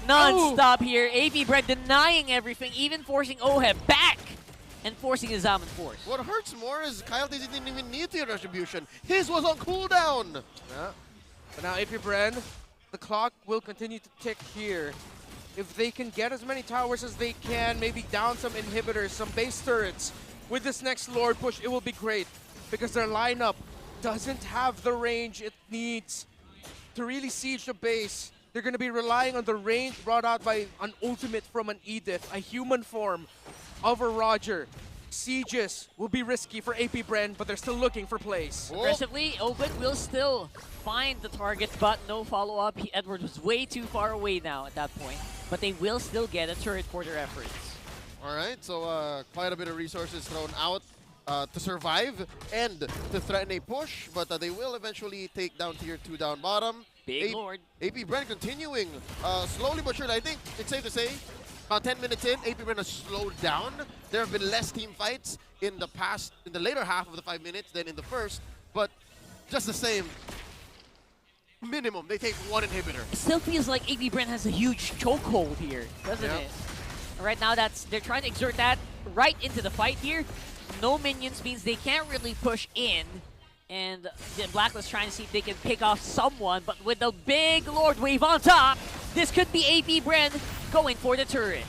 non-stop here. AP Bread denying everything, even forcing Oheb back and forcing his Zaman Force. What hurts more is Kyle Dizzy didn't even need the Retribution. His was on cooldown. Yeah. But now AP Brand, the clock will continue to tick here. If they can get as many towers as they can, maybe down some inhibitors, some base turrets, with this next Lord push, it will be great. Because their lineup doesn't have the range it needs to really siege the base. They're going to be relying on the range brought out by an ultimate from an Edith, a human form of a Roger. Sieges will be risky for AP Brand, but they're still looking for plays. Aggressively, Open will still find the target, but no follow-up. Edward was way too far away now at that point, but they will still get a turret for their efforts. All right, so quite a bit of resources thrown out to survive and to threaten a push, but they will eventually take down tier 2 down bottom. Big Lord. AP Brand continuing slowly but surely. I think it's safe to say about 10 minutes in, AP Brand has slowed down. There have been less team fights in the later half of the 5 minutes than in the first, but just the same, minimum, they take one inhibitor. It still feels like AP Brand has a huge chokehold here, doesn't it? Right now, they're trying to exert that right into the fight here. No minions means they can't really push in. And the Blacklist trying to see if they can pick off someone, but with the big Lord Wave on top, this could be AP Brand going for the turret.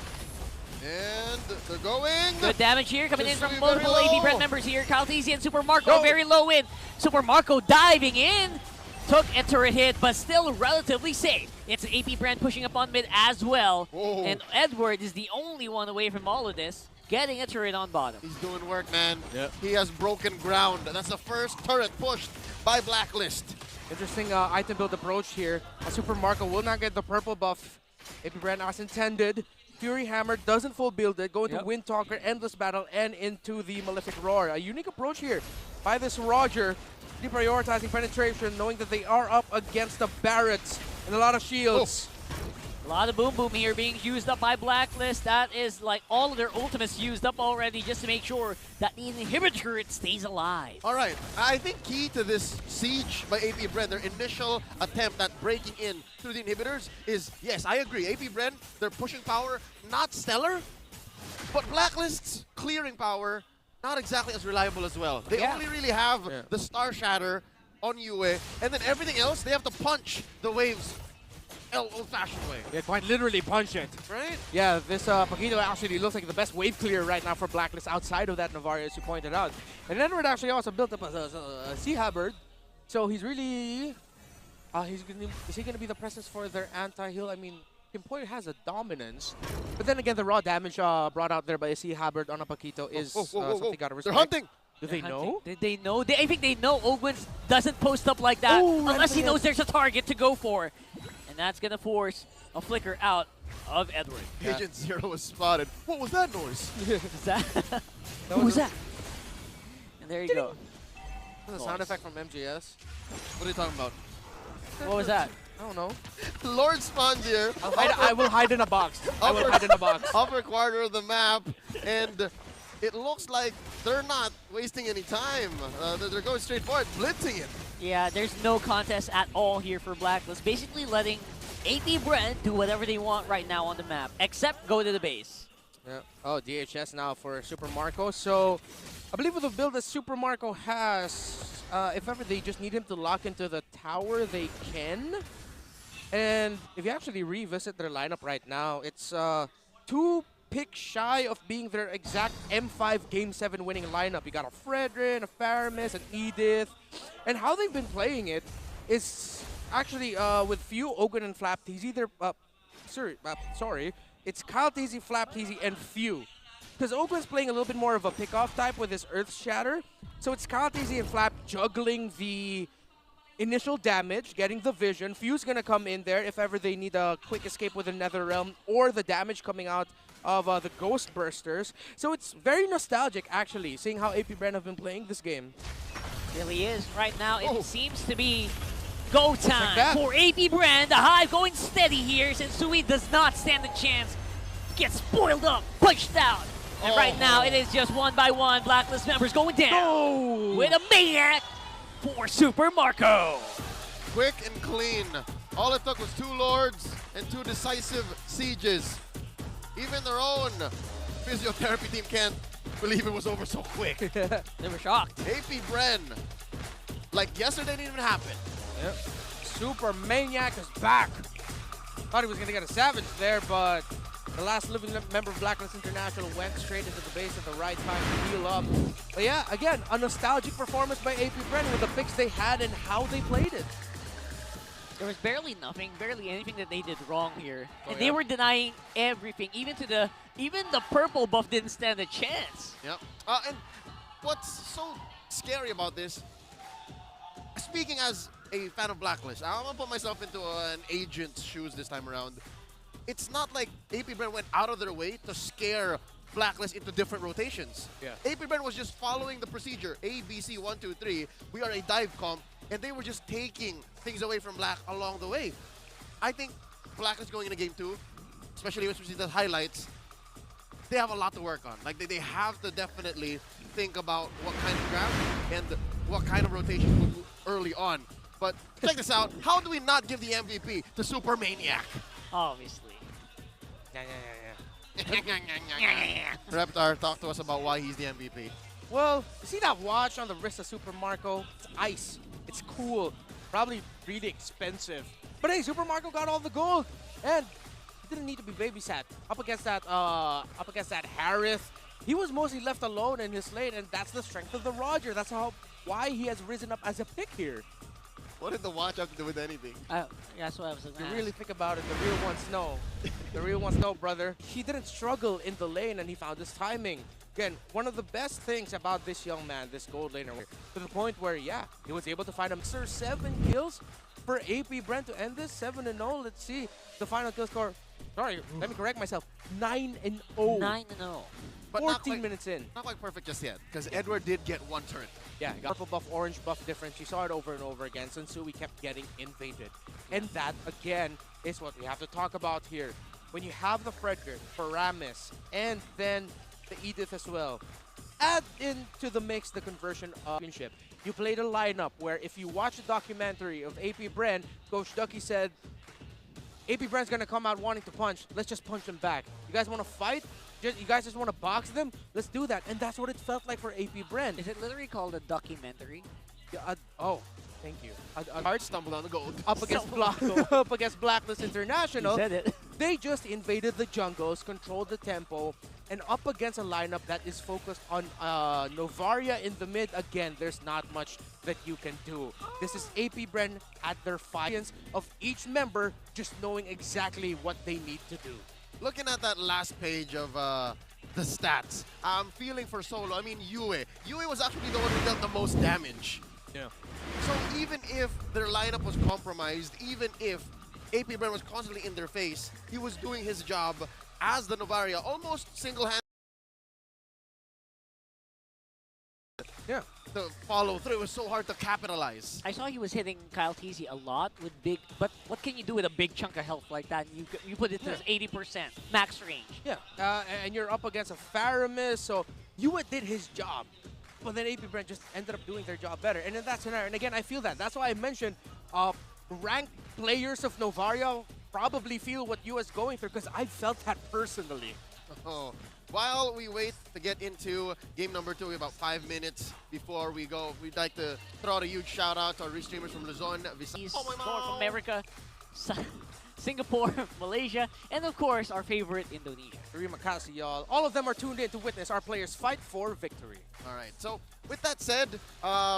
And they're going. Good damage here coming in Just from very multiple AP low. Brand members here. Caltesi and Super Marco very low in. Super Marco diving in. Took a turret hit, but still relatively safe. It's AP Brand pushing up on mid as well. Oh. And Edward is the only one away from all of this, getting a turret on bottom. He's doing work, man. Yep. He has broken ground. That's the first turret pushed by Blacklist. Interesting item build approach here. Super Marco will not get the purple buff. AP Brand as intended. Fury Hammer doesn't full build it, going to Wind Talker, Endless Battle, and into the Malefic Roar. A unique approach here by this Roger, deprioritizing penetration, knowing that they are up against the Barretts and a lot of shields. A lot of boom boom here being used up by Blacklist. That is like all of their ultimates used up already just to make sure that the inhibitor turret stays alive. All right, I think key to this siege by AP Brand, their initial attempt at breaking in through the inhibitors is, yes, I agree, AP Brand, their pushing power, not stellar, but Blacklist's clearing power, not exactly as reliable as well. They only really have the Star Shatter on Yue, and then everything else, they have to punch the waves old-fashioned way. Yeah, quite literally punch it. Right? Yeah, this Paquito actually looks like the best wave clear right now for Blacklist outside of that Navarre, as you pointed out. And Edward actually also built up a Sea Halberd, so he's really... is he going to be the presence for their anti-heal? I mean, Kimpoy has a dominance, but then again, the raw damage brought out there by a Sea Halberd on a Paquito is something you got to respect. They're hunting! Do they know? Did they know? I think they know Ogwins doesn't post up like that unless he knows there's a target to go for. And that's going to force a flicker out of Edward. Agent Zero was spotted. What was that noise? What was that? And there you go. The sound effect from MGS. What are you talking about? What was that? I don't know. Lord spawns here. I will hide in a box. I will hide in a box. Upper quarter of the map, and it looks like they're not wasting any time. They're going straight for it, blitzing it. Yeah, there's no contest at all here for Blacklist. Basically letting AP Brand do whatever they want right now on the map, except go to the base. Yeah. Oh, DHS now for Super Marco. So, I believe with the build that Super Marco has, if ever they just need him to lock into the tower, they can. And if you actually revisit their lineup right now, it's 2 picks shy of being their exact M5 Game 7 winning lineup. You got a Fredrin, a Faramis, an Edith. And how they've been playing it is actually with few Ogun and Flapteasy. It's Kalteasy, Flapteasy, and few. Because Ogun's playing a little bit more of a pick-off type with his Earth Shatter. So it's Kalteasy and Flap juggling the initial damage, getting the vision. Few's gonna come in there if ever they need a quick escape with the Nether Realm or the damage coming out of the Ghost Bursters. So it's very nostalgic, actually, seeing how AP Brand have been playing this game. Really is. Right now, it seems to be go time for AP Brand. The Hive going steady here since Sui does not stand a chance. Gets spoiled up, pushed out. And right now, it is just one by one. Blacklist members going down with a Maniac for Super Marco. Quick and clean. All it took was 2 Lords and 2 decisive sieges. Even their own physiotherapy team can't believe it was over so quick. They were shocked. AP Bren, like yesterday didn't even happen. Yep. Super Maniac is back. Thought he was going to get a Savage there, but the last living member of Blacklist International went straight into the base at the right time to heal up. But yeah, again, a nostalgic performance by AP Bren with the picks they had and how they played it. There was barely anything that they did wrong here. Oh, And yeah. they were denying everything. Even the purple buff didn't stand a chance. Yep. And what's so scary about this, speaking as a fan of Blacklist, I'm going to put myself into an agent's shoes this time around. It's not like AP Bren went out of their way to scare Blacklist into different rotations. Yeah. AP Bren was just following the procedure, A, B, C, 1, 2, 3. We are a dive comp, and they were just taking things away from Black along the way. I think Blacklist going into Game 2, especially when we see the highlights, they have a lot to work on. Like, they have to definitely think about what kind of grab and what kind of rotation we'll do early on. But check this out. How do we not give the MVP to Super Maniac? Obviously. Reptar, talk to us about why he's the MVP. Well, you see that watch on the wrist of Super Marco? It's ice. It's cool. Probably really expensive. But hey, Super Marco got all the gold. And he didn't need to be babysat. Up against that Harith, he was mostly left alone in his lane, and that's the strength of the Roger. That's why he has risen up as a pick here. What did the watch have to do with anything? That's what I was going to You ask. really think about it, the real ones know. The real ones know, brother. He didn't struggle in the lane, and he found his timing. Again, one of the best things about this young man, this gold laner, to the point where, yeah, he was able to find him. 7 kills for AP Bren to end this, 7-0. Let's see the final kill score. Sorry, let me correct myself. 9-0. 9-0. But 14 minutes in. Not quite perfect just yet, because Edward did get 1 turn. Yeah, he got purple buff, orange buff difference. You saw it over and over again. Sunsui kept getting invaded. And that, again, is what we have to talk about here. When you have the Frederick, Paramis, and then the Edith as well, add into the mix the conversion of championship. You played a lineup where if you watch the documentary of AP Bren, Coach Ducky said, AP Bren's gonna come out wanting to punch. Let's just punch him back. You guys want to fight? You guys just want to box them? Let's do that. And that's what it felt like for AP Bren. Is it literally called a documentary? Yeah, oh, thank you. Hard stumbled on the gold. Up against Blacklist International, You said it. they just invaded the jungles, controlled the tempo, and up against a lineup that is focused on Novaria in the mid. Again, there's not much that you can do. This is AP Bren at their five of each member, just knowing exactly what they need to do. Looking at that last page of the stats, I'm feeling for solo. I mean, Yue. Yue was actually the one who dealt the most damage. Yeah. So even if their lineup was compromised, even if AP Bren was constantly in their face, he was doing his job as the Novaria, almost single-handed. Yeah. To follow through, it was so hard to capitalize. I saw he was hitting Kyle TZ a lot with big, but what can you do with a big chunk of health like that? You put it to 80% max range. Yeah, and you're up against a Faramis, so Yue did his job. But then AP Bren just ended up doing their job better. And in that scenario, and again, I feel that. That's why I mentioned ranked players of Novaria probably feel what Yue is going through, because I felt that personally. Oh. While we wait to get into game number 2, we have about 5 minutes before we go. We'd like to throw out a huge shout out to our restreamers from Luzon, He's Oh my North mom. America, Singapore, Malaysia, and of course our favorite Indonesia. Terima kasih, y'all. All of them are tuned in to witness our players fight for victory. All right, so with that said,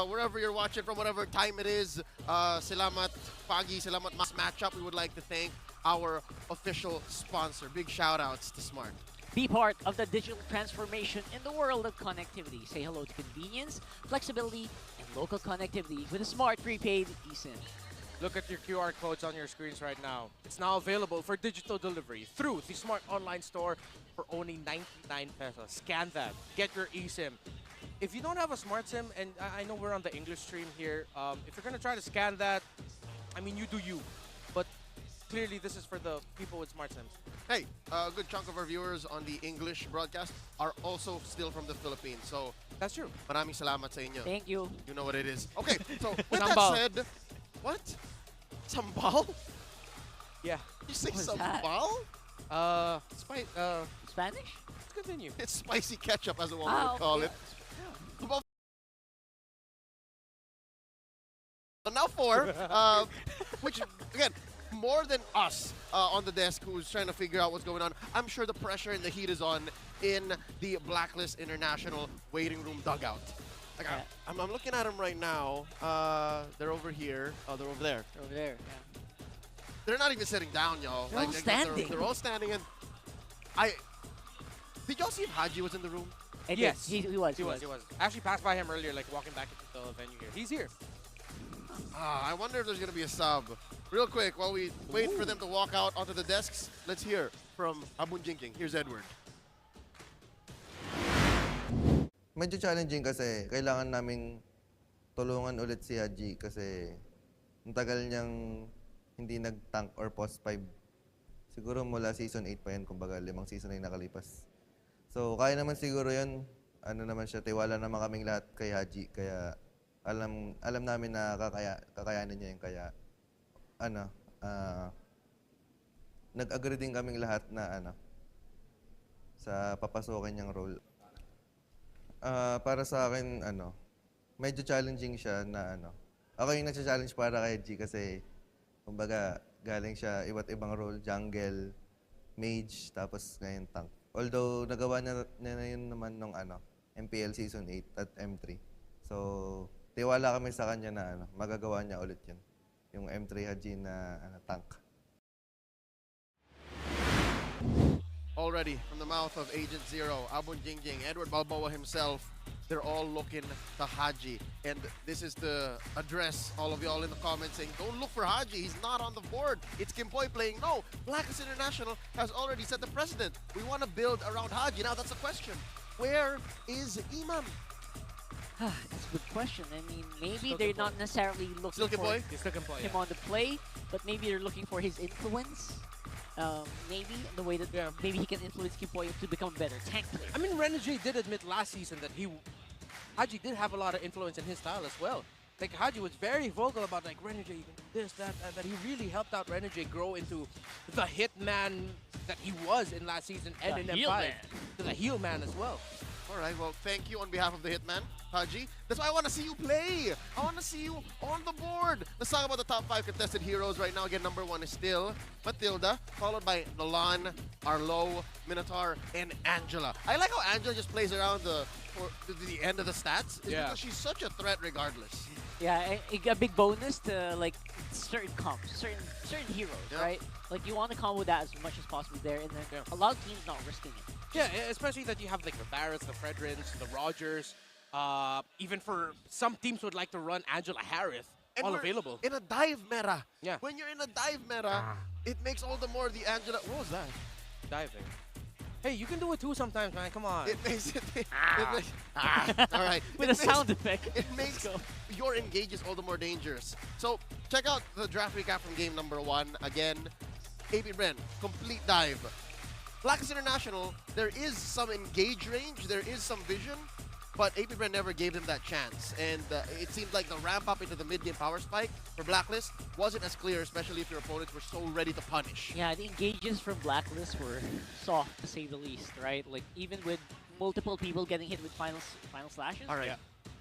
wherever you're watching from, whatever time it is, salamat pagi, salamat mas matchup, we would like to thank our official sponsor. Big shout outs to Smart. Be part of the digital transformation in the world of connectivity. Say hello to convenience, flexibility, and local connectivity with a smart prepaid eSIM. Look at your QR codes on your screens right now. It's now available for digital delivery through the Smart Online Store for only 99 pesos. Scan that. Get your eSIM. If you don't have a Smart SIM, and I know we're on the English stream here, if you're going to try to scan that, I mean, you do you. But clearly, this is for the people with Smart SIMs. Hey, a good chunk of our viewers on the English broadcast are also still from the Philippines. So, That's true. maraming salamat sa inyo. Thank you. You know what it is. Okay, so with Sambal. that said, what? Sambal? Yeah. You say What was some that? foul? Spanish? Let's continue. It's spicy ketchup, as a woman Ah, would call okay. it. Well, now four, which again, more than us on the desk who's trying to figure out what's going on. I'm sure the pressure and the heat is on in the Blacklist International waiting room dugout. Like, Yeah. I'm looking at them right now. They're over here. Oh, they're over there. Over there, yeah. They're not even sitting down, y'all. They're all standing. They're all standing, and did y'all see if Haji was in the room? Yes. He was. He was. I actually passed by him earlier, like walking back into the venue here. He's here. I wonder if there's gonna be a sub. Real quick, while we wait for them to walk out onto the desks, let's hear from Abun Jingjing. Here's Edward. Medyo challenging kasi kailangan namin tulungan ulit si Haji kasi ang tagal niyang hindi nag-tank or post 5. Siguro mula season 8 pa yan, kumbaga 5 season na yung nakalipas. So kaya naman siguro yun, ano naman siya, tiwala naman kaming lahat kay Haji. Kaya alam namin na kakayanin niya yun. Kaya nag-agree din kaming lahat na sa papasukin niyang role. Para sa akin, medyo challenging siya na ako yung nagsa-challenge para kay G kasi, kumbaga, galing siya iba't ibang role, jungle, mage, tapos ngayon tank. Although, nagawa niya na yun naman nung MPL Season 8 at M3. So, tiwala kami sa kanya na magagawa niya ulit yun. Yung M3 Haji na tank. Already from the mouth of Agent Zero, Abun Jingjing, Edward Balboa himself, they're all looking to Haji. And this is to address all of y'all in the comments saying, don't look for Haji, he's not on the board. It's Kimpoy playing. No, Blacklist International has already set the precedent. We want to build around Haji. Now that's a question. Where is Imam? That's a good question. I mean, maybe Still they're Kimpoy. not necessarily looking Still for Kimpoy? He's still can play. him on the play, but maybe they're looking for his influence. Maybe the way that maybe he can influence Kimpoy to become a better tank player. I mean, Renegade did admit last season that Haji did have a lot of influence in his style as well. Like, Haji was very vocal about, like, Renegade, you can do this, that, that he really helped out Renegade grow into the hitman that he was in last season and The in heel M5. man. To the heel man as well. All right, well, thank you on behalf of the Hitman, Haji. That's why I want to see you play. I want to see you on the board. Let's talk about the top 5 contested heroes right now. Again, number 1 is still Matilda, followed by Nolan, Arlo, Minotaur, and Angela. I like how Angela just plays around the end of the stats. It's because she's such a threat regardless. Yeah, a big bonus to like certain comps, certain heroes, right? Like you want to combo that as much as possible there, and then a lot of teams not risking it. Yeah, especially that you have like the Barretts, the Fredrins, the Rogers. Even for some teams would like to run Angela Harris. And all we're available. in a dive meta. Yeah. When you're in a dive meta, it makes all the more the Angela. What was that? Diving. Hey, you can do it too sometimes, man. Come on. It makes it. All right. With a sound effect. It makes your engages all the more dangerous. So check out the draft recap from game number 1. Again, AP Bren, complete dive. Blacklist International, there is some engage range, there is some vision, but AP Bren never gave them that chance. And it seemed like the ramp up into the mid-game power spike for Blacklist wasn't as clear, especially if your opponents were so ready to punish. Yeah, the engages from Blacklist were soft, to say the least, right? Like, even with multiple people getting hit with final slashes, All right.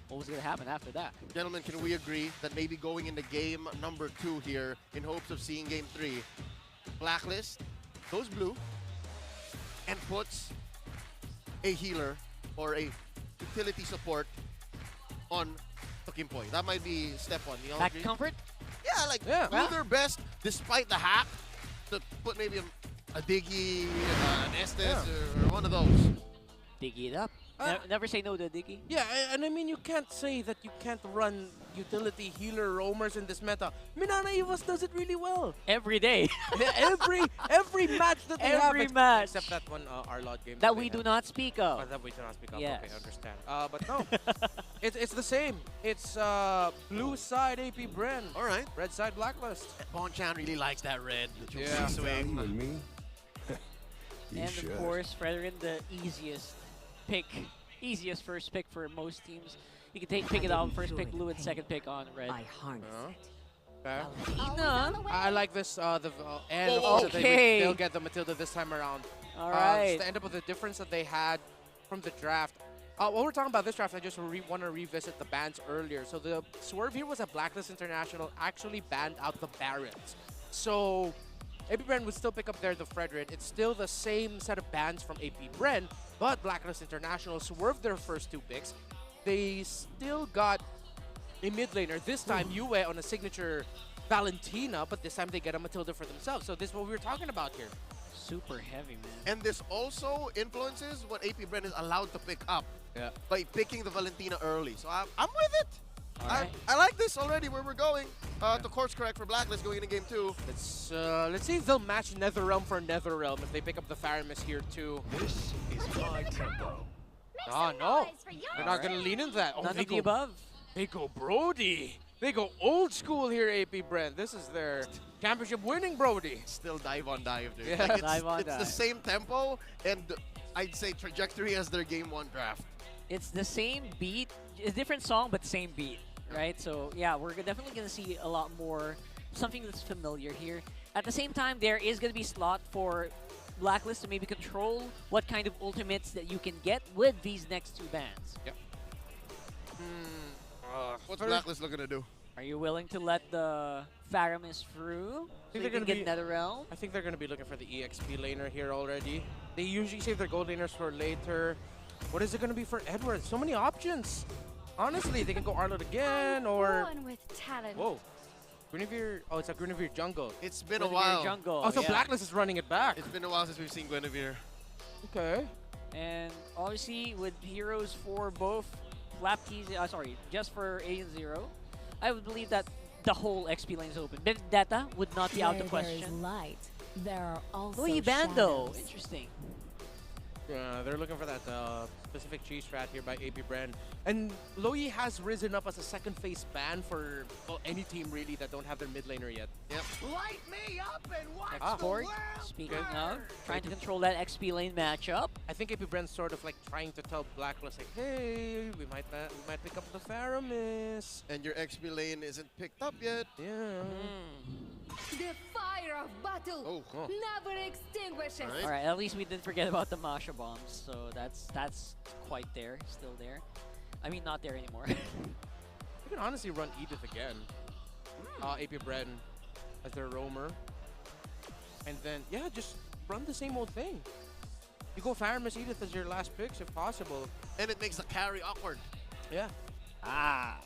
what was going to happen after that? Gentlemen, can we agree that maybe going into game number 2 here, in hopes of seeing game 3, Blacklist goes blue and puts a healer or a utility support on Kimpoy. That might be step 1. You all Back agree? comfort? Yeah, like do their best despite the hack to put maybe a Diggy, an Estes, or one of those. Diggy it up. Never say no to Diggy. Yeah, and I mean, you can't say that you can't run utility healer roamers in this meta. Minana Ivas does it really well. Every day. every match that they have. Every match. Except that one Arlod game. That we do not speak of. Oh, that we do not speak of. Yes. Okay, I understand. But no, it's the same. It's blue side AP Bren. All right. Red side Blacklist. Bonchan really likes that red. The Yeah. swing. With me? You And should. of course, Fredrin, the easiest first pick for most teams. You can pick it on first pick blue and second pick on red. I harness it. Okay. Valentina. I like this, and of Whoa, course okay. they'll get the Matilda this time around. All Just right. to end up with the difference that they had from the draft. While we're talking about this draft, I just want to revisit the bans earlier. So the swerve here was that Blacklist International actually banned out the Barons. So AP Bren would still pick up there the Fredrin. It's still the same set of bans from AP Bren, but Blacklist International swerved their first 2 picks. They still got a mid laner. This time, Yue on a signature Valentina, but this time they get a Matilda for themselves. So this is what we were talking about here. Super heavy, man. And this also influences what AP Bren is allowed to pick up Yeah. by picking the Valentina early. So I'm with it. Alright. I like this already where we're going. To course correct for Blacklist going into game 2. Let's see if they'll match Netherrealm for Netherrealm if they pick up the Faramis here too. This is my tempo. Ah, no. They're not going to lean into that. Oh, None they of the go, above. they go Brody. They go old school here, AP Brent. This is their championship winning Brody. Still dive on dive, dude. Yeah. Like it's Dive on it's the dive. same tempo and I'd say trajectory as their game 1 draft. It's the same beat, a different song, but same beat, right? So yeah, we're definitely gonna see a lot more, something that's familiar here. At the same time, there is gonna be slot for Blacklist to maybe control what kind of ultimates that you can get with these next 2 bands. Yep. What's Blacklist looking to do? Are you willing to let the Faramis through? So they're you can gonna get be- Netherrealm? I think they're going to be looking for the EXP laner here already. They usually save their gold laners for later. What is it going to be for Edward? So many options. Honestly, they can go Arlott again or... Born with talent. Whoa. Guinevere. Oh, it's a Guinevere jungle. It's been a With your while. jungle. Oh, so yeah. Blacklist is running it back. It's been a while since we've seen Guinevere. Okay. And obviously with heroes for both Flapkeys, just for A and Zero, I would believe that the whole XP lane is open. Vendetta would not be out of Where there is question. light, there are also Louis Bando, shadows. interesting. Yeah, they're looking for that specific cheese strat here by AP Brand. And Loi has risen up as a second phase ban for any team really that don't have their mid laner yet. Yep. Light me up and watch Export, speaking of, trying to control that XP lane matchup. I think AP Brand's sort of like trying to tell Blacklist like, hey, we might pick up the Faramis. And your XP lane isn't picked up yet. Yeah. The fire of battle Oh. never extinguishes. Alright. Alright, at least we didn't forget about the Masha bombs, so that's quite there, still there. I mean, not there anymore. You can honestly run Edith again. AP Brand as their roamer. And then, yeah, just run the same old thing. You go Faramis Edith as your last picks if possible. And it makes the carry awkward. Yeah. Ah.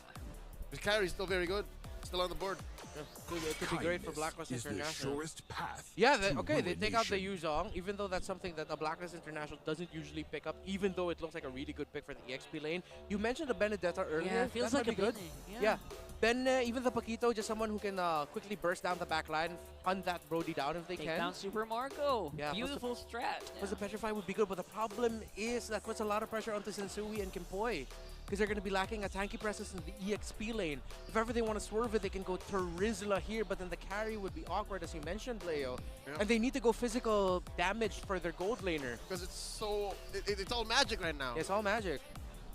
The carry's still very good. Still on the board. It could be great for Blacklist is the International. surest path. Yeah, to okay, they take out the ruination. Yuzong, even though that's something that a Blacklist International doesn't usually pick up, even though it looks like a really good pick for the EXP lane. You mentioned the Benedetta earlier. Yeah, it feels that like might a be good. Bene, Yeah. Then even the Paquito, just someone who can quickly burst down the back line, hunt that Brody down if they Take can. down Super Marco. Yeah, plus the- Beautiful strat. Because the Petrify would be good, but the problem is that puts a lot of pressure onto Sensui and Kimpoi. Because they're going to be lacking a tanky presence in the EXP lane. If ever they want to swerve it, they can go Terizla here, but then the carry would be awkward, as you mentioned, Leo. Yeah. And they need to go physical damage for their gold laner. Because it's so... it's all magic right now. It's all magic.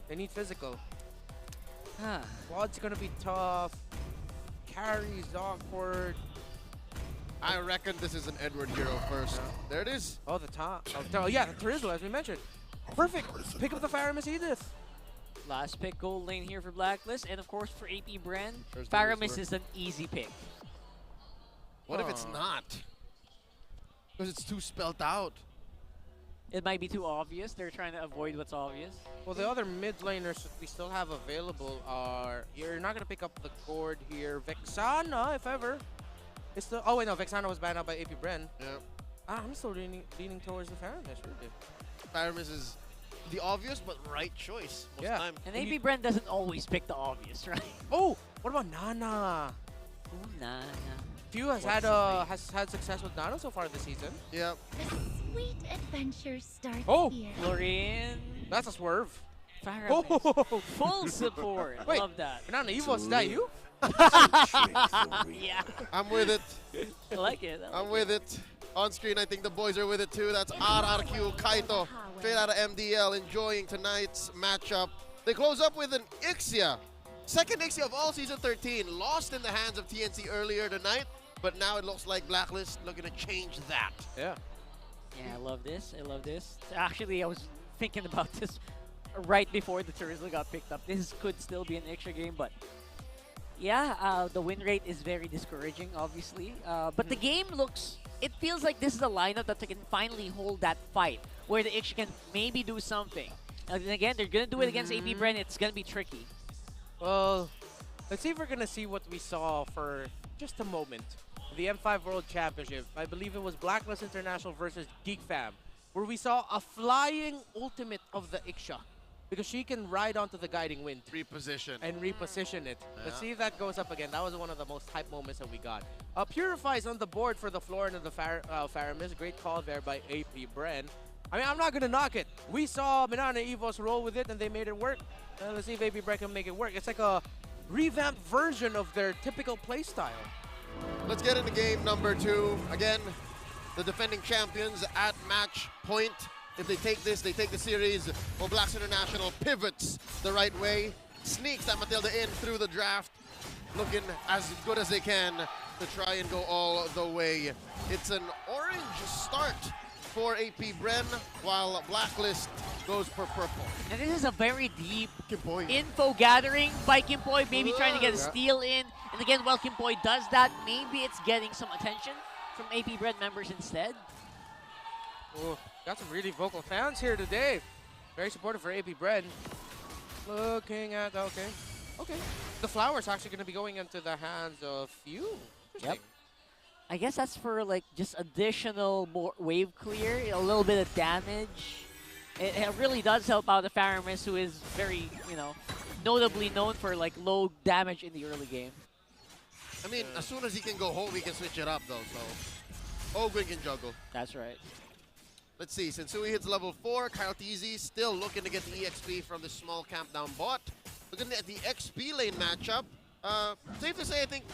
They need physical. Ah. Quad's going to be tough. Carries awkward. I reckon this is an Edward hero first. There it is. Oh, the top. Oh, yeah, the Terizla, as we mentioned. Perfect. Pick up the Faramis Edith. Last pick gold lane here for Blacklist, and of course for AP Brand, There's the Faramis Whistler. is an easy pick. What if it's not? Because it's too spelt out. It might be too obvious. They're trying to avoid what's obvious. Well, the other mid laners that we still have available are... You're not going to pick up the Cord here. Vexana, if ever. It's the... Oh, wait, no. Vexana was banned out by AP Bren. Yeah. I'm still leaning towards the Faramis, really. Faramis is the obvious but right choice most Yeah. of the time. And And AP Brand doesn't always pick the obvious, right? Oh, what about Nana? Ooh, nah. Few has had success with Nana so far this season. Yeah. The sweet adventure starts Oh! here. Florian, That's a swerve. Faramis, Oh! full support. Wait. Love that. Nana Evo, is that you? Yeah, I'm with it. I like it. I'm with it. On screen, I think the boys are with it too. That's RRQ Kaito, straight out of MDL, enjoying tonight's matchup. They close up with an Ixia Second Ixie of all season 13, lost in the hands of TNC earlier tonight, but now it looks like Blacklist looking to change that. Yeah. Yeah, I love this. I love this. Actually, I was thinking about this right before the Turismo got picked up. This could still be an extra game, but yeah, the win rate is very discouraging, obviously. But the game looks, it feels like this is a lineup that can finally hold that fight, where the Ixchi can maybe do something. And then again, they're going to do it against AP Bren. It's going to be tricky. Well, let's see if we're going to see what we saw for just a moment. The M5 World Championship. I believe it was Blacklist International versus Geek Fam, where we saw a flying ultimate of the Ixia, because she can ride onto the guiding wind Reposition. and reposition it. Let's Yeah. see if that goes up again. That was one of the most hype moments that we got. Purify's on the board for the Florin and the Faramis. Great call there by AP Bren. I mean, I'm not going to knock it. We saw Banana Evos roll with it, and they made it work. Let's see if AP Bren can make it work. It's like a revamped version of their typical playstyle. Let's get into game number 2. Again, the defending champions at match point. If they take this, they take the series. Well, Blacks International pivots the right way, sneaks that Matilda in through the draft, looking as good as they can to try and go all the way. It's an orange start for AP Bren, while Blacklist goes for purple. And this is a very deep Kimpoy. info gathering by Kimpoy, maybe trying to get a steal in. And again, while Kimpoy does that, maybe it's getting some attention from AP Bren members instead. Oh, got some really vocal fans here today. Very supportive for AP Bren. Looking at, okay. The flower's actually going to be going into the hands of you. Interesting. I guess that's for like just additional more wave clear, a little bit of damage. It really does help out the Faramis, who is very, notably known for like low damage in the early game. I mean, as soon as he can go home, he can switch it up though, so Ogwin can juggle. That's right. Let's see, Sensui hits level 4, Kyle TZ still looking to get the EXP from the small camp down bot. Looking at the XP lane matchup, safe to say I think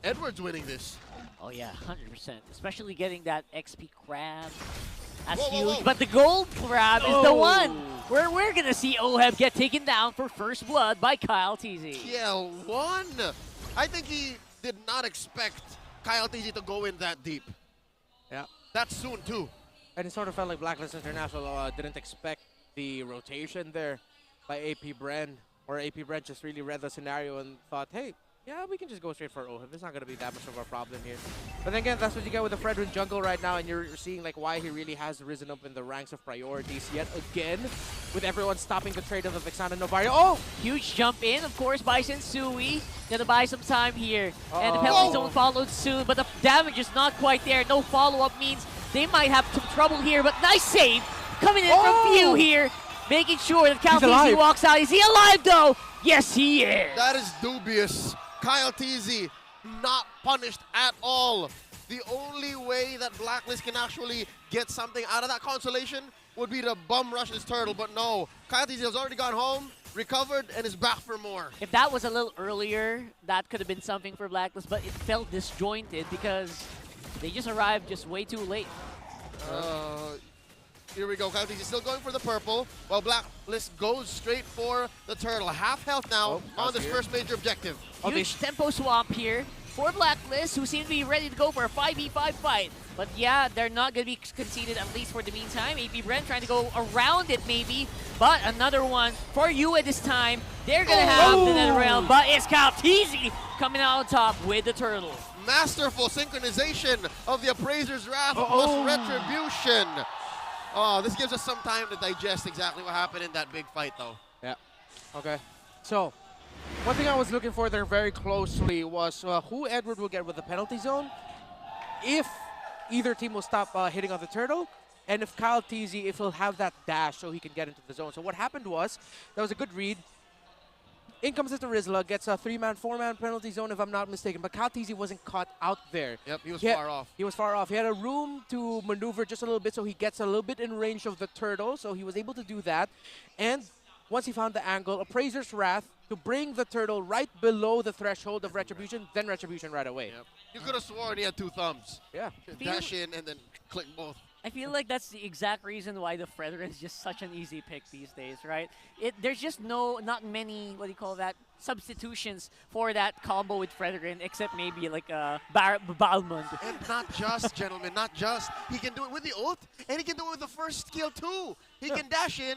Edward's winning this. Oh yeah, 100%. Especially getting that XP crab. That's Whoa, whoa, huge. whoa. But the gold crab is the one where we're going to see Oheb get taken down for first blood by Kyle TZ. Yeah, 1. I think he did not expect Kyle TZ to go in that deep. Yeah. That soon too. And it sort of felt like Blacklist International didn't expect the rotation there by AP Bren, or AP Bren just really read the scenario and thought, hey, yeah, we can just go straight for Oheb. It's not going to be that much of a problem here. But then again, that's what you get with the Fredwin jungle right now, and you're seeing like why he really has risen up in the ranks of priorities yet again, with everyone stopping the trade of the Vexana Novario. Oh! Huge jump in, of course, by Sensui. Gonna buy some time here. And the penalty zone followed soon, but the damage is not quite there. No follow-up means they might have some trouble here, but nice save coming in from Few here, making sure that Kyle TZ walks out. Is he alive though? Yes, he is. That is dubious. Kyle TZ not punished at all. The only way that Blacklist can actually get something out of that consolation would be to bum rush this turtle, but no. Kyle TZ has already gone home, recovered, and is back for more. If that was a little earlier, that could have been something for Blacklist, but it felt disjointed because they just arrived just way too late. Here we go. Kyle TZ still going for the purple, while Blacklist goes straight for the turtle. Half health now on this first major objective. Huge tempo swamp here for Blacklist, who seem to be ready to go for a 5v5 fight. But yeah, they're not going to be conceded, at least for the meantime. AP Bren trying to go around it maybe, but another one for you at this time. They're going to have the Nether Realm, but it's Kyle TZ coming out on top with the turtle. Masterful synchronization of the Appraiser's Wrath plus Retribution. Oh, this gives us some time to digest exactly what happened in that big fight, though. Yeah. Okay. So, one thing I was looking for there very closely was who Edward will get with the penalty zone, if either team will stop hitting on the turtle, and if Kyle TZ, if he'll have that dash so he can get into the zone. So what happened was, that was a good read. In comes into Rizla, gets a 3-man, 4-man penalty zone if I'm not mistaken, but Kyle TZ wasn't caught out there. Yep, he was far off. He was far off. He had a room to maneuver just a little bit, so he gets a little bit in range of the turtle, so he was able to do that. And once he found the angle, Appraiser's Wrath to bring the turtle right below the threshold of Retribution, then Retribution right away. Yep. You could have sworn he had 2 thumbs. Yeah. Dash in and then click both. I feel like that's the exact reason why the Fredrin is just such an easy pick these days, right? There's just not many, what do you call that, substitutions for that combo with Fredrin, except maybe like Balmond. And not just, gentlemen, not just. He can do it with the ult, and he can do it with the first skill too. He can dash in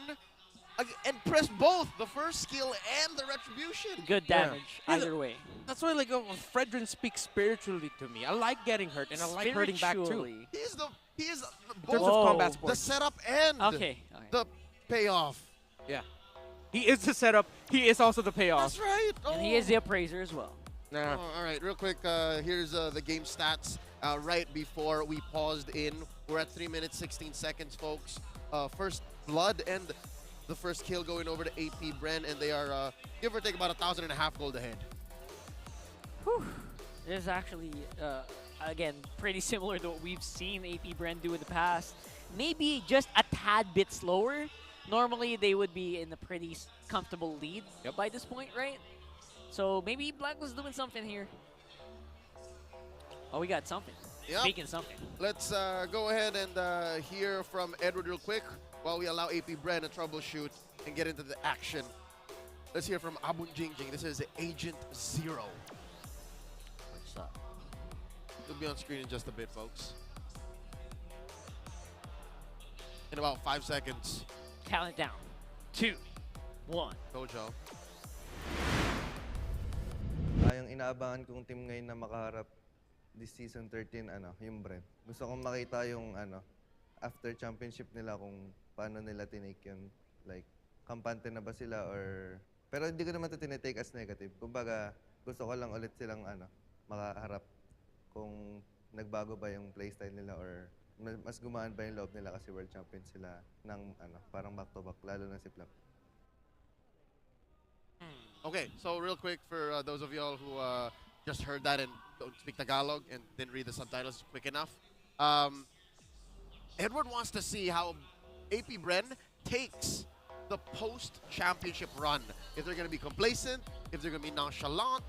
and press both the first skill and the retribution. Good damage, either way. That's why, like, Fredrin speaks spiritually to me. I like getting hurt, and I like hurting back too. Spiritually. He is In both terms of combat the sports. setup and Okay. the payoff. Yeah. He is the setup. He is also the payoff. That's right. Oh. And he is the appraiser as well. Nah. Oh, all right, real quick, here's the game stats right before we paused in. We're at 3 minutes, 16 seconds, folks. First blood and the first kill going over to AP Bren, and they are, give or take, about 1,500 gold ahead. Whew. This is actually, again, pretty similar to what we've seen AP Bren do in the past. Maybe just a tad bit slower. Normally, they would be in a pretty comfortable lead by this point, right? So maybe Black was doing something here. Oh, we got something. Yep. Speaking something. Let's go ahead and hear from Edward real quick while we allow AP Bren to troubleshoot and get into the action. Let's hear from Abun Jingjing. This is Agent Zero. What's up? It'll be on screen in just a bit, folks. In about 5 seconds. Count it down. 2, 1. Go, Joe. Yung inaabangan kong team ngayon na makaharap this season 13, yung Brent. Gusto kong makita yung after championship nila kung paano nila tinake yun. Like, kampante na ba sila or... Pero hindi ko naman ito tinitake as negative. Kumbaga, gusto ko lang ulit silang makaharap kung nagbago ba yung playstyle nila or mas gumaan ba yung loob nila kasi world champion sila ng parang back-to-back, lalo na si Flap. Okay, so real quick for those of y'all who just heard that and don't speak Tagalog and didn't read the subtitles quick enough, Edward wants to see how AP Bren takes the post-championship run. If they're going to be complacent, if they're going to be nonchalant,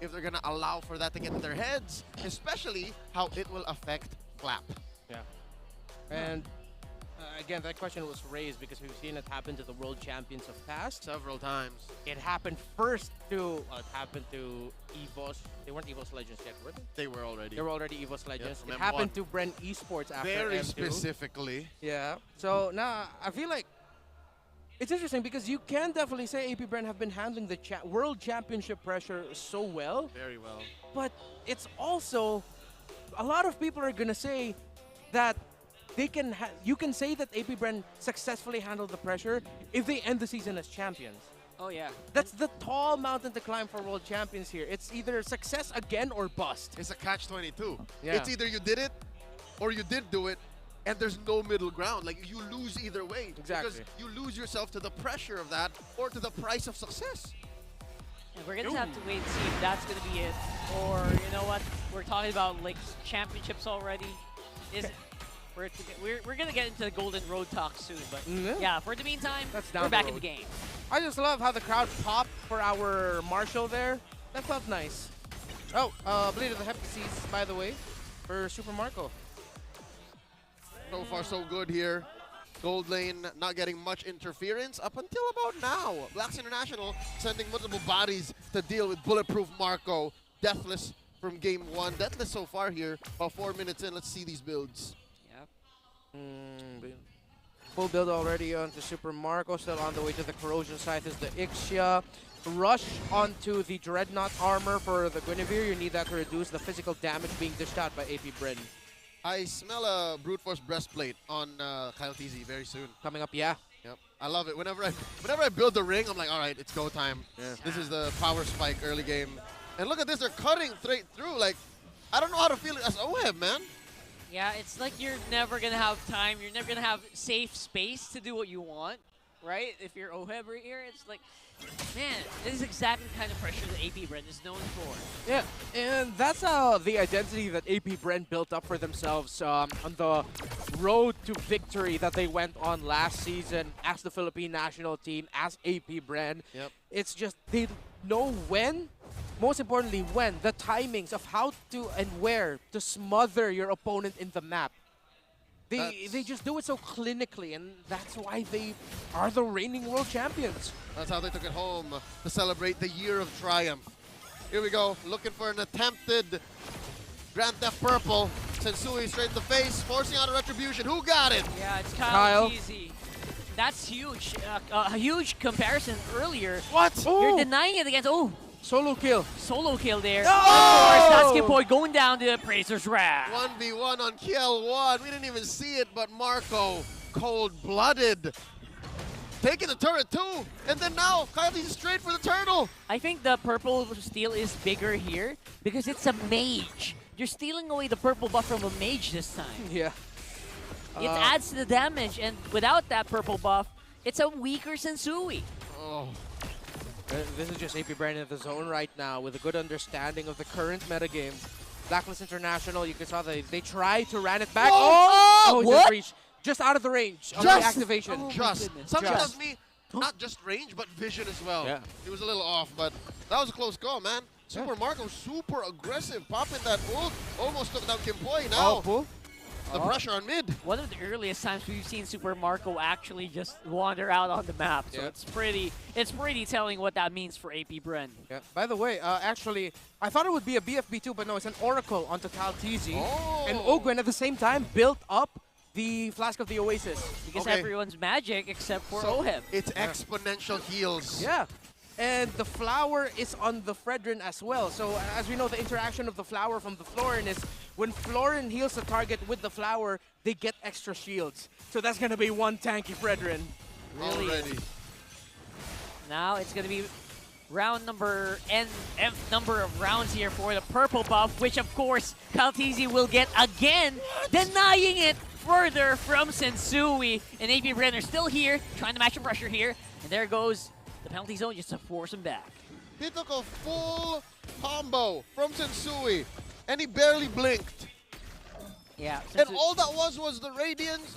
if they're going to allow for that to get in their heads, especially how it will affect Flap. Yeah. And again, that question was raised because we've seen it happen to the world champions of past. Several times. It happened first to EVOS. They weren't EVOS Legends yet, were they? They were already. They were already EVOS Legends. Yep, It happened to Bren Esports after Very M2. specifically. Yeah. So now I feel like it's interesting because you can definitely say AP Bren have been handling the world championship pressure so well. Very well. But it's also a lot of people are gonna say that they can. You can say that AP Bren successfully handled the pressure if they end the season as champions. Oh, yeah. That's the tall mountain to climb for world champions here. It's either success again or bust. It's a catch-22. Yeah. It's either you did it or you didn't do it, and there's no middle ground. Like, you lose either way. Exactly. Because you lose yourself to the pressure of that or to the price of success. And we're going to have to wait and see if that's going to be it. Or, you know what? We're talking about, like, championships already. We're going to get into the Golden Road talk soon. But, yeah, for the meantime, we're back in the game. I just love how the crowd popped for our Marshall there. That felt nice. Oh, Bleed of the Heptases, by the way, for Super Marco. So far, so good here. Gold lane not getting much interference up until about now. Blacks International sending multiple bodies to deal with Bulletproof Marco. Deathless from game 1. Deathless so far here. About 4 minutes in. Let's see these builds. Yep. Full build already onto Super Marco. Still on the way to the Corrosion side is the Ixia. Rush onto the Dreadnought armor for the Guinevere. You need that to reduce the physical damage being dished out by AP Bren. I smell a Brute Force breastplate on Kyle TZ very soon. Coming up, yeah. Yep, I love it. Whenever I build the ring, I'm like, all right, it's go time. Yeah. This is the power spike early game. And look at this, they're cutting straight through. Like, I don't know how to feel it as OHEB, man. Yeah, it's like you're never going to have time. You're never going to have safe space to do what you want, right? If you're OHEB right here, it's like, man, this is exactly the kind of pressure that AP Bren is known for. Yeah, and that's the identity that AP Bren built up for themselves on the road to victory that they went on last season as the Philippine national team, as AP Bren. Yep. It's just they know when, most importantly when, the timings of how to and where to smother your opponent in the map. They just do it so clinically, and that's why they are the reigning world champions. That's how they took it home to celebrate the year of triumph. Here we go, looking for an attempted Grand Theft Purple. Sensui straight in the face, forcing out a retribution. Who got it? Yeah, it's Kyle. easy. That's huge. A huge comparison earlier. What? You're denying it against. Oh, Solo kill. solo kill there. Oh! Of course, that's Boy going down to the Appraiser's Wrath. 1v1 on KL1. We didn't even see it, but Marco, cold-blooded. Taking the turret too, and then now Coyote's straight for the turtle. I think the purple steal is bigger here because it's a mage. You're stealing away the purple buff from a mage this time. Yeah. It adds to the damage, and without that purple buff, it's a weaker Sensui. Oh, This is just AP Brand in the zone right now with a good understanding of the current metagame. Blacklist International, you can saw they tried to ran it back. Oh! He What? just reached just out of the range of the Just- activation. Oh, my just. goodness. Something Just. tells me not just range, but vision as well. Yeah. He was a little off, but that was a close call, man. Super Marco, super aggressive, popping that ult. Almost took down Kimpoi now. Oh, pull. The pressure on mid. One of the earliest times we've seen Super Marco actually just wander out on the map, so Yeah. it's pretty telling what that means for AP Bren. Yeah. By the way, actually, I thought it would be a BFB2, but no, it's an Oracle onto Kaltizi. Oh. And Ogwen at the same time built up the Flask of the Oasis. Because Okay. everyone's magic except for So Oheb. it's exponential heals. Yeah. And the flower is on the Fredrin as well. So as we know, the interaction of the flower from the Florin is when Florin heals the target with the flower, they get extra shields. So that's going to be one tanky Fredrin. Really Already. Now it's going to be round number nth number of rounds here for the purple buff, which of course Kaltizi will get again, denying it further from Sensui. And AP Bren are still here, trying to match the pressure here. And there goes the penalty zone just to force him back. He took a full combo from Sensui, and he barely blinked. Yeah. And all that was the Radiance.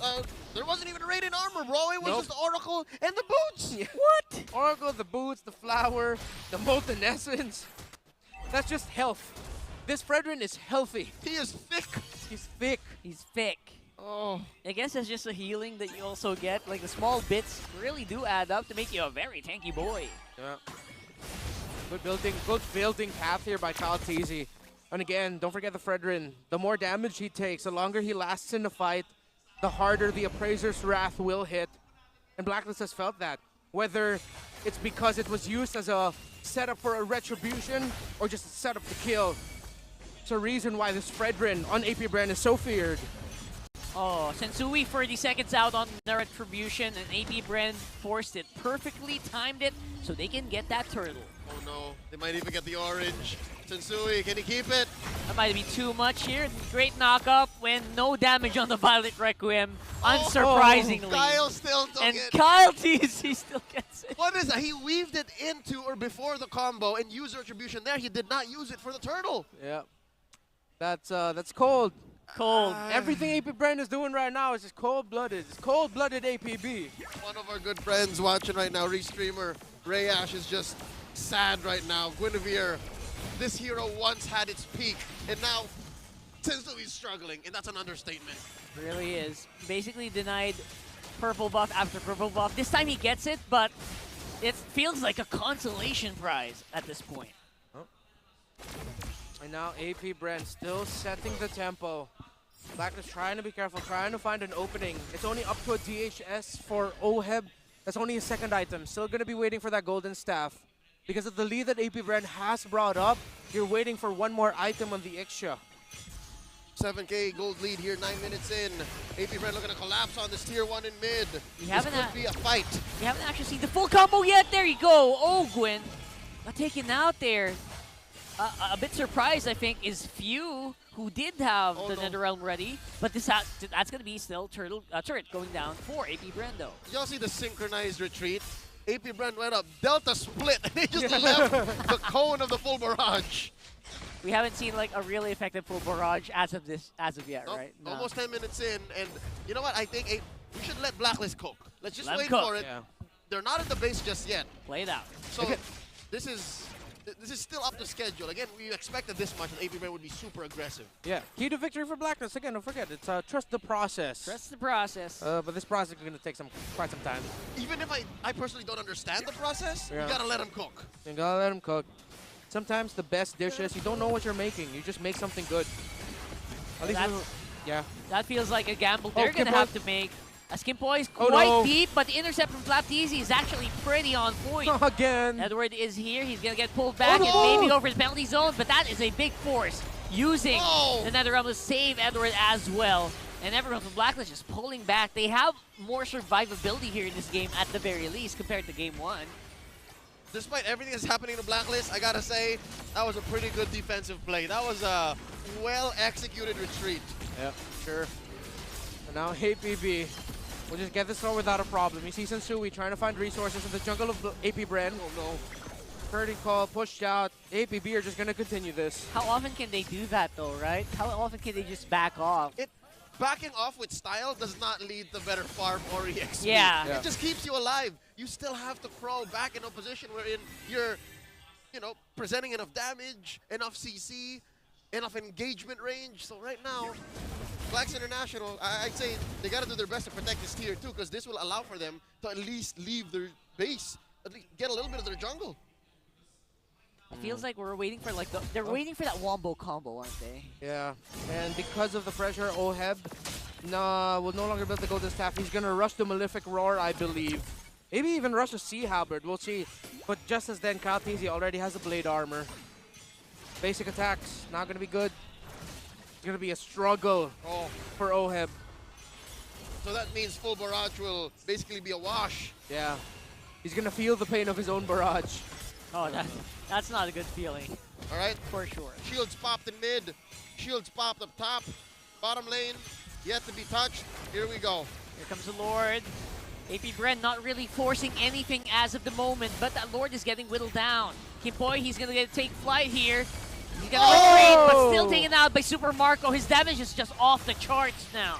There wasn't even a Radiant armor, bro. It was Nope. just the Oracle and the boots. What? Oracle, the boots, the flower, the molten essence. That's just health. This Fredrin is healthy. He is thick. He's thick. He's thick. Oh, I guess that's just a healing that you also get. Like the small bits really do add up to make you a very tanky boy. Yeah. Good building path here by Kaltizi. And again, don't forget the Fredrin. The more damage he takes, the longer he lasts in the fight, the harder the Appraiser's Wrath will hit. And Blacklist has felt that. Whether it's because it was used as a setup for a retribution or just a setup to kill. It's a reason why this Fredrin on AP Bren is so feared. Oh, Sensui 30 seconds out on the retribution, and AP Bren forced it perfectly, timed it, so they can get that turtle. oh no. They might even get the orange. Sensui, can he keep it? That might be too much here. Great knock-up when no damage on the Violet Requiem, unsurprisingly. Kyle still took and it. Kyle TC still gets it. What is that? He weaved it into or before the combo and used retribution there. He did not use it for the turtle. Yeah. That's cold. Cold. Everything AP Bren is doing right now is just cold-blooded. It's cold-blooded APB. One of our good friends watching right now, Restreamer, Ray Ash, is just sad right now. Guinevere, this hero once had its peak, and now Sensui's struggling, and that's an understatement. Really is. Basically denied purple buff after purple buff. This time he gets it, but it feels like a consolation prize at this point. And now AP Bren still setting the tempo. Blacklist trying to be careful, trying to find an opening. It's only up to a DHS for Oheb. That's only his second item. Still going to be waiting for that golden staff. Because of the lead that AP Bren has brought up, you're waiting for one more item on the Ixia. 7K gold lead here, 9 minutes in. AP Red looking to collapse on this tier 1 in mid. You This haven't could be a fight. We haven't actually seen the full combo yet. There you go. Oh, Gwen. Not taken out there. A bit surprised, I think, is Few, who did have the no. Netherrealm ready. But that's going to be still turret going down for AP Brendo. Y'all see the synchronized retreat? AP Brand went up, Delta split, and they just left the cone of the full barrage. We haven't seen like a really effective full barrage as of yet, Nope, right? No. Almost 10 minutes in, and you know what? I think we should let Blacklist cook. Let's just Let 'em wait cook. for it. Yeah. They're not at the base just yet. Play it out. So this is this is still up to schedule. Again, we expected this much, and AP Bren would be super aggressive. Yeah. Key to victory for Blackness. Again, don't forget, it's trust the process. Trust the process. But this process is going to take quite some time. Even if I personally don't understand the process, Yeah. you gotta let him cook. You gotta let them cook. Sometimes the best dishes, you don't know what you're making. You just make something good. At least That's- yeah. That feels like a gamble Oh, they're going to Kimboy. have to make. As Kembali is Oh, quite no. deep, but the intercept from Flapteasy is actually pretty on point. Again. Edward is here. He's going to get pulled back Oh, and no. maybe go for his penalty zone, but that is a big force using Oh. the NetherRealm to save Edward as well. And everyone from Blacklist just pulling back. They have more survivability here in this game at the very least compared to game 1. Despite everything that's happening to Blacklist, I gotta say, that was a pretty good defensive play. That was a well-executed retreat. Yeah, sure. And now APB will just get this one without a problem. You see Sensui trying to find resources in the jungle of AP Bren. Oh no. Birdie call, pushed out. APB are just going to continue this. How often can they do that though, right? How often can they just back off? Backing off with style does not lead to better farm or EXP. Yeah. Yeah. It just keeps you alive. You still have to crawl back in a position wherein you're, presenting enough damage, enough CC, enough engagement range. So right now, Blacks International, I'd say they got to do their best to protect this tier 2 because this will allow for them to at least leave their base, at least get a little bit of their jungle. It feels like we're waiting for they're waiting for that wombo combo, aren't they? Yeah, and because of the pressure, Oheb will no longer build the Golden Staff. He's going to rush the Malefic Roar, I believe. Maybe even rush the Sea Halberd, we'll see. But just as then, Kaltizi already has the Blade Armor. Basic attacks, not going to be good. It's going to be a struggle for Oheb. So that means full barrage will basically be a wash. Yeah, he's going to feel the pain of his own barrage. Oh, that's not a good feeling, All right? for sure. Shields popped in mid. Shields popped up top. Bottom lane, yet to be touched. Here we go. Here comes the Lord. AP Bren not really forcing anything as of the moment, but that Lord is getting whittled down. Kembali, he's going to take flight here. He's going to retreat, but still taken out by Super Marco. His damage is just off the charts now.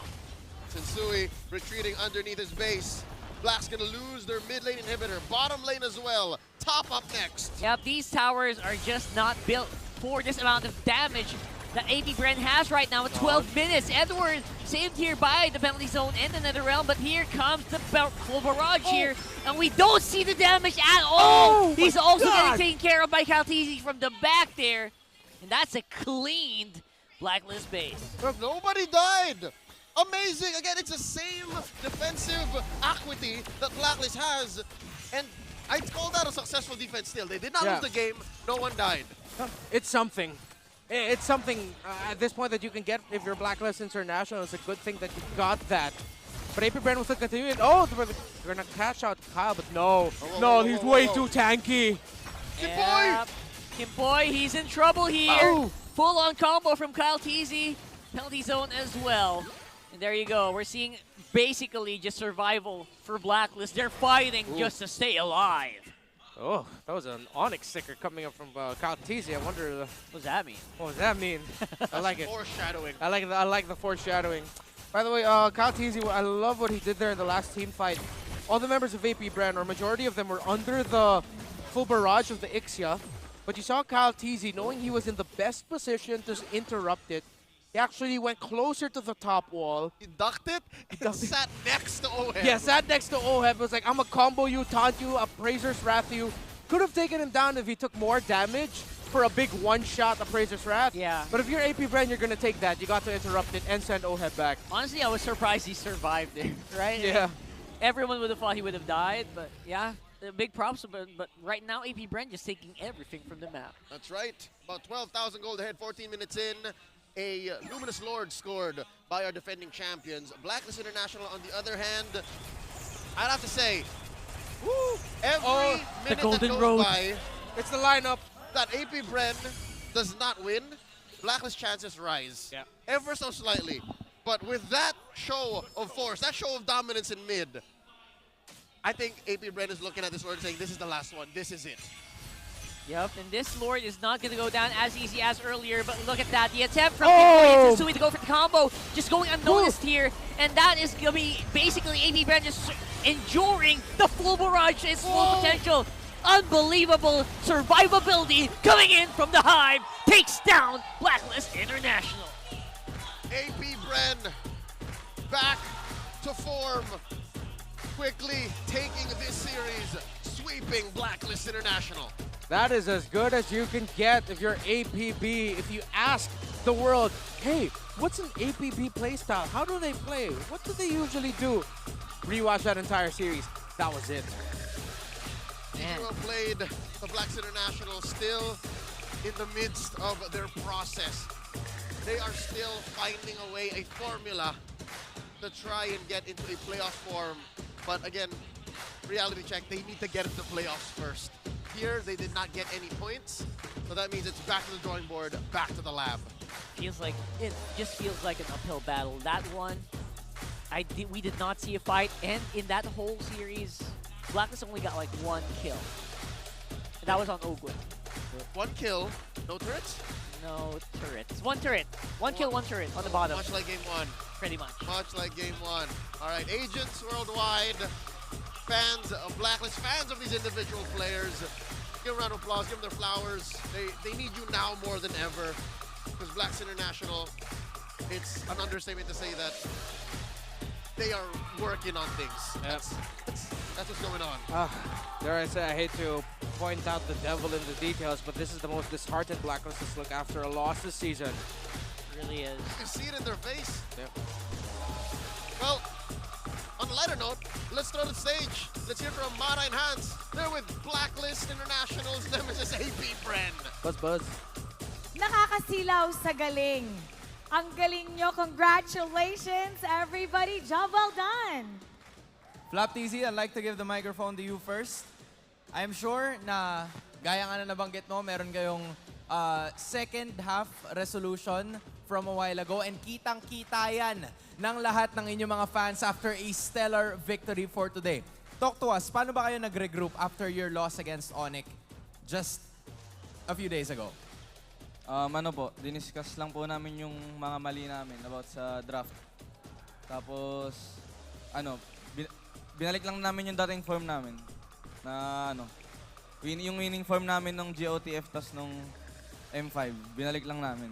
Sensui retreating underneath his base. Black's gonna lose their mid lane inhibitor. Bottom lane as well. Top up next. Yep, these towers are just not built for this amount of damage that AP Bren has right now with 12 minutes. Edward saved here by the penalty zone and the NetherRealm, but here comes the full barrage here, and we don't see the damage at all. He's also getting taken care of by Kaltizi from the back there, and that's a cleaned Blacklist base. Nobody died. Amazing. Again, it's the same defensive equity that Blacklist has, and I'd call that a successful defense still. They did not lose the game. No one died. It's something. It's something at this point that you can get if you're Blacklist International. It's a good thing that you got that. But AP Bren will still continue. Oh, they're going to catch out Kyle, but no. He's way too tanky. Yep. Kembali, he's in trouble here. Oh. Full-on combo from Kaltizi. Penalty zone as well. And there you go. We're seeing basically just survival for Blacklist. They're fighting just to stay alive. Oh, that was an Onyx sticker coming up from Kaltizi. I wonder What does that mean? what does that mean. I like it. Foreshadowing. I like the foreshadowing. By the way, Kaltizi, I love what he did there in the last team fight. All the members of AP Bren, or majority of them, were under the full barrage of the Ixia. But you saw Kaltizi, knowing he was in the best position to interrupt it, he actually went closer to the top wall. He ducked it and sat next to Oheb. Yeah, sat next to Oheb. Was like, I'm a combo you, taunt you, Appraiser's Wrath you. Could have taken him down if he took more damage for a big one-shot Appraiser's Wrath. Yeah. But if you're AP Bren, you're going to take that. You got to interrupt it and send Oheb back. Honestly, I was surprised he survived it, right? Yeah. Everyone would have thought he would have died, but yeah, big props. But right now, AP Bren just taking everything from the map. That's right. About 12,000 gold ahead, 14 minutes in. A Luminous Lord scored by our defending champions. Blacklist International, on the other hand, I'd have to say, every minute that Golden goes Road. by It's the lineup. that AP Bren does not win, Blacklist chances rise. Yeah. Ever so slightly. But with that show of force, that show of dominance in mid, I think AP Bren is looking at this Lord saying, this is the last one, this is it. Yep, and this Lord is not going to go down as easy as earlier, but look at that. The attempt from Kembali and Sensui to go for the combo, just going unnoticed here, and that is going to be basically AP Bren just enduring the full barrage, its full potential. Unbelievable survivability coming in from the Hive. Takes down Blacklist International. AP Bren back to form. Quickly taking this series, sweeping Blacklist International. That is as good as you can get if you're APB. If you ask the world, hey, what's an APB playstyle? How do they play? What do they usually do? Rewatch that entire series. That was it. Well played. The Blacks International still in the midst of their process. They are still finding a way, a formula to try and get into a playoff form. But again, reality check, they need to get into playoffs first. Here, they did not get any points. So that means it's back to the drawing board, back to the lab. It just feels like an uphill battle. That one, we did not see a fight, and in that whole series, Blacklist only got like 1 kill. And that was on Ogwen. 1 kill, no turrets? No turrets. 1 turret. 1 kill, 1 turret on the bottom. Much like game 1. Pretty much. Much like game 1. All right, agents worldwide, fans of Blacklist, fans of these individual players, give a round of applause, give them their flowers. They need you now more than ever, because Blacks International, it's an understatement to say that they are working on things. That's what's going on. Dare I say, I hate to point out the devil in the details, but this is the most disheartened Blacklist to look after a loss this season. It really is. You can see it in their face. Yep. Well, on a lighter note, let's throw the stage. Let's hear from Mara and Hans. They're with Blacklist International's nemesis AP Bren. Buzz. Nakakasilaw sa galing. Ang galing nyo. Congratulations, everybody. Job well done. Flap TZ, I'd like to give the microphone to you first. I'm sure na, gaya nga na nabanggit mo, meron kayong second half resolution from a while ago and kitang-kita yan ng lahat ng inyong mga fans after a stellar victory for today. Talk to us, paano ba kayo nag-regroup after your loss against Onyx just a few days ago? Diniscuss lang po namin yung mga mali namin about sa draft. Tapos, binalik lang namin yung dating form namin. Na yung winning form namin nung GOTF tas nung M5. Binalik lang namin.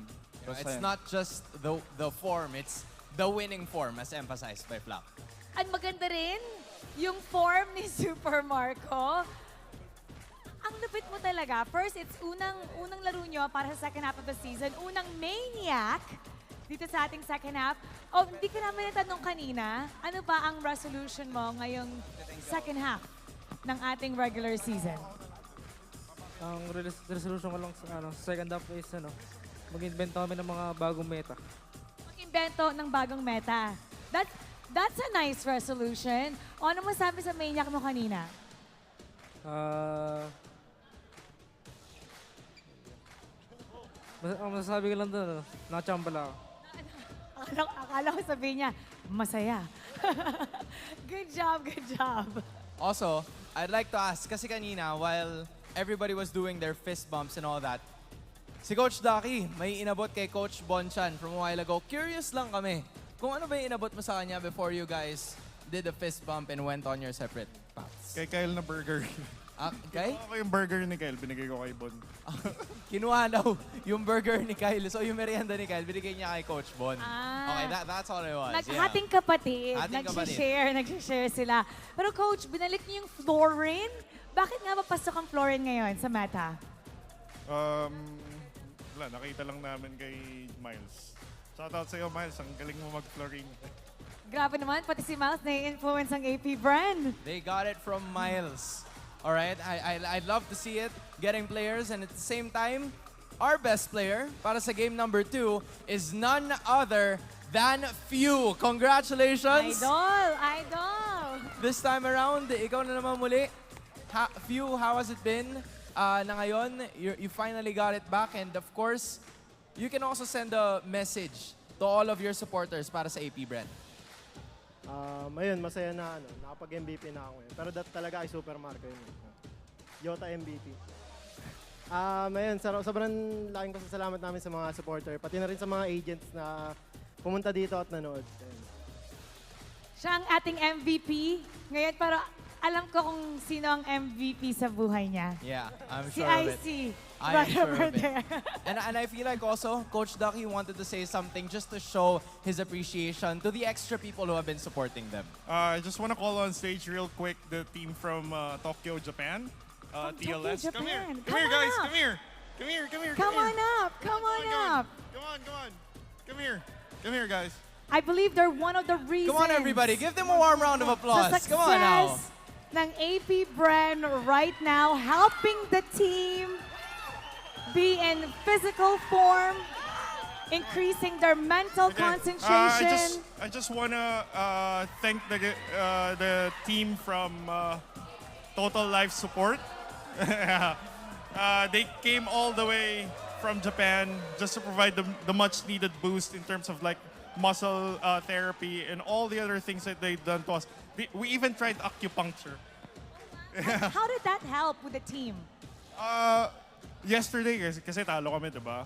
It's not just the form, it's the winning form as emphasized by Flap. At maganda rin yung form ni Super Marco. Ang lupit mo talaga. First, it's unang laro nyo para sa second half of the season. Unang maniac dito sa ating second half. Oh, hindi ka namin natanong kanina, ano ba ang resolution mo ngayong second half ng ating regular season? Ang resolution ko lang sa second half is mag-invento kami ng mga bagong meta. Mag-invento ng bagong meta. That's a nice resolution. O ano mo sabi sa maniac mo kanina? Ang masasabi ko lang doon, nakachambala ako. Akala ko sabihin niya, masaya. Good job, good job. Also, I'd like to ask, kasi kanina, while everybody was doing their fist bumps and all that, si Coach Ducky, may inabot kay Coach Bonchan from a while ago. Curious lang kami, kung ano ba yung inabot mo sa kanya before you guys did the fist bump and went on your separate paths? Kay Kyle na burger. Okay? Ako yung burger ni Kyle, binigay ko kay Bon. Kinuha daw yung burger ni Kyle. So yung merienda ni Kyle, binigay niya kay Coach Bon. Ah. Okay, that's all it was. Naghating kapatid. Hating Nag-share sila. Pero Coach, binalik niyo yung Florin. Bakit nga papasok ang Florin ngayon sa meta? Wala, nakita lang namin kay Miles. Shoutout sa'yo, Miles. Ang galing mo mag-flooring. Grabe naman, pati si Miles na-influence ang AP brand. They got it from Miles. All right, I'd love to see it, getting players, and at the same time, our best player para sa game number 2 is none other than Few. Congratulations! Idol! This time around, ikaw na naman muli. Few, how has it been na ngayon? You finally got it back, and of course, you can also send a message to all of your supporters para sa AP brand. Ayun, masaya na nakapag-MVP na ako ngayon. Pero talaga ay Super Marco yun. Yota MVP. Ayun, sobrang laking pasasalamat namin sa mga supporter, pati na rin sa mga agents na pumunta dito at nanood. Ayun. Siya ang ating MVP. Ngayon, para alam ko kung sino ang MVP sa buhay niya. Yeah, I'm Si sure of it. IC. I am Right sure over of it. there. And I feel like also Coach Ducky wanted to say something just to show his appreciation to the extra people who have been supporting them. I just want to call on stage real quick the team from Tokyo, Japan. TLS. Tokyo, Come here. Japan. Come here, Come guys. on Come here. Come here. Come here. Come on here. up. Come on up. Come on. Come on. Come here. Come here, guys. I believe they're one of the reasons. Come on, everybody. Give them a warm round of Sa applause. success Come on now. ng AP Bren right now, helping the team be in physical form, increasing their mental concentration. I just want to thank the team from Total Life Support. They came all the way from Japan just to provide the much needed boost in terms of like muscle therapy and all the other things that they've done to us. We even tried acupuncture. How did that help with the team? Yesterday, kasi talo kami, diba?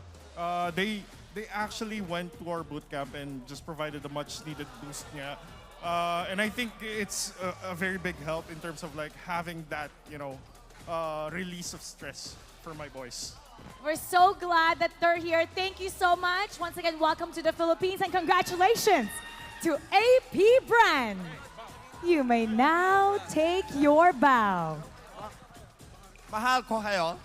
They actually went to our boot camp and just provided a much needed boost niya. And I think it's a very big help in terms of like having that, release of stress for my boys. We're so glad that they're here. Thank you so much. Once again, welcome to the Philippines and congratulations to AP Bren. You may now take your bow. Mahal ko kayo.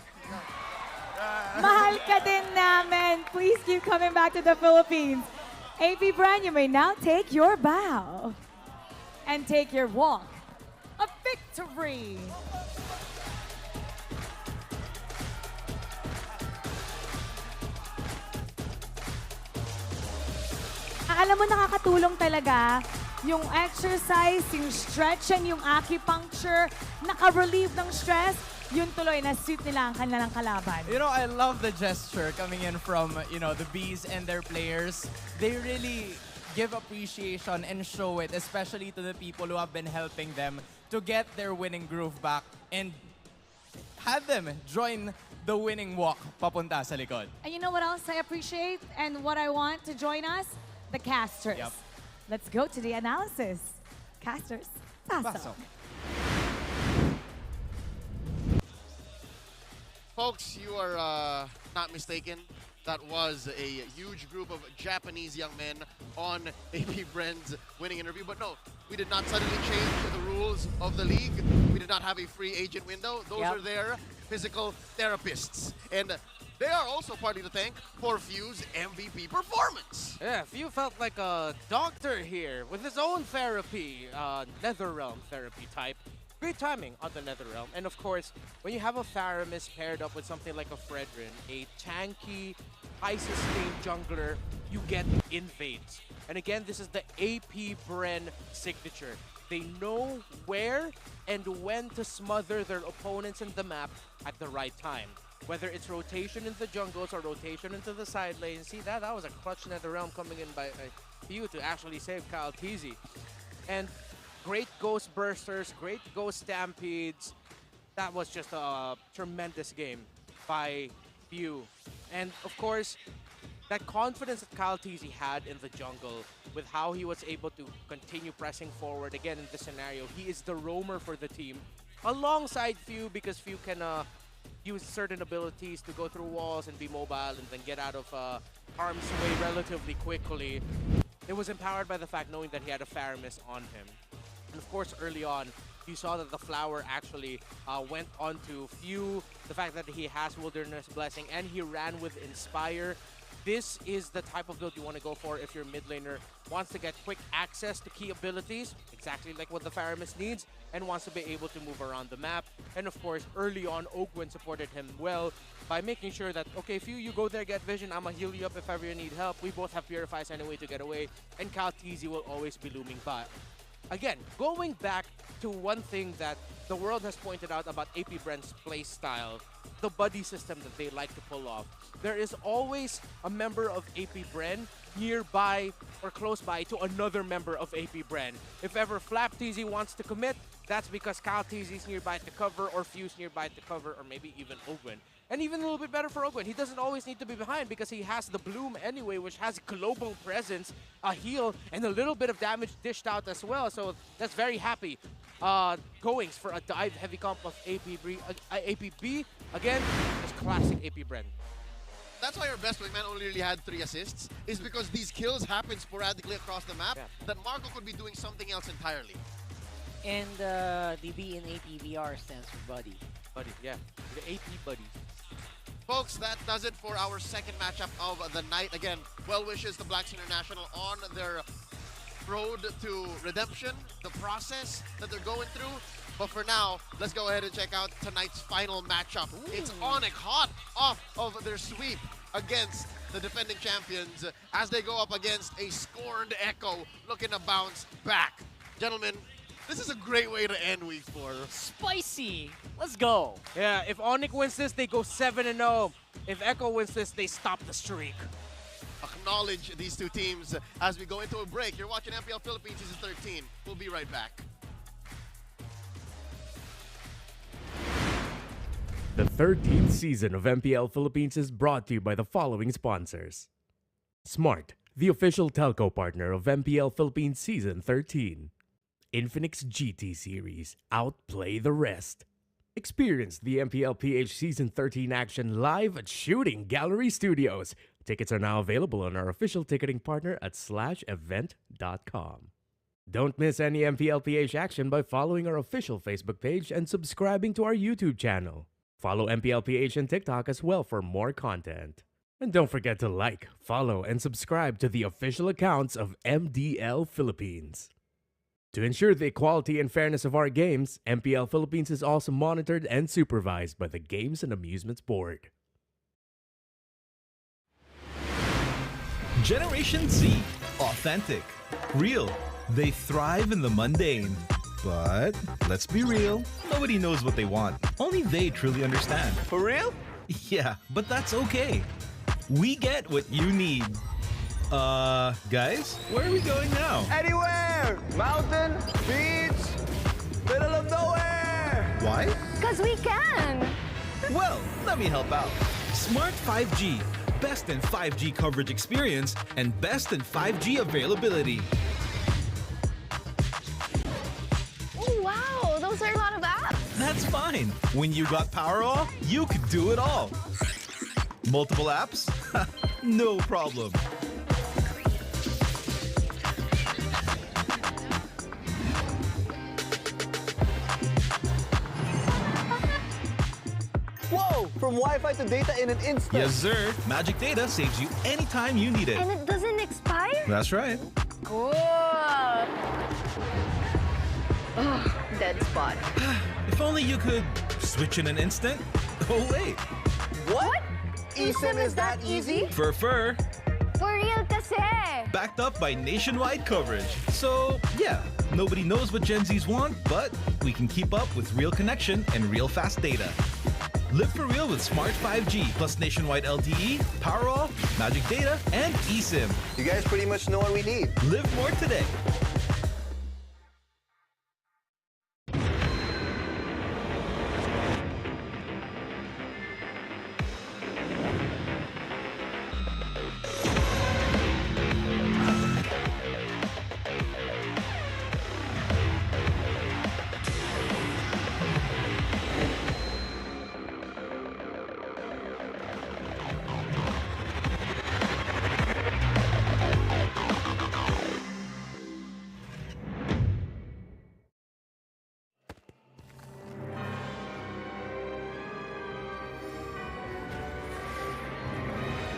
Mahal ka din namin. Please keep coming back to the Philippines. AP Bren, you may now take your bow and take your walk of victory. Alam mo, nakakatulong talaga yung exercise, yung stretching, yung acupuncture, naka-relieve ng stress, yun tuloy na suit nila ang kanilang kalaban. You know, I love the gesture coming in from, the Bees and their players. They really give appreciation and show it, especially to the people who have been helping them to get their winning groove back and have them join the winning walk papunta sa likod. And you know what else I appreciate and what I want to join us? The casters. Yep. Let's go to the analysis. Casters, pasok. Folks, you are not mistaken. That was a huge group of Japanese young men on AP Bren's winning interview. But no, we did not suddenly change the rules of the league. We did not have a free agent window. Those are their physical therapists. And they are also partly to thank for Few's MVP performance. Yeah, Few felt like a doctor here with his own therapy, Netherrealm therapy type. Great timing on the Netherrealm. And of course, when you have a Faramis paired up with something like a Fredrin, a tanky, high-sustained jungler, you get invades. And again, this is the AP Bren signature. They know where and when to smother their opponents in the map at the right time. Whether it's rotation into the jungles or rotation into the side lane. See, that was a clutch Netherrealm coming in by Few to actually save Kyle Teasy. And great Ghost Bursters, great Ghost Stampedes. That was just a tremendous game by Few. And of course, that confidence that Kyle Teasy had in the jungle with how he was able to continue pressing forward again in this scenario. He is the roamer for the team alongside Few because Few can use certain abilities to go through walls and be mobile and then get out of harm's way relatively quickly. It was empowered by the fact knowing that he had a Faramis on him. And of course, early on, you saw that the flower actually went on to Few, the fact that he has Wilderness Blessing, and he ran with Inspire. This is the type of build you want to go for if your mid laner wants to get quick access to key abilities, exactly like what the Faramis needs, and wants to be able to move around the map. And of course, early on, Ogwin supported him well by making sure that, okay, Few, you go there, get vision, I'ma heal you up if ever you need help. We both have Purifies anyway to get away, and Kyle Teasy will always be looming by. Again, going back to one thing that the world has pointed out about AP Bren's play style, the buddy system that they like to pull off. There is always a member of AP Bren nearby or close by to another member of AP Bren. If ever Flap TZ wants to commit, that's because Kyle TZ is nearby to cover, or Fuse nearby to cover, or maybe even Ogwen. And even a little bit better for Ogwen. He doesn't always need to be behind because he has the Bloom anyway, which has global presence, a heal, and a little bit of damage dished out as well. So that's very happy. Goings for a dive heavy comp of APB. Again, just classic AP Bren. That's why our best wingman only really had 3 assists, is because these kills happen sporadically across the map, that Marco could be doing something else entirely. And DB in APVR stands for buddy. Buddy, yeah. The AP buddy. Folks, that does it for our second matchup of the night. Again, well wishes to Blacks International on their road to redemption, the process that they're going through. But for now, let's go ahead and check out tonight's final matchup. It's Onyx hot off of their sweep against the defending champions as they go up against a scorned Echo looking to bounce back. Gentlemen, this is a great way to end week 4. Spicy! Let's go! Yeah, if Onyx wins this, they go 7-0. If Echo wins this, they stop the streak. Acknowledge these two teams as we go into a break. You're watching MPL Philippines Season 13. We'll be right back. The 13th season of MPL Philippines is brought to you by the following sponsors. Smart, the official telco partner of MPL Philippines Season 13. Infinix GT Series, outplay the rest. Experience the MPL PH Season 13 action live at Shooting Gallery Studios. Tickets are now available on our official ticketing partner at /event.com. Don't miss any MPL PH action by following our official Facebook page and subscribing to our YouTube channel. Follow MPL PH and TikTok as well for more content. And don't forget to like, follow, and subscribe to the official accounts of MDL Philippines. To ensure the equality and fairness of our games, MPL Philippines is also monitored and supervised by the Games and Amusements Board. Generation Z. Authentic. Real. They thrive in the mundane. But, let's be real, nobody knows what they want. Only they truly understand. For real? Yeah, but that's okay. We get what you need. Guys, where are we going now? Anywhere! Mountain, beach, middle of nowhere! Why? Because we can! Well, let me help out. Smart 5G. Best in 5G coverage experience and best in 5G availability. Oh, wow! Those are a lot of apps! That's fine. When you got Powerall, you could do it all. Multiple apps? No problem. Whoa! From Wi-Fi to data in an instant. Yes, sir. Magic Data saves you anytime you need it. And it doesn't expire? That's right. Cool! Ugh, dead spot. If only you could switch in an instant. Oh, wait. What? eSIM is that easy? For For real kasi! backed up by nationwide coverage. So, yeah, nobody knows what Gen Zs want, but we can keep up with real connection and real fast data. Live for real with Smart 5G plus nationwide LTE, Powerall, Magic Data, and eSIM. You guys pretty much know what we need. Live more today.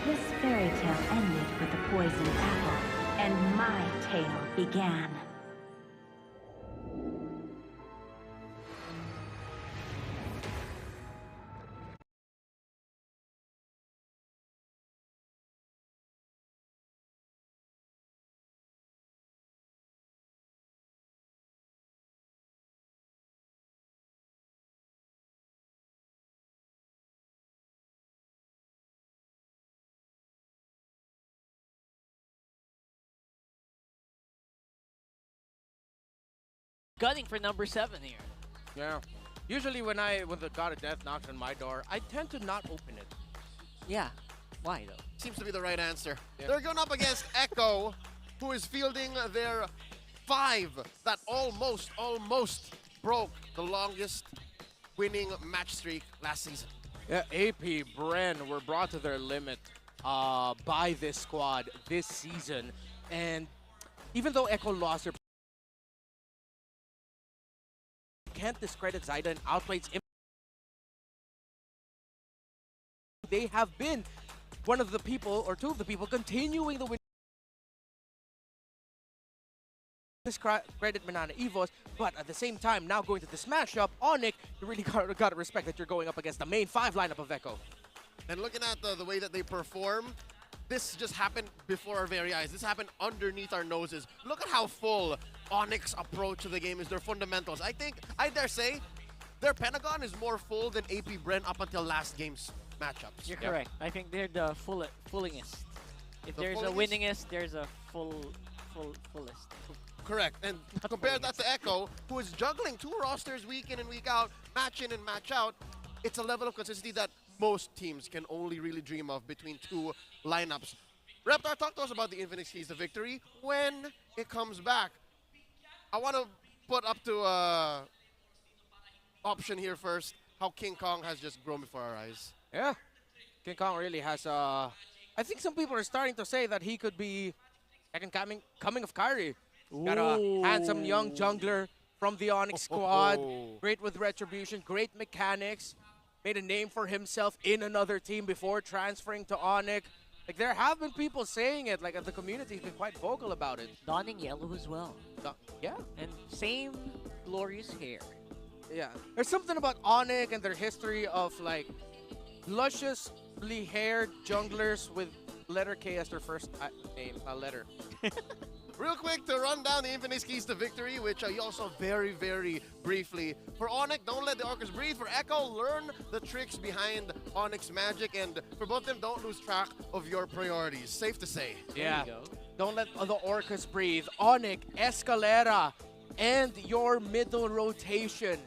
This fairy tale ended with the poisoned apple, and my tale began. gunning for number 7 here. Yeah. Usually when the God of Death knocks on my door, I tend to not open it. Yeah. Why though? Seems to be the right answer. Yeah. They're going up against Echo, who is fielding their 5 that almost broke the longest winning match streak last season. Yeah, AP Bren were brought to their limit by this squad this season. And even though Echo lost their, can't discredit Zyda and outplays him. They have been one of the people, or 2 of the people, continuing the win. Discredit Manana Evos, but at the same time, now going to this matchup, Onyx, you really gotta respect that you're going up against the main 5 lineup of Echo. And looking at the way that they perform, this just happened before our very eyes. This happened underneath our noses. Look at how full Onyx approach to the game is, their fundamentals. I dare say, their Pentagon is more full than AP Bren up until last game's matchups. You're correct. I think they're the fullingest. If The there's a fullingest? winningest, there's a fullest. Correct. And compare that to Echo, who is juggling 2 rosters week in and week out, match in and match out. It's a level of consistency that most teams can only really dream of between 2 lineups. Reptar, talk to us about the Infinix Keys to Victory when it comes back. I want to put up to option here first, how King Kong has just grown before our eyes. Yeah, King Kong really has, I think some people are starting to say that he could be second coming of Kyrie. Got a handsome young jungler from the Onyx squad. Great with retribution, great mechanics. Made a name for himself in another team before transferring to Onyx. Like, there have been people saying it, like, the community's been quite vocal about it. Donning yellow as well. Yeah. And same glorious hair. Yeah. There's something about Onyx and their history of, like, lusciously haired junglers with letter K as their first name, letter. Real quick to run down the Infinix Keys to Victory, which you also very, very briefly. For Onyx, don't let the Orcas breathe. For Echo, learn the tricks behind Onyx magic. And for both of them, don't lose track of your priorities. Safe to say. Yeah. Don't let the Orcas breathe. Onyx, Escalera, and your middle rotation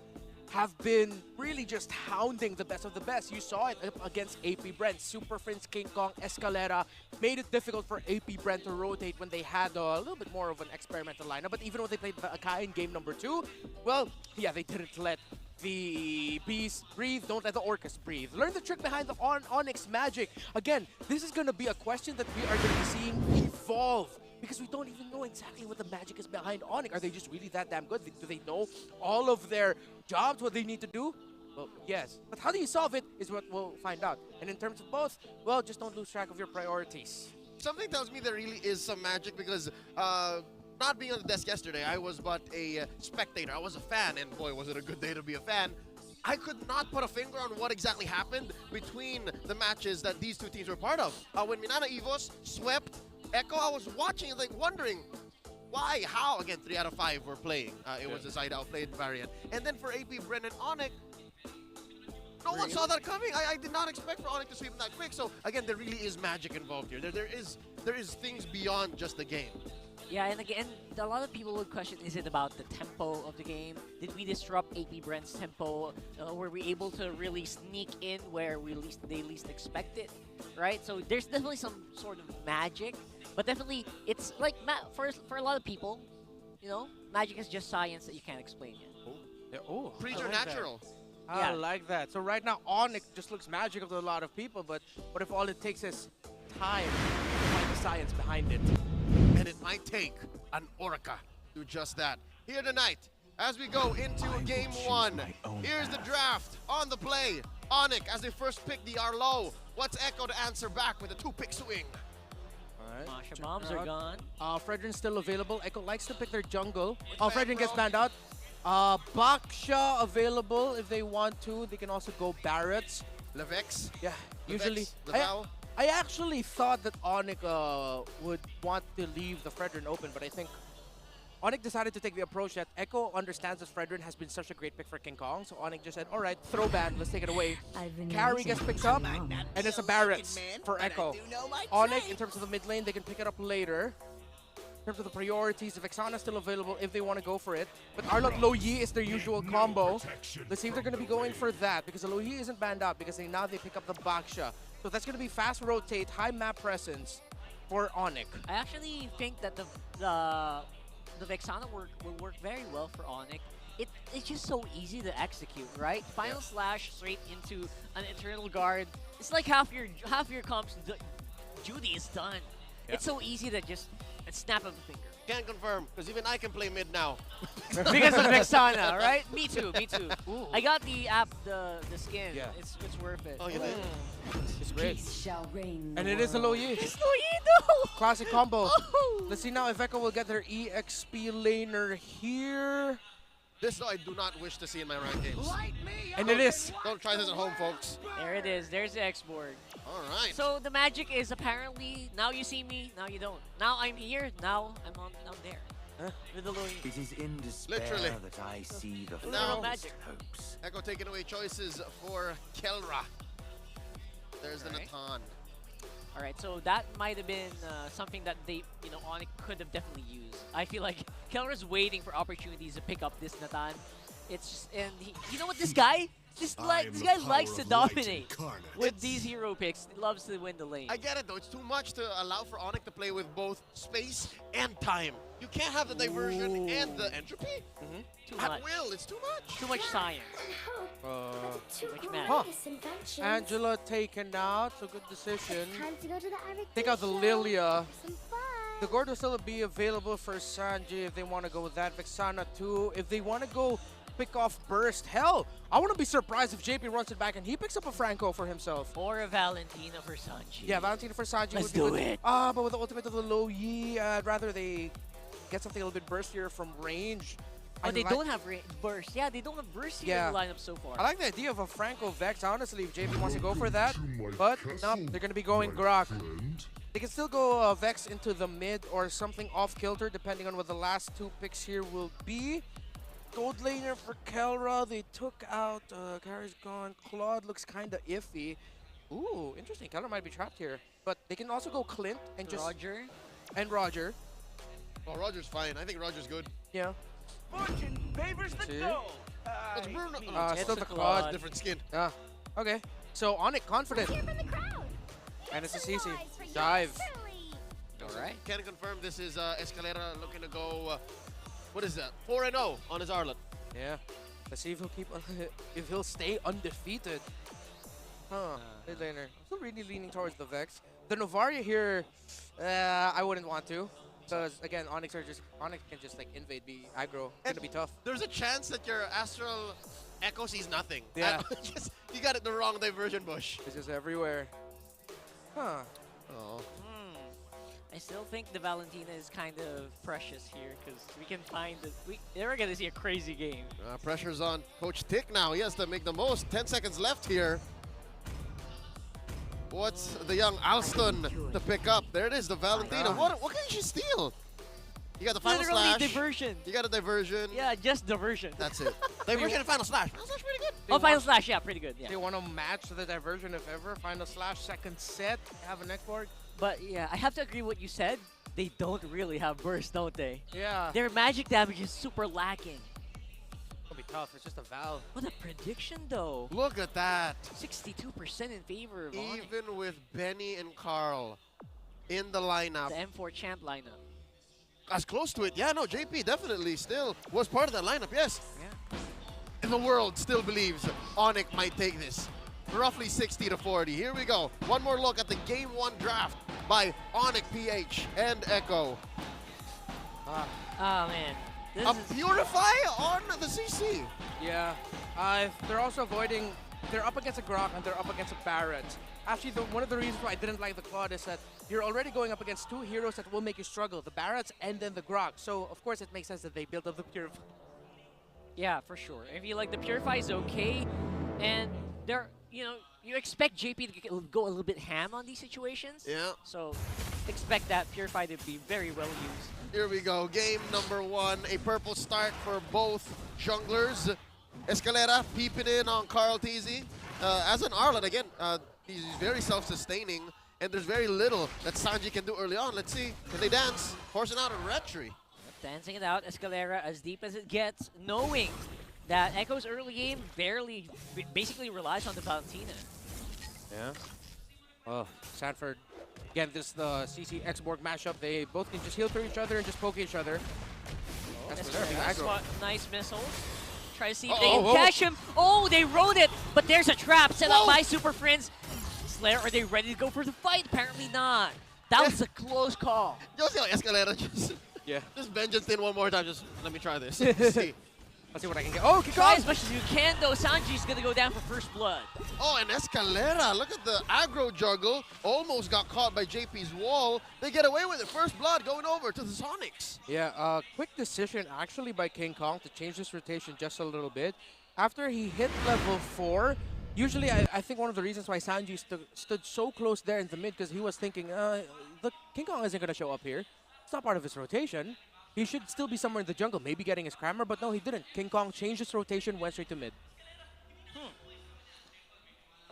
have been really just hounding the best of the best. You saw it against AP Brent. Super Prince, King Kong, Escalera made it difficult for AP Brent to rotate when they had a little bit more of an experimental lineup. But even when they played Akai in game number 2, well, yeah, they didn't let the Beast breathe. Don't let the Orcas breathe. Learn the trick behind the Onyx magic. Again, this is going to be a question that we are going to be seeing evolve, because we don't even know exactly what the magic is behind Onyx. Are they just really that damn good? Do they know all of their jobs, what they need to do? Well, yes. But how do you solve it is what we'll find out. And in terms of both, well, just don't lose track of your priorities. Something tells me there really is some magic because not being on the desk yesterday, I was but a spectator. I was a fan, and boy, was it a good day to be a fan. I could not put a finger on what exactly happened between the matches that these 2 teams were part of. When Manana Evos swept Echo, I was watching and wondering why, how. Again, 3 out of 5 were playing. It was a side outplayed variant. And then for AP Bren and Onyx, no one saw that coming. I did not expect for Onyx to sweep them that quick. So again, there really is magic involved here. There is things beyond just the game. Yeah, and again, a lot of people would question, is it about the tempo of the game? Did we disrupt AP Brent's tempo? Were we able to really sneak in where they least expected? Right? So there's definitely some sort of magic. But definitely, it's like, for a lot of people, you know, magic is just science that you can't explain yet. Preternatural. I like that. So right now, Onyx just looks magical to a lot of people, but what if all it takes is time to find the science behind it? And it might take an Orca to do just that. Here tonight, as we go into game 1, here's the draft on the play. Onyx, as they first pick the Arlo. What's Echo to answer back with a 2-pick swing? Masha bombs are gone. Fredrin's still available. Echo likes to pick their jungle. Fredrin gets banned out. Baksha available if they want to. They can also go Barretts. Levex? Yeah, usually. Level. I actually thought that Onyx would want to leave the Fredrin open, but I think Onyx decided to take the approach that Echo understands that Fredrin has been such a great pick for King Kong, so Onyx just said, all right, throw ban, let's take it away. Carry gets picked up, and it's a Barretts for Echo. Onyx, in terms of the mid lane, they can pick it up later. in terms of the priorities. If Vexana's still available, if they want to go for it. But Arlot Low Yi is their usual combo. Let's see if they're going to be going for that, because the Low Yi isn't banned out, because now they pick up the Baksha. So that's going to be fast rotate, high map presence for Onyx. I actually think that the Vexana will work very well for Onyx. It's just so easy to execute, right? Final slash straight into an internal guard. It's like half your comp's duty is done. It's so easy to just snap of a finger. Can't confirm, because even I can play mid now. Because of Vexana, right? Me too. Ooh. I got the skin. Yeah. It's worth it. Oh, you did? It's great. Shall reign And it is a Low Yi. It's Low Yi, though! Classic combo. Oh. Let's see now if Echo will get their EXP laner here. This, though, I do not wish to see in my ranked games. And it is. Don't try this at home, folks. There it is. There's the X-board. All right. So the magic is apparently, now you see me, now you don't. Now I'm here, now I'm there. With the Low Yi. It is in despair Literally. that I see the Now, fondest hopes. Echo taking away choices for Kelra. There's the Natan. All right, so that might have been something that they, Onyx could have definitely used. I feel like Kelra's waiting for opportunities to pick up this Natan. It's just, and you know what, this guy guy likes to dominate with these hero picks. He loves to win the lane. I get it, though. It's too much to allow for Onyx to play with both space and time. You can't have the diversion and the entropy. Too At much. will, it's too much. Too much science. Too much magic. Angela taken out, so good decision. Time to go to the Arabic Take out the show. Lilia. Some fun. The Gord will still be available for Sanji if they want to go with that. Vexana too. If they want to go pick off Burst, hell, I wouldn't be surprised if JP runs it back and he picks up a Franco for himself. Or a Valentina for Sanji. Yeah, Valentina for Sanji Let's would be do good. it. But with the ultimate of the Low Yi, I'd rather they get something a little bit burstier from range. Oh, they don't have burst. Yeah, they don't have burst here in the lineup so far. I like the idea of a Franco Vex, honestly, if JP wants to go for that. But, no, they're going to be going Grok. They can still go Vex into the mid or something off-kilter, depending on what the last two picks here will be. Gold laner for Kelra. They took out, Carrie's gone. Claude looks kind of iffy. Ooh, interesting. Kelra might be trapped here. But they can also go Clint and just... Roger. And Roger. Well, Roger's fine. I think Roger's good. Yeah. Fortune favors the gold. It's Bruno. Still it's the Claude. Different skin. Okay. So, Onyx, confident. And it's a CC. Dive. All right. Can confirm this is Escalera looking to go, what is that? 4-0 on his Arlet. Yeah. Let's see if he'll keep, if he'll stay undefeated. Mid laner. I'm still really leaning towards the Vex. The Novaria here, I wouldn't want to. Because again, Onyx can just like invade, be aggro. It's gonna be tough. There's a chance that your Astral Echo sees nothing. Yeah. You got it the wrong diversion bush. It's just everywhere. Huh. Oh. I still think the Valentina is kind of precious here because we can find that we're gonna see a crazy game. Pressure's on Coach Tick now. He has to make the most. 10 seconds left here. What's the young Alston to pick up? There it is, the Valentina. What can she steal? You got the final Literally slash. diversion. You got a diversion. Yeah, just diversion. That's it. Diversion and final slash. Final slash pretty good. Oh, final slash, yeah, pretty good. Yeah. They want to match the diversion if ever. Final slash, second set, have an export. But yeah, I have to agree with what you said. They don't really have burst, don't they? Yeah. Their magic damage is super lacking. It'll be tough. It's just a Val. What a prediction, though. Look at that. 62% in favor of Onyx. Even with Benny and Carl in the lineup. The M4 champ lineup. As close to it. Yeah, no, JP definitely still was part of that lineup, yes. Yeah. And the world still believes Onyx might take this. Roughly 60-40. Here we go. One more look at the Game 1 draft by Onyx PH and Echo. Oh, man. A Purify on the CC. Yeah. They're also avoiding... They're up against a Grok and they're up against a Barret. Actually, one of the reasons why I didn't like the Claude is that you're already going up against two heroes that will make you struggle. The Barrets and then the Grok. So, of course, it makes sense that they build up the Purify. Yeah, for sure. I feel like the Purify is okay. And they're... You expect JP to go a little bit ham on these situations. Yeah. So expect that Purify to be very well used. Here we go. Game number 1. A purple start for both junglers. Escalera peeping in on Carl TZ. As an Arlet, again, he's very self-sustaining. and there's very little that Sanji can do early on. Let's see. Can they dance? Forcing out a retry. Dancing it out, Escalera as deep as it gets, knowing that Echo's early game basically relies on the Valentina. Yeah. Oh, Sanford. Again, this is the CC X-Borg mashup. They both can just heal through each other and just poke each other. That's for sure. Nice missiles. Try to see if they can catch him. Oh, they rode it, but there's a trap set up by Super Friends. Slayer, are they ready to go for the fight? Apparently not. That was a close call. You see how Escalera just vengeance in one more time. Just let me try this. Let's see. Let's see what I can get. Oh, kick Try off! as much as you can, though. Sanji's going to go down for first blood. Oh, and Escalera, look at the aggro juggle. Almost got caught by JP's wall. They get away with it. First blood going over to the Sonics. Yeah, quick decision actually by King Kong to change this rotation just a little bit. After he hit level 4, usually I think one of the reasons why Sanji stood so close there in the mid, because he was thinking, look, King Kong isn't going to show up here. It's not part of his rotation. He should still be somewhere in the jungle, maybe getting his Crammer, but no, he didn't. King Kong changed his rotation, went straight to mid.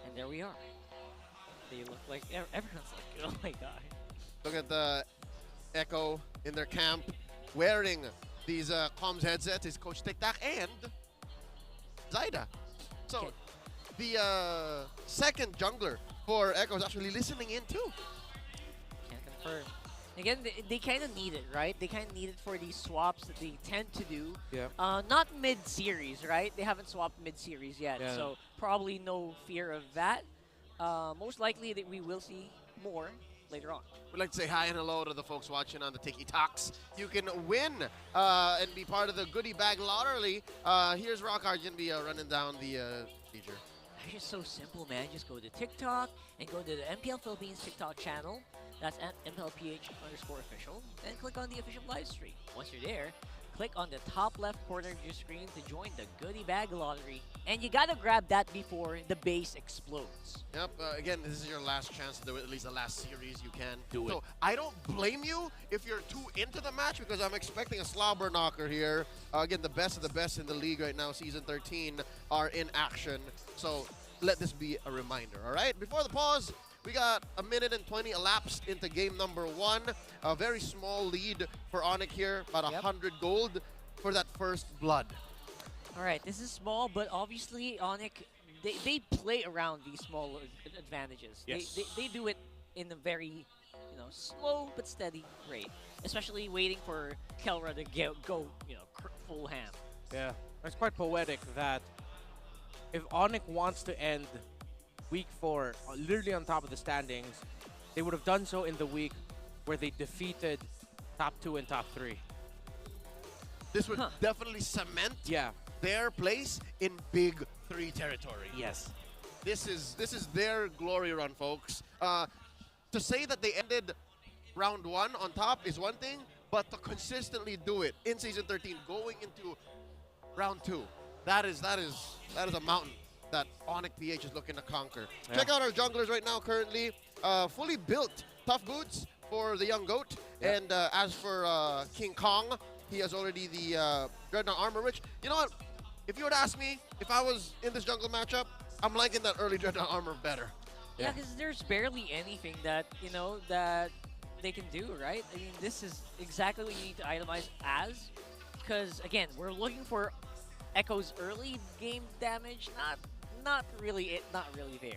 And there we are. They look like, everyone's like, oh my god. Look at the Echo in their camp wearing these comms headsets. Is Coach Tic Tac and Zyda. So the second jungler for Echo is actually listening in too. Can't confirm. Again, they kind of need it, right? They kind of need it for these swaps that they tend to do. Yeah. Not mid-series, right? They haven't swapped mid-series yet, Yeah. so probably no fear of that. Most likely that we will see more later on. We'd like to say hi and hello to the folks watching on the Tiki Talks. You can win and be part of the goodie bag lottery. Here's Rockhard going to be running down the feature. It's just so simple, man. Just go to TikTok and go to the MPL Philippines TikTok channel. That's at MPL PH_official. And click on the official live stream. Once you're there, click on the top left corner of your screen to join the goodie bag lottery. And you gotta grab that before the base explodes. Yep, again, this is your last chance to do it, at least the last series you can do it. So I don't blame you if you're too into the match, because I'm expecting a slobber knocker here. Again, the best of the best in the league right now, Season 13, are in action. So let this be a reminder, all right? Before the pause, we got a minute and 20 elapsed into game number 1. A very small lead for Onyx here, about 100 gold for that first blood. All right, this is small, but obviously Onyx, they play around these small advantages. Yes. They do it in a very, slow but steady rate, especially waiting for Kelra to go full ham. Yeah, it's quite poetic that if Onyx wants to end week 4 literally on top of the standings, they would have done so in the week where they defeated top 2 and top 3. This would definitely cement their place in Big 3 territory. Yes. This is their glory run, folks. To say that they ended round 1 on top is one thing, but to consistently do it in Season 13, going into round 2, that is a mountain that Onyx PH is looking to conquer. Yeah. Check out our junglers right now currently. Fully built tough boots for the young goat. Yeah. And as for King Kong, he has already the Dreadnought armor, which, you know what? If you were to ask me, if I was in this jungle matchup, I'm liking that early Dreadnought armor better. Yeah, because there's barely anything that, that they can do, right? I mean, this is exactly what you need to itemize as. Because, again, we're looking for Echo's early game damage, not really there.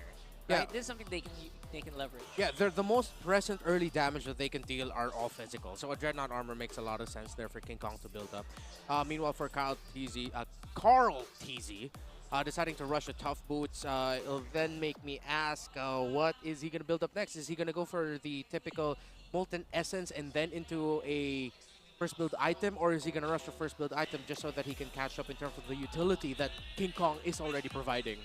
Yeah. Right? This is something they can leverage. Yeah, they're the most present early damage that they can deal are all physical. So a Dreadnought armor makes a lot of sense there for King Kong to build up. Meanwhile, for Carl TZ, deciding to rush the tough boots, it'll then make me ask, what is he going to build up next? Is he going to go for the typical Molten Essence and then into a first build item, or is he going to rush the first build item just so that he can catch up in terms of the utility that King Kong is already providing?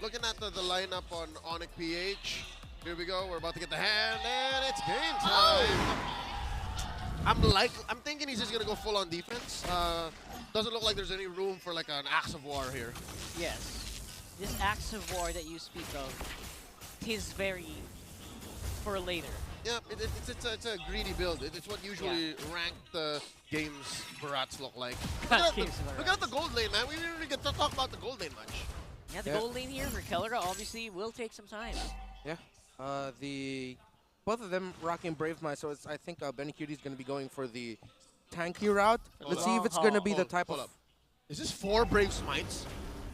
Looking at the lineup on Onyx PH, here we go. We're about to get the hand, and it's game time. I'm thinking he's just gonna go full on defense. Doesn't look like there's any room for like an Axe of War here. Yes. This Axe of War that you speak of is very for later. Yeah, it's a greedy build. It's what usually ranked games Barats look like. Look at the gold lane, man. We didn't really get to talk about the gold lane much. Yeah, the gold lane here for Kelra obviously will take some time. Yeah. Both of them rocking Brave Might, so I think Benny Cutie's going to be going for the tanky route. Let's see if it's going to be the type of... Is this 4 Brave Smites?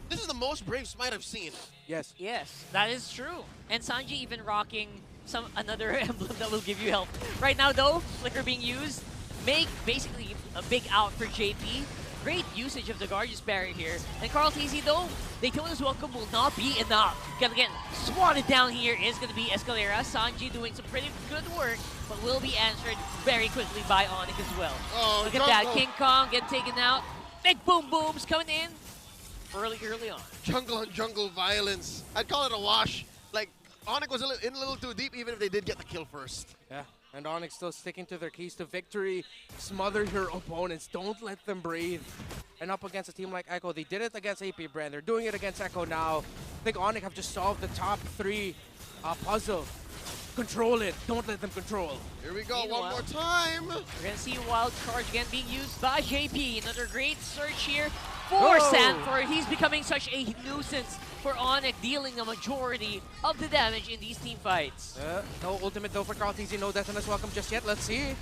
This is the most Brave Smite I've seen. Yes. Yes, that is true. And Sanji even rocking another emblem that will give you health. Right now, though, Flicker being used, make basically a big out for JP. Great usage of the Guardian's Barrier here. And Carl TZ, though, Daytona's Welcome will not be enough. Again, swatted down here is going to be Escalera. Sanji doing some pretty good work, but will be answered very quickly by Onyx as well. Oh, look at that. King Kong getting taken out. Big boom booms coming in early on. Jungle on jungle violence. I'd call it a wash. Like, Onyx was in a little too deep, even if they did get the kill first. Yeah, and Onyx still sticking to their keys to victory. Smother your opponents. Don't let them breathe. And up against a team like Echo, they did it against AP Brand. They're doing it against Echo now. I think Onyx have just solved the top 3 puzzle. Control it. Don't let them control. Here we go. Meanwhile, one more time. We're going to see Wild Charge again being used by JP. Another great search here for Sanford. He's becoming such a nuisance for Onyx, dealing a majority of the damage in these team fights. No ultimate though for Carl TZ. No Detonus welcome just yet. Let's see.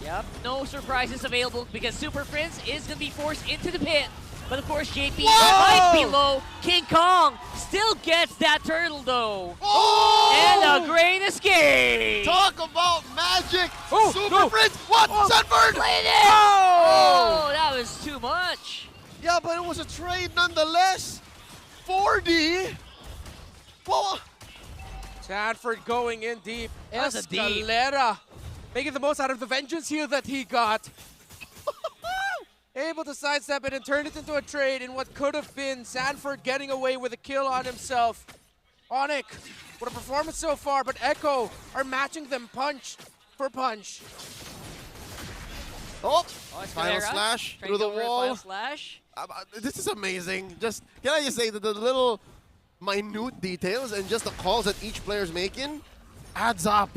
Yep, no surprises available because Super Prince is going to be forced into the pit. But of course, JP might be low. King Kong still gets that turtle though. And a great escape. Talk about magic. Super no. Prince. What? Sanford. Played it. Oh, that was too much. Yeah, but it was a trade nonetheless. 4D. Whoa. Sanford going in deep. That was a deep. Escalera making the most out of the vengeance heal that he got. Able to sidestep it and turn it into a trade in what could have been Sanford getting away with a kill on himself. Onyx, what a performance so far, but Echo are matching them punch for punch. Oh, final slash through the wall. Final slash. This is amazing. Just can I just say that the little minute details and just the calls that each player's making adds up.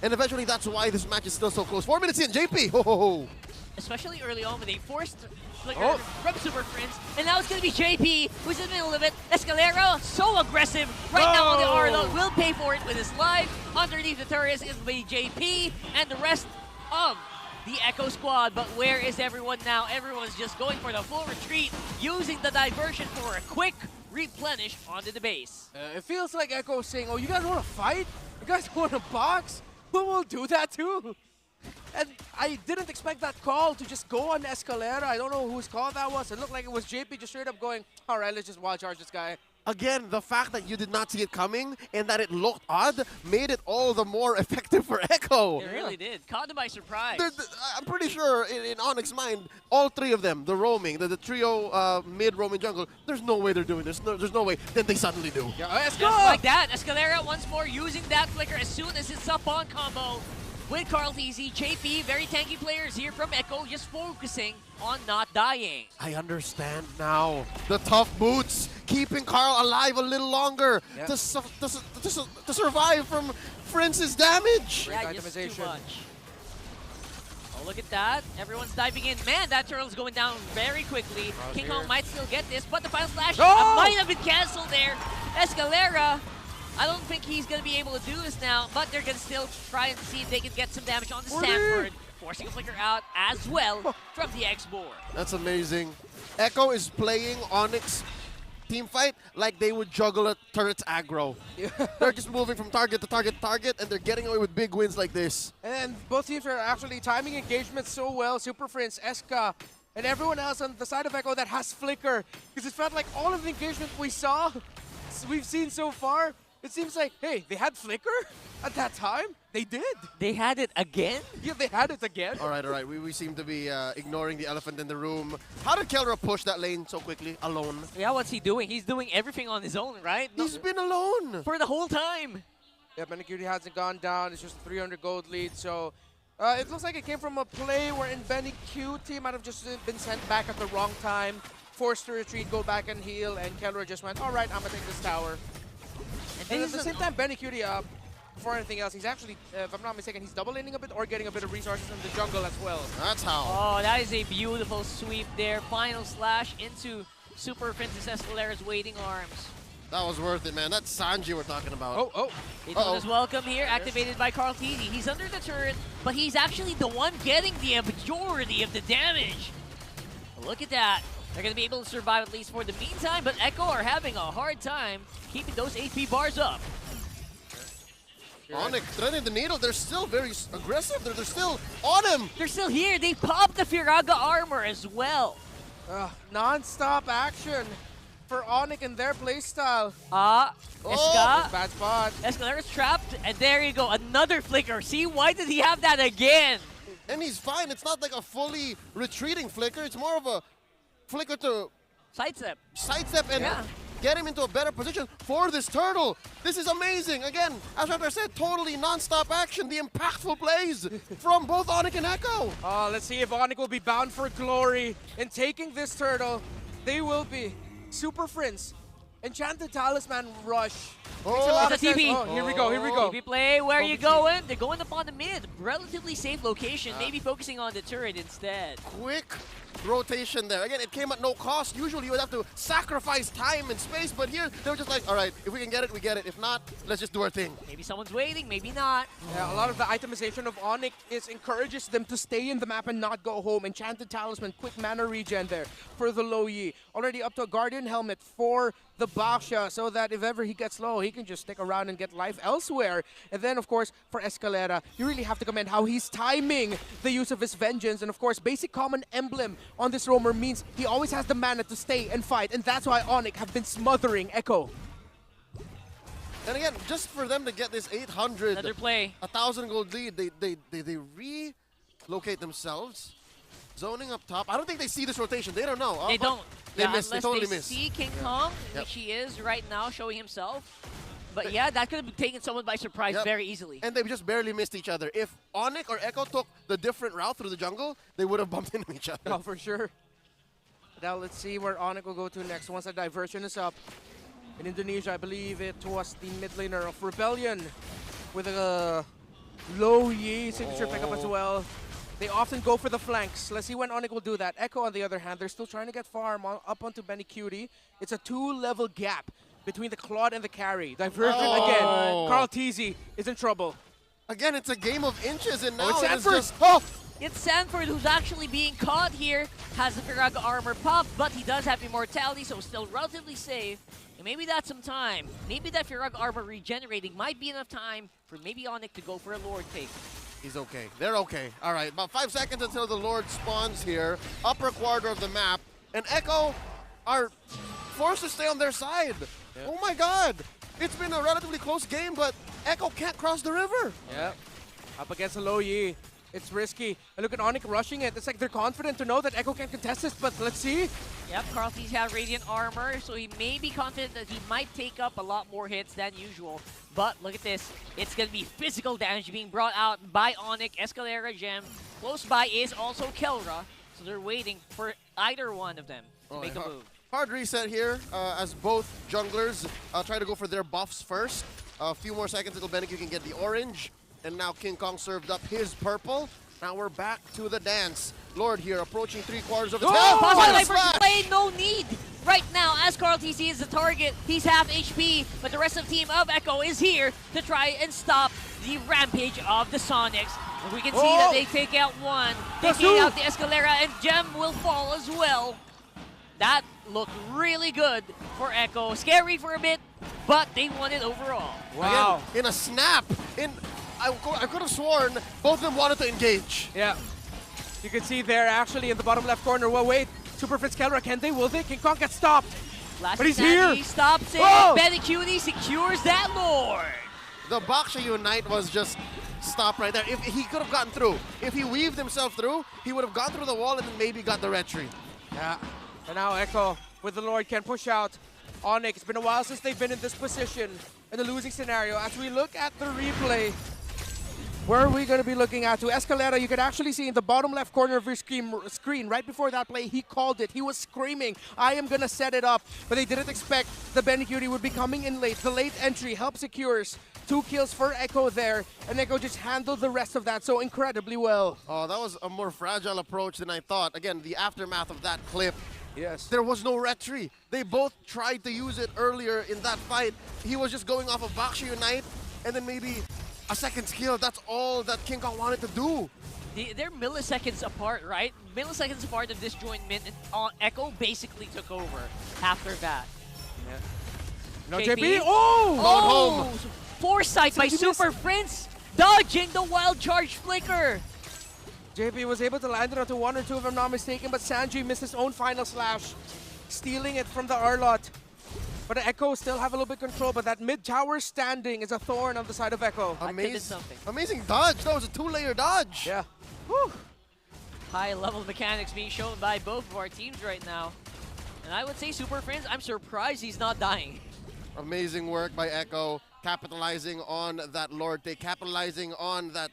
And eventually that's why this match is still so close. 4 minutes in, JP. Ho, ho, ho. Especially early on when they forced Flicker from Super Prince. And now it's going to be JP who's in the middle of it. Escalera, so aggressive right now on the Arlo. Will pay for it with his life. Underneath the turret is going to be JP and the rest of the Echo squad. But where is everyone now? Everyone's just going for the full retreat, using the diversion for a quick replenish onto the base. It feels like Echo saying, oh, you guys want to fight? You guys want to box? We will do that too. And I didn't expect that call to just go on Escalera. I don't know whose call that was. It looked like it was JP just straight up going, all right, let's just wild charge this guy. Again, the fact that you did not see it coming and that it looked odd made it all the more effective for Echo. It really did. Caught them by surprise. I'm pretty sure in Onyx's mind, all 3 of them, the roaming, the trio mid-roaming jungle, there's no way they're doing this. There's no way. Then they suddenly do. Yeah, just like that. Escalera once more using that flicker as soon as it's up on combo. With Carl TZ, JP, very tanky players here from Echo, just focusing on not dying. I understand now. The tough boots, keeping Carl alive a little longer to survive from Prince's damage. Yeah, just too much. Oh, look at that. Everyone's diving in. Man, that turtle's going down very quickly. King Kong might still get this, but the final slash might have been canceled there. Escalera, I don't think he's going to be able to do this now, but they're going to still try and see if they can get some damage on the Sanford, forcing a flicker out as well from the X-Board. That's amazing. Echo is playing Onyx team fight like they would juggle a turret's aggro. They're just moving from target to target to target, and they're getting away with big wins like this. And both teams are actually timing engagements so well. Super Prince, Eska, and everyone else on the side of Echo that has flicker. Because it felt like all of the engagement we've seen so far, it seems like, hey, they had flicker at that time? They did. They had it again? Yeah, they had it again. All right. We seem to be ignoring the elephant in the room. How did Kelra push that lane so quickly, alone? Yeah, what's he doing? He's doing everything on his own, right? He's been alone. For the whole time. Yeah, Benicurity hasn't gone down. It's just 300 gold lead, so it looks like it came from a play wherein Benicurity might have just been sent back at the wrong time, forced to retreat, go back and heal, and Kelra just went, all right, I'm going to take this tower. And at the same time, Benicurity, before anything else, he's actually, if I'm not mistaken, he's double laning a bit or getting a bit of resources from the jungle as well. That's how. Oh, that is a beautiful sweep there. Final slash into Super Princess Escalera's waiting arms. That was worth it, man. That's Sanji we're talking about. It is welcome here, activated by Carl TZ. He's under the turret, but he's actually the one getting the majority of the damage. Look at that. They're going to be able to survive at least for the meantime, but Echo are having a hard time keeping those HP bars up. Onyx threading the needle. They're still very aggressive. They're still on him. They're still here. They popped the Firaga armor as well. Non-stop action for Onyx and their playstyle. Eska. Bad spot. Escalera's trapped, and there you go. Another flicker. See, why did he have that again? And he's fine. It's not like a fully retreating flicker. It's more of a flicker to sidestep and get him into a better position for this turtle. This is amazing. Again, as Raptor said, totally non-stop action. The impactful plays from both Onyx and Echo. Let's see if Onyx will be bound for glory in taking this turtle. They will be. Super Friends. Enchanted Talisman Rush. Makes a lot of sense. Here we go. TP play, where are you going? They're going up on the mid. Relatively safe location, maybe focusing on the turret instead. Quick rotation there. Again, it came at no cost. Usually you would have to sacrifice time and space, but here they were just like, all right, if we can get it, we get it. If not, let's just do our thing. Maybe someone's waiting, maybe not. Yeah, a lot of the itemization of Onyx encourages them to stay in the map and not go home. Enchanted Talisman, quick mana regen there for the Low Yi. Already up to a Guardian Helmet for the Baksha, so that if ever he gets low, he can just stick around and get life elsewhere. And then, of course, for Escalera, you really have to commend how he's timing the use of his Vengeance. And, of course, basic common emblem on this roamer means he always has the mana to stay and fight. And that's why Onyx have been smothering Echo. And again, just for them to get this 800, another play, 1,000 gold lead, they relocate themselves, zoning up top. I don't think they see this rotation. They don't know. They don't. They missed. They totally missed. See King Kong, which he is right now, showing himself. But yeah, that could have taken someone by surprise very easily. And they just barely missed each other. If Onyx or Echo took the different route through the jungle, they would have bumped into each other. Oh, for sure. Now let's see where Onyx will go to next once the diversion is up. In Indonesia, I believe it was the mid laner of Rebellion with a Low Yi signature pickup as well. They often go for the flanks. Let's see when Onyx will do that. Echo, on the other hand, they're still trying to get farm up onto Benny Cutie. It's a 2-level gap between the Claude and the carry. Diversion again. Carl TZ is in trouble. Again, it's a game of inches, and now it's Sanford. It's Sanford who's actually being caught here. Has the Firaga armor pop, but he does have immortality, so still relatively safe. And maybe that's some time. Maybe that Firaga armor regenerating might be enough time for maybe Onyx to go for a Lord take. He's okay. They're okay. All right, about 5 seconds until the Lord spawns here. Upper quarter of the map. And Echo are forced to stay on their side. Yep. Oh my god. It's been a relatively close game, but Echo can't cross the river. Yep. Up against a Low Yi. It's risky. And look at Onyx rushing it. It's like they're confident to know that Echo can contest this, but let's see. Yep, Carlthys has Radiant armor, so he may be confident that he might take up a lot more hits than usual. But look at this. It's going to be physical damage being brought out by Onyx, Escalera Gem. Close by is also Kelra, so they're waiting for either one of them to make a move. Hard reset here as both junglers try to go for their buffs first. A few more seconds until Bennick can get the orange. And now King Kong served up his purple. Now we're back to the dance. Lord here approaching 3/4 of his health. Positive play, no need. Right now, as Carl TC is the target, he's half HP, but the rest of the team of Echo is here to try and stop the rampage of the Sonics. And we can see that they take out one, taking out the Escalera, and Gem will fall as well. That looked really good for Echo. Scary for a bit, but they won it overall. Wow. Again, in a snap, I could have sworn both of them wanted to engage. Yeah. You can see there actually in the bottom left corner. Well, wait. Super Fritz Kelra, can they? Will they? King Kong gets stopped. But he's here. He stops it. Benny Cutie secures that Lord. The Baksha Unite was just stopped right there. If he could have gotten through, if he weaved himself through, he would have gone through the wall and then maybe got the retreat. Yeah. And now Echo with the Lord can push out Onyx. It's been a while since they've been in this position in the losing scenario. As we look at the replay, where are we going to be looking at? To Escalera, you can actually see in the bottom left corner of your screen, right before that play, he called it. He was screaming, I am going to set it up. But they didn't expect the Benny Cutie would be coming in late. The late entry help secures 2 kills for Echo there. And Echo just handled the rest of that so incredibly well. Oh, that was a more fragile approach than I thought. Again, the aftermath of that clip Yes. There was no retry. They both tried to use it earlier in that fight. He was just going off of Baksha Unite and then maybe a second skill. That's all that King Kong wanted to do. They're milliseconds apart, right? Milliseconds apart of this joint mid, and Echo basically took over after that. Yeah. No, JP. Oh! Home. Foresight by Super Prince, dodging the wild charge flicker. JP was able to land it onto 1 or 2 if I'm not mistaken, but Sanji missed his own final slash, stealing it from the Arlot. But Echo still have a little bit control, but that mid-tower standing is a thorn on the side of Echo. Amazing dodge. That was a 2-layer dodge. Yeah. Whew. High-level mechanics being shown by both of our teams right now. And I would say Super Friends, I'm surprised he's not dying. Amazing work by Echo, capitalizing on that Lord take, capitalizing on that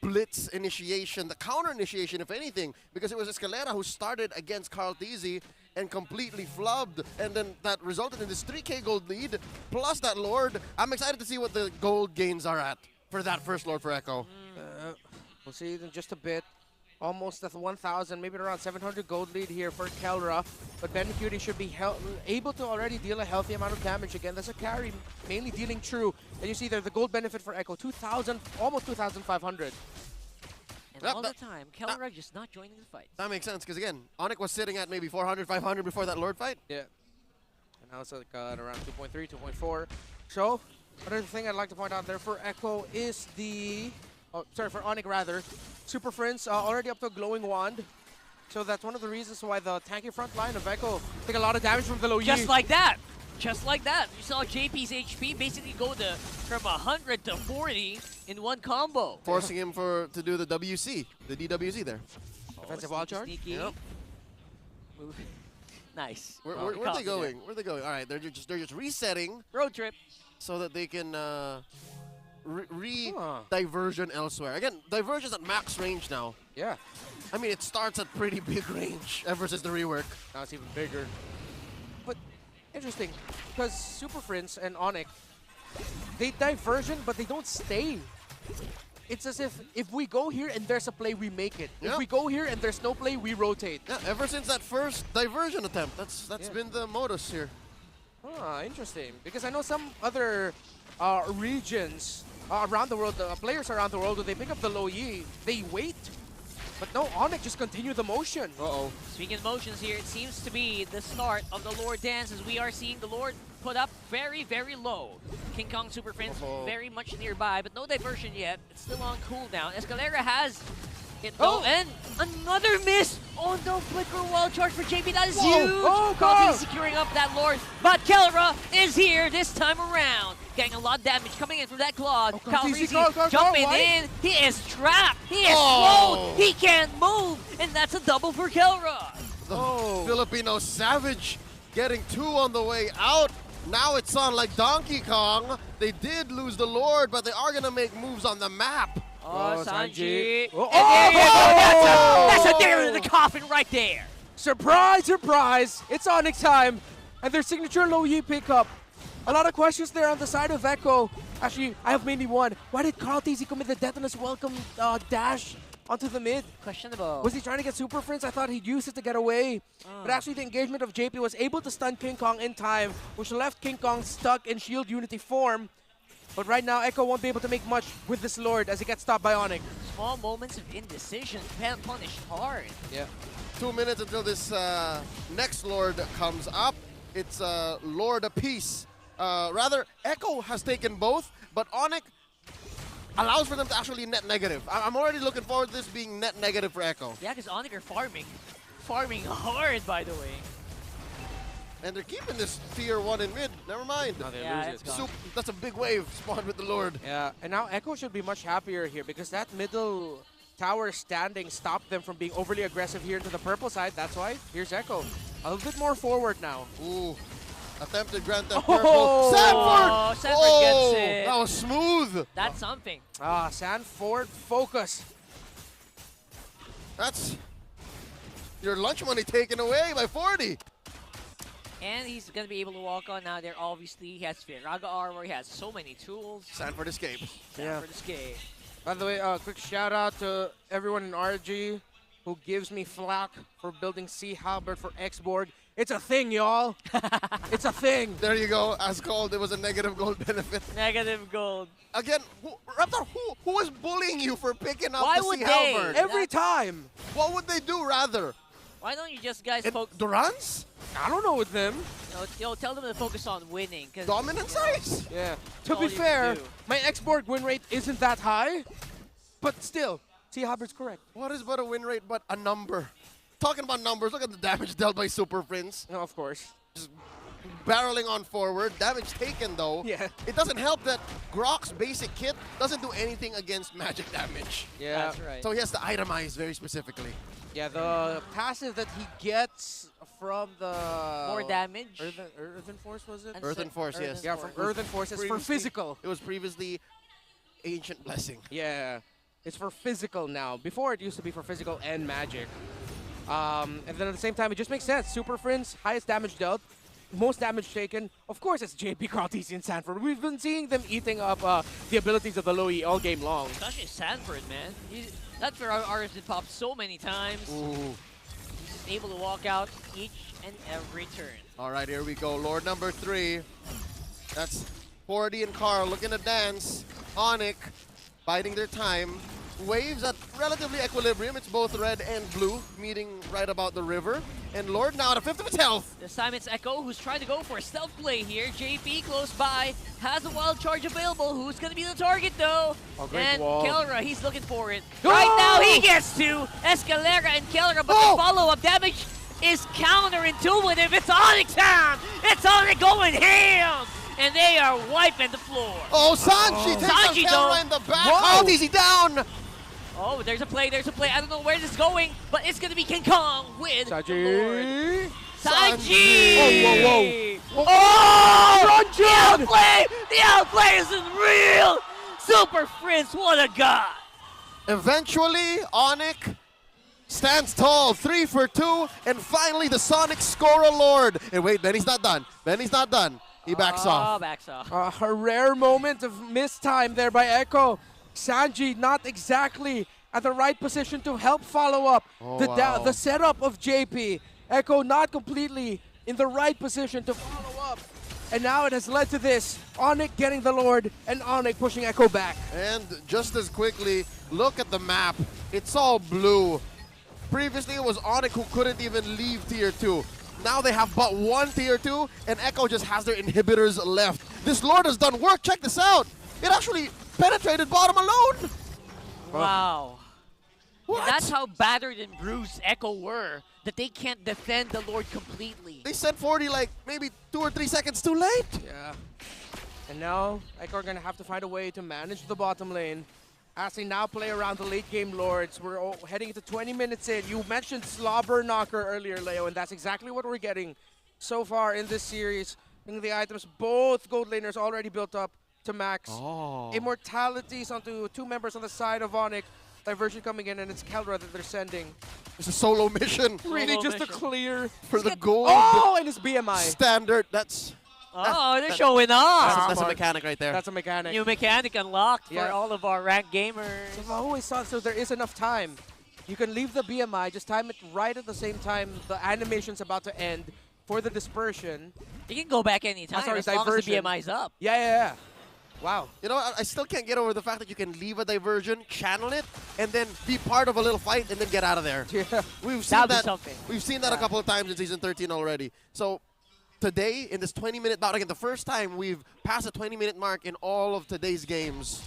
blitz initiation, the counter initiation, if anything, because it was Escalera who started against Carl Tizzy and completely flubbed, and then that resulted in this 3K gold lead, plus that Lord. I'm excited to see what the gold gains are at for that first Lord for Echo. We'll see in just a bit. Almost at 1,000, maybe around 700 gold lead here for Kelra, but Ben Cutie should be able to already deal a healthy amount of damage again. That's a carry, mainly dealing true. And you see there, the gold benefit for Echo, 2,000, almost 2,500. And all the time, Kelra just not joining the fight. That makes sense, because again, Onyx was sitting at maybe 400, 500 before that Lord fight. Yeah. And now it's like around 2.3, 2.4. So, another thing I'd like to point out there for Echo is the... Oh, sorry, for Onyx rather. Super Friends already up to a glowing wand. So that's one of the reasons why the tanky front line of Echo take a lot of damage from the low Just like that. Just like that. You saw JP's HP basically go from 100 to 40 in one combo. Forcing him to do the WC, the DWC there. Defensive wild charge? Sneaky. Yep. Nice. Where are they going? Where are they going? All right, they're just resetting. Road trip. So that they can diversion elsewhere. Again, diversion's at max range now. Yeah. I mean, it starts at pretty big range ever since the rework. Now it's even bigger. But interesting, because Super Friends and Onyx, they diversion, but they don't stay. It's as if we go here and there's a play, we make it. Yeah. If we go here and there's no play, we rotate. Yeah, ever since that first diversion attempt, that's been the modus here. Ah, interesting. Because I know some other regions around the world, players around the world, when they pick up the low Yi, they wait. But no, Onyx just continue the motion. Uh-oh. Speaking of motions here, it seems to be the start of the Lord dance as we are seeing the Lord put up very, very low. King Kong Super Prince very much nearby, but no diversion yet. It's still on cooldown. Escalera has it though, and another miss on the flicker wild charge for JP. That is huge. Coffee securing up that Lord, but Kelra is here this time around. Getting a lot of damage coming in from that Claude. Calrissian jumping in. He is trapped. He is slowed. He can't move, and that's a double for Kelra. The Filipino Savage getting 2 on the way out. Now it's on like Donkey Kong. They did lose the Lord, but they are going to make moves on the map. Oh, Sanji. And there you go. That's a nail in the coffin right there. Surprise, surprise. It's Onyx time. And their signature low Yi pickup. A lot of questions there on the side of Echo. Actually, I have mainly one. Why did Carl Tizzy commit the Detonus welcome dash onto the mid? Questionable. Was he trying to get Super Friends? I thought he'd use it to get away. But actually, the engagement of JP was able to stun King Kong in time, which left King Kong stuck in Shield Unity form. But right now, Echo won't be able to make much with this Lord as he gets stopped by Onyx. Small moments of indecision can punish hard. Yeah. 2 minutes until this next Lord comes up. It's Lord apiece. Rather, Echo has taken both, but Onyx allows for them to actually net negative. I'm already looking forward to this being net negative for Echo. Yeah, because Onyx are farming. Farming hard, by the way. And they're keeping this tier 1 in mid. Never mind. No, they lose it. That's a big wave spawned with the Lord. Yeah, and now Echo should be much happier here because that middle tower standing stopped them from being overly aggressive here into the purple side. That's why here's Echo. A little bit more forward now. Ooh. Attempted Grand Theft Purple. Sanford! Sanford gets it. That was smooth. That's something. Sanford focus. That's your lunch money taken away by 40. And he's going to be able to walk on now there. Obviously, he has Viraga armor. He has so many tools. Sanford escape. Sanford escape. By the way, quick shout out to everyone in RG who gives me flack for building Sea Halberd for X-Borg. It's a thing, y'all. It's a thing. There you go. As called, it was a negative gold benefit. Negative gold. Again, Raptor, who was bullying you for picking up Why the would Sea they? Halberd? Every time. What would they do rather? Why don't you just guys focus? Durans? I don't know with them. Tell them to focus on winning. Dominance ice? Yeah. That's To all be you can fair, do. my X-Borg win rate isn't that high, but still, Sea Halberd's correct. What is but a win rate but a number? Talking about numbers, look at the damage dealt by Super Prince. No, of course. Just barreling on forward. Damage taken though. Yeah. It doesn't help that Grok's basic kit doesn't do anything against magic damage. Yeah. That's right. So he has to itemize very specifically. Yeah, the passive that he gets from the... More damage. Earthen Force, was it? And Earthen Force, yes. Yeah, from Earthen Force. It's for physical. It was previously Ancient Blessing. Yeah. It's for physical now. Before, it used to be for physical and magic. And then at the same time, it just makes sense. Super Friends, highest damage dealt, most damage taken. Of course, it's JP, Crowd-TC, and Sanford. We've been seeing them eating up the abilities of the Lowy all game long. Especially Sanford, man. That's where our has been popped so many times. Ooh. He's just able to walk out each and every turn. All right, here we go. Lord number 3. That's 4D and Carl looking to dance. Onic biding their time. Waves at relatively equilibrium. It's both red and blue, meeting right about the river. And Lord now at a fifth of his health. This time it's Echo who's trying to go for a stealth play here. JP close by, has a wild charge available. Who's going to be the target though? Oh, great and wall. Kelra, he's looking for it. Oh! Right now he gets to Escalera and Kelra, but the follow-up damage is counterintuitive. It's Onyx time! It's Onyx going ham! And they are wiping the floor. Oh, Sanji takes Sanji, out though. Kelra in the back. Whoa. How easy down? Oh, there's a play, there's a play. I don't know where this is going, but it's going to be King Kong with the Lord. Sanji. Sanji! Whoa, whoa, whoa. Oh! Sanji! The outplay! The outplay isn't real! Super Prince, what a god! Eventually, Onic stands tall, 3 for 2, and finally the Sonic Scorer Lord. And wait, Benny's not done. Benny's not done. He backs off. Backs off. A rare moment of missed time there by Echo. Sanji not exactly at the right position to help follow up the setup of JP. Echo not completely in the right position to follow up. And now it has led to this. Onic getting the Lord and Onic pushing Echo back. And just as quickly, look at the map. It's all blue. Previously, it was Onic who couldn't even leave Tier 2. Now they have but one Tier 2, and Echo just has their inhibitors left. This Lord has done work. Check this out. It actually penetrated bottom alone. Wow. What? That's how battered and bruised Echo were, that they can't defend the Lord completely. They sent 40 like maybe 2 or 3 seconds too late. Yeah. And now Echo are going to have to find a way to manage the bottom lane as they now play around the late game Lords. We're all heading into 20 minutes in. You mentioned Slobber Knocker earlier, Leo, and that's exactly what we're getting so far in this series. In the items, both gold laners already built up to max. Immortalities onto 2 members on the side of Onic. Diversion coming in, and it's Kelra that they're sending. It's a solo mission. Really just to clear. For the gold and his BMI. standard. That's They're showing off. That's a mechanic right there. That's a mechanic. New mechanic unlocked Yeah. for all of our ranked gamers. I've always thought so there is enough time. You can leave the BMI, just time it right at the same time the animation's about to end for the dispersion. You can go back anytime sorry, as long as the diversion. BMI's up. Yeah. Wow. You know, I still can't get over the fact that you can leave a diversion, channel it, and then be part of a little fight and then get out of there. Yeah. We've seen That'd be that. something. We've seen that a couple of times in Season 13 already. So today, in this 20-minute bout, again, the first time we've passed the 20-minute mark in all of today's games,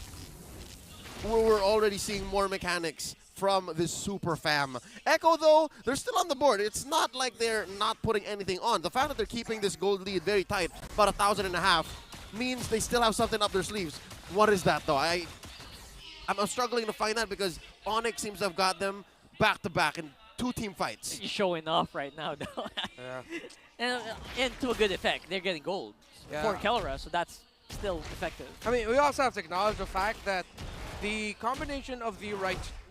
we're already seeing more mechanics from this super fam. Echo, though, they're still on the board. It's not like they're not putting anything on. The fact that they're keeping this gold lead very tight, about 1,500, means they still have something up their sleeves. What is that, though? I'm struggling to find that because Onyx seems to have got them back-to-back in 2 team fights. You're showing off right now, though. And to a good effect. They're getting gold for Kelra, so that's still effective. I mean, we also have to acknowledge the fact that the combination of the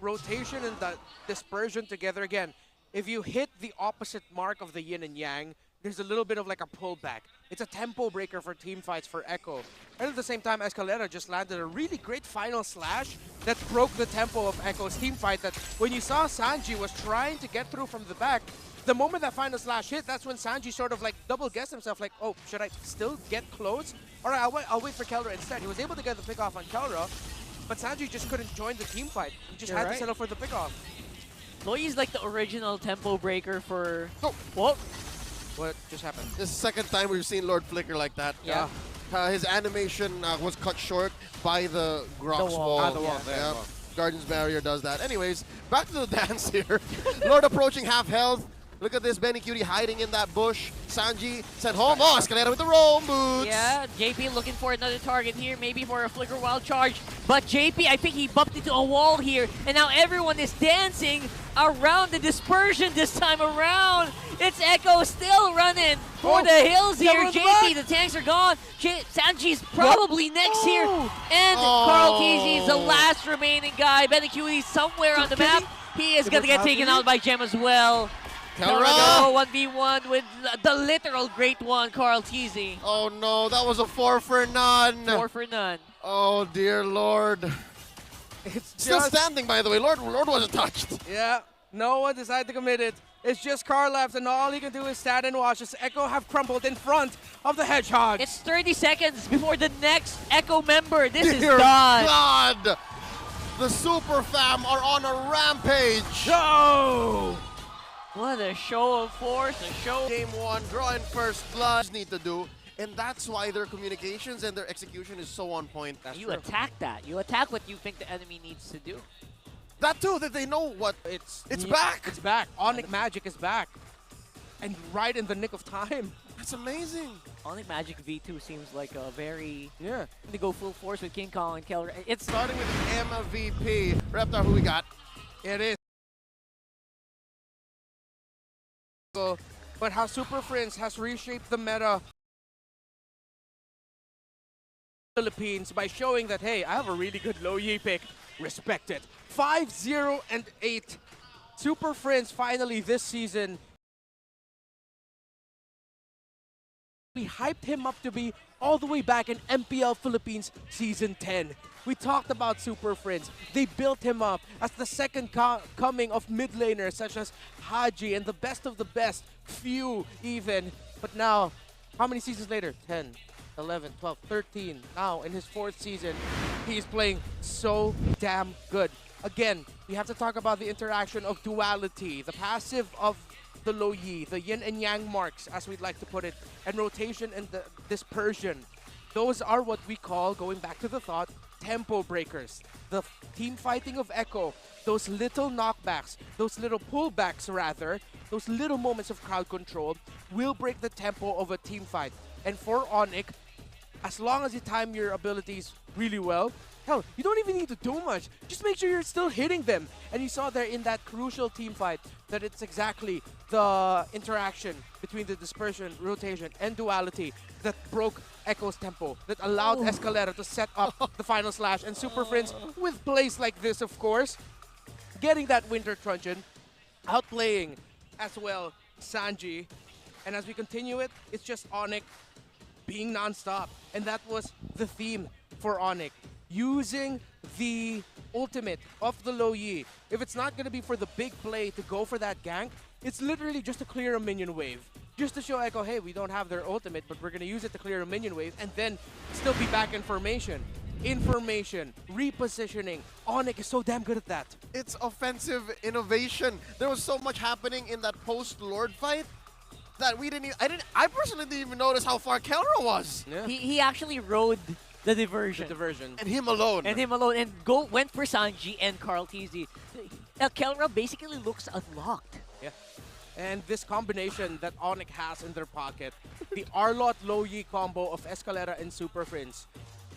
rotation and the dispersion together, again, if you hit the opposite mark of the yin and yang, there's a little bit of like a pullback. It's a tempo breaker for team fights for Echo. And at the same time, Escalera just landed a really great final slash that broke the tempo of Echo's team fight. That when you saw Sanji was trying to get through from the back, the moment that final slash hit, that's when Sanji sort of like double guessed himself, like, oh, should I still get close? All right, I'll wait for Kelra instead. He was able to get the pick off on Kelra, but Sanji just couldn't join the team fight. He just had to settle for the pick off. Loi's like the original tempo breaker for... Oh, what? What just happened? This is the second time we've seen Lord flicker like that. Yeah. His animation was cut short by the Grok's wall. The wall. Yeah. Guardian's Barrier does that. Anyways, back to the dance here. Lord approaching half health. Look at this, Benny Cutie hiding in that bush. Sanji sent home. Oh, Escalera with the roam boots. Yeah, JP looking for another target here, maybe for a Flicker Wild Charge. But JP, I think he bumped into a wall here, and now everyone is dancing around the dispersion this time around. It's Echo still running for the hills here. JP, the tanks are gone. Sanji's probably next here. And Carl TZ is the last remaining guy. Benny Cutie somewhere on the map. He is going to get taken out by Gem as well. Kelra 1v1 with the literal great one, Carl TZ. Oh no, that was a 4 for none. 4 for none. Oh dear Lord. It's still standing, by the way. Lord wasn't touched. Yeah, no one decided to commit it. It's just Carl left, and all he can do is stand and watch as Echo have crumbled in front of the Hedgehog. It's 30 seconds before the next Echo member. This is Dear done. God. The Super Fam are on a rampage. Go! What a show of force, a show. Game 1, drawing first blood need to do, and that's why their communications and their execution is so on point. You attack that. You attack what you think the enemy needs to do. That too, that they know what it's back. It's back. Onyx Magic is back. And right in the nick of time. That's amazing. Onyx Magic V2 seems like a very... Yeah. They go full force with King Kong and Kelra. It's starting with MVP. Reptar, who we got? It is. But how Super Friends has reshaped the meta Philippines by showing that, hey, I have a really good low Yi pick. Respect it. 5-0-8. Super Friends finally this season. We hyped him up to be all the way back in MPL Philippines Season 10. We talked about Super Friends. They built him up as the second coming of mid laners such as Haji and the best of the best, few even. But now, how many seasons later? 10, 11, 12, 13. Now in his 4th season, he's playing so damn good. Again, we have to talk about the interaction of duality, the passive of the low Yi, the yin and yang marks, as we'd like to put it, and rotation and the dispersion. Those are what we call, going back to the thought, tempo breakers. The team fighting of Echo, those little knockbacks, those little pullbacks rather, those little moments of crowd control will break the tempo of a team fight. And for Onyx, as long as you time your abilities really well, hell, you don't even need to do much. Just make sure you're still hitting them. And you saw there in that crucial team fight that it's exactly the interaction between the dispersion, rotation, and duality that broke Echo's tempo, that allowed Escalera to set up the final slash. And Super Friends, with plays like this, of course, getting that Winter Truncheon, outplaying as well Sanji. And as we continue it, it's just Onyx being non-stop. And that was the theme for Onyx. Using the ultimate of the low Yi. If it's not going to be for the big play to go for that gank, it's literally just to clear a minion wave. Just to show Echo, hey, we don't have their ultimate, but we're going to use it to clear a minion wave and then still be back in formation. Information, repositioning. Onyx is so damn good at that. It's offensive innovation. There was so much happening in that post-Lord fight that we didn't even, I personally didn't even notice how far Kelra was. Yeah. He actually rode the diversion. And him alone. And went for Sanji and Carl TZ. Kelra basically looks unlocked. Yeah. And this combination that Onyx has in their pocket, the Arlot low Yi combo of Escalera and Super Friends,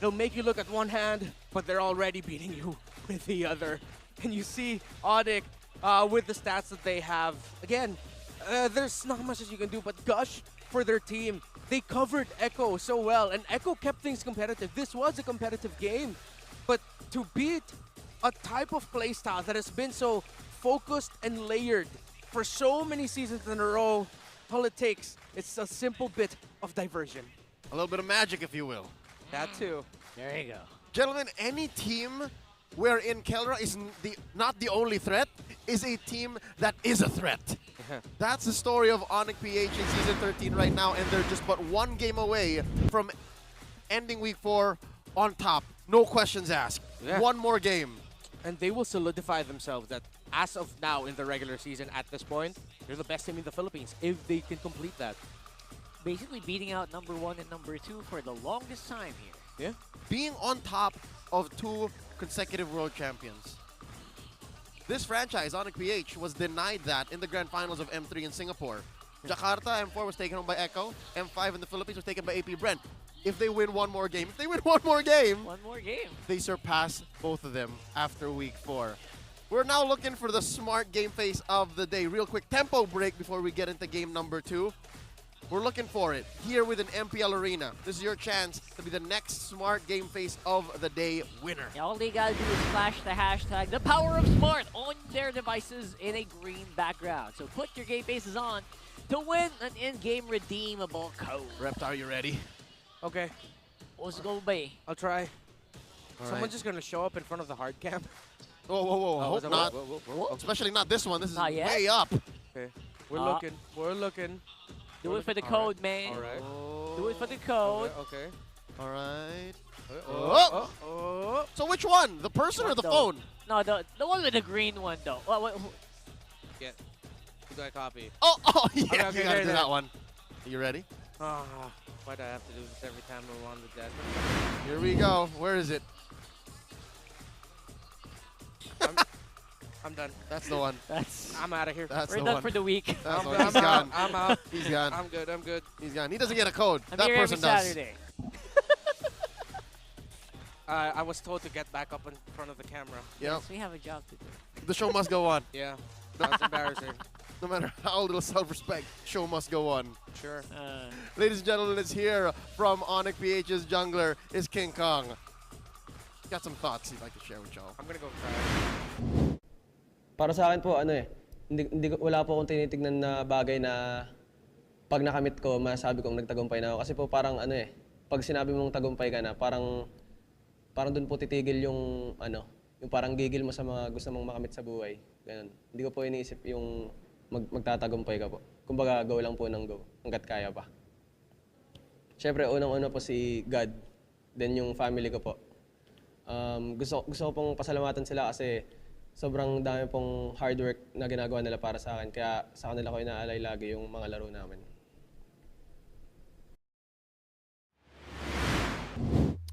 they'll make you look at one hand, but they're already beating you with the other. And you see Onyx with the stats that they have. Again, there's not much that you can do but gush for their team. They covered Echo so well, and Echo kept things competitive. This was a competitive game, but to beat a type of playstyle that has been so focused and layered for so many seasons in a row, all it takes It's a simple bit of diversion. A little bit of magic, if you will. That too. There you go. Gentlemen, any team wherein Kelra is not the only threat is a team that is a threat. That's the story of Onyx PH in Season 13 right now, and they're just but one game away from ending Week 4 on top. No questions asked. Yeah. One more game. And they will solidify themselves that as of now in the regular season at this point, they're the best team in the Philippines if they can complete that. Basically beating out number 1 and number 2 for the longest time here. Yeah. Being on top of 2 consecutive world champions. This franchise, Onyx PH, was denied that in the grand finals of M3 in Singapore. Jakarta, M4 was taken home by Echo. M5 in the Philippines was taken by AP Brent. If they win one more game, they surpass both of them after Week 4. We're now looking for the smart game face of the day. Real quick tempo break before we get into game number 2. We're looking for it here with an MPL Arena. This is your chance to be the next smart game face of the day winner. Yeah, all they gotta do is flash the hashtag, the power of smart, on their devices in a green background. So put your game faces on to win an in-game redeemable code. Rept, are you ready? Okay. Let's go, bay. I'll try. All Someone's right. just gonna show up in front of the hard cam. Whoa, whoa, whoa. Oh, Hope is that- not. whoa. Especially not this one. This is Not yet. way up. Okay. We're looking. We're looking. Do it for the code, man. All right. Do it for the code. Okay. All right. Oh. So which one? The person or the phone? No, the one with the green one, though. Get. Who do I copy? Oh, yeah. Okay, You gotta there, do there. that one. Are you ready? Ah, why do I have to do this every time we're on the desk? Here we go. Where is it? I'm done. That's the one. I'm out of here. That's We're the done one. for the week. That's the one. I'm He's gone. out. I'm out. He's gone. I'm good. I'm good. He's gone. He doesn't get a code. I'm that here person every does. Saturday. I was told to get back up in front of the camera. Yep. Yes, we have a job to do. The show must go on. Yeah. That's embarrassing. No matter how little self-respect, show must go on. Sure. Ladies and gentlemen, it's here from Onyx PH's jungler is King Kong. Got some thoughts he'd like to share with y'all. I'm gonna go try. Para sa akin po, wala po akong tinitignan na bagay na pag nakamit ko, masabi kong nagtagumpay na ako. Kasi po parang pag sinabi mong tagumpay ka na, parang dun po titigil yung yung parang gigil mo sa mga gusto mong makamit sa buhay. Ganun. Hindi ko po iniisip yung magtatagumpay ka po. Kumbaga, go lang po ng go, hanggat kaya pa. Siyempre, unang-una po si God, then yung family ko po. Gusto ko pong pasalamatan sila kasi sobrang dami pong hard work na ginagawa nila para sa akin. Kaya sa kanila ko inaalay lagi yung mga laro namin.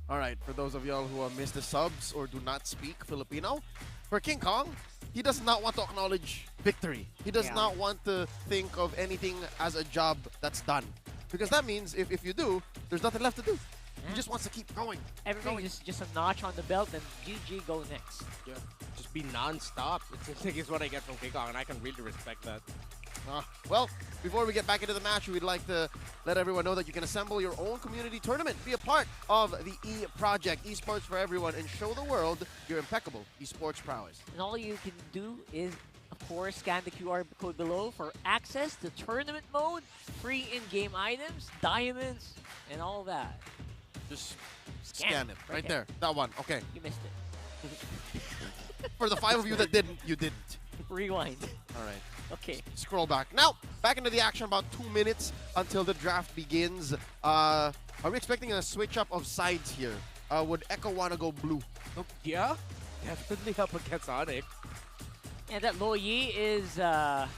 All right, for those of y'all who missed the subs or do not speak Filipino, for King Kong, he does not want to acknowledge victory. He does not want to think of anything as a job that's done. Because that means if you do, there's nothing left to do. He just wants to keep going. Everything is just a notch on the belt, and GG go next. Yeah. Just be non-stop. It's what I get from King Kong, and I can really respect that. Well, before we get back into the match, we'd like to let everyone know that you can assemble your own community tournament, be a part of the E-Project, Esports for Everyone, and show the world your impeccable esports prowess. And all you can do is, of course, scan the QR code below for access to tournament mode, free in-game items, diamonds, and all that. Just scan it right there. That one. Okay. You missed it. For the 5 of you that didn't, you didn't. Rewind. All right. Okay. Scroll back. Now, back into the action, about 2 minutes until the draft begins. Are we expecting a switch up of sides here? Would Echo want to go blue? Yeah, definitely up against Onyx. And that Lo Yi is a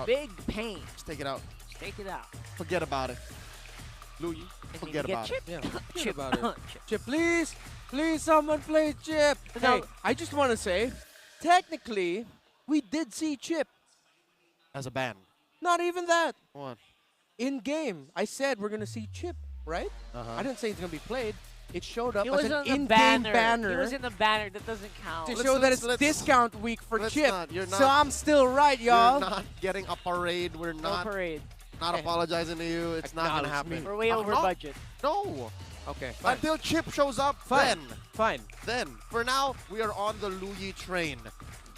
big pain. Just take it out. Just take it out. Forget about it. Louis, forget about it. Yeah, forget about it. Chip, please. Please, someone play Chip. Now, I just want to say, technically, we did see Chip. As a ban. Not even that. What? In game, I said we're gonna see Chip, right? I didn't say it's gonna be played. It showed up He as was an on the in-game banner. He was in the banner. That doesn't count. to show that it's discount week for Chip. You're So I'm still right, y'all. You're not getting a parade. We're not parade. Not apologizing to you. It's not gonna Acknowledge me. happen. We're way over no. budget. No. Okay. Fine. Until Chip shows up, Fine. then. Then. For now, we are on the Louis train.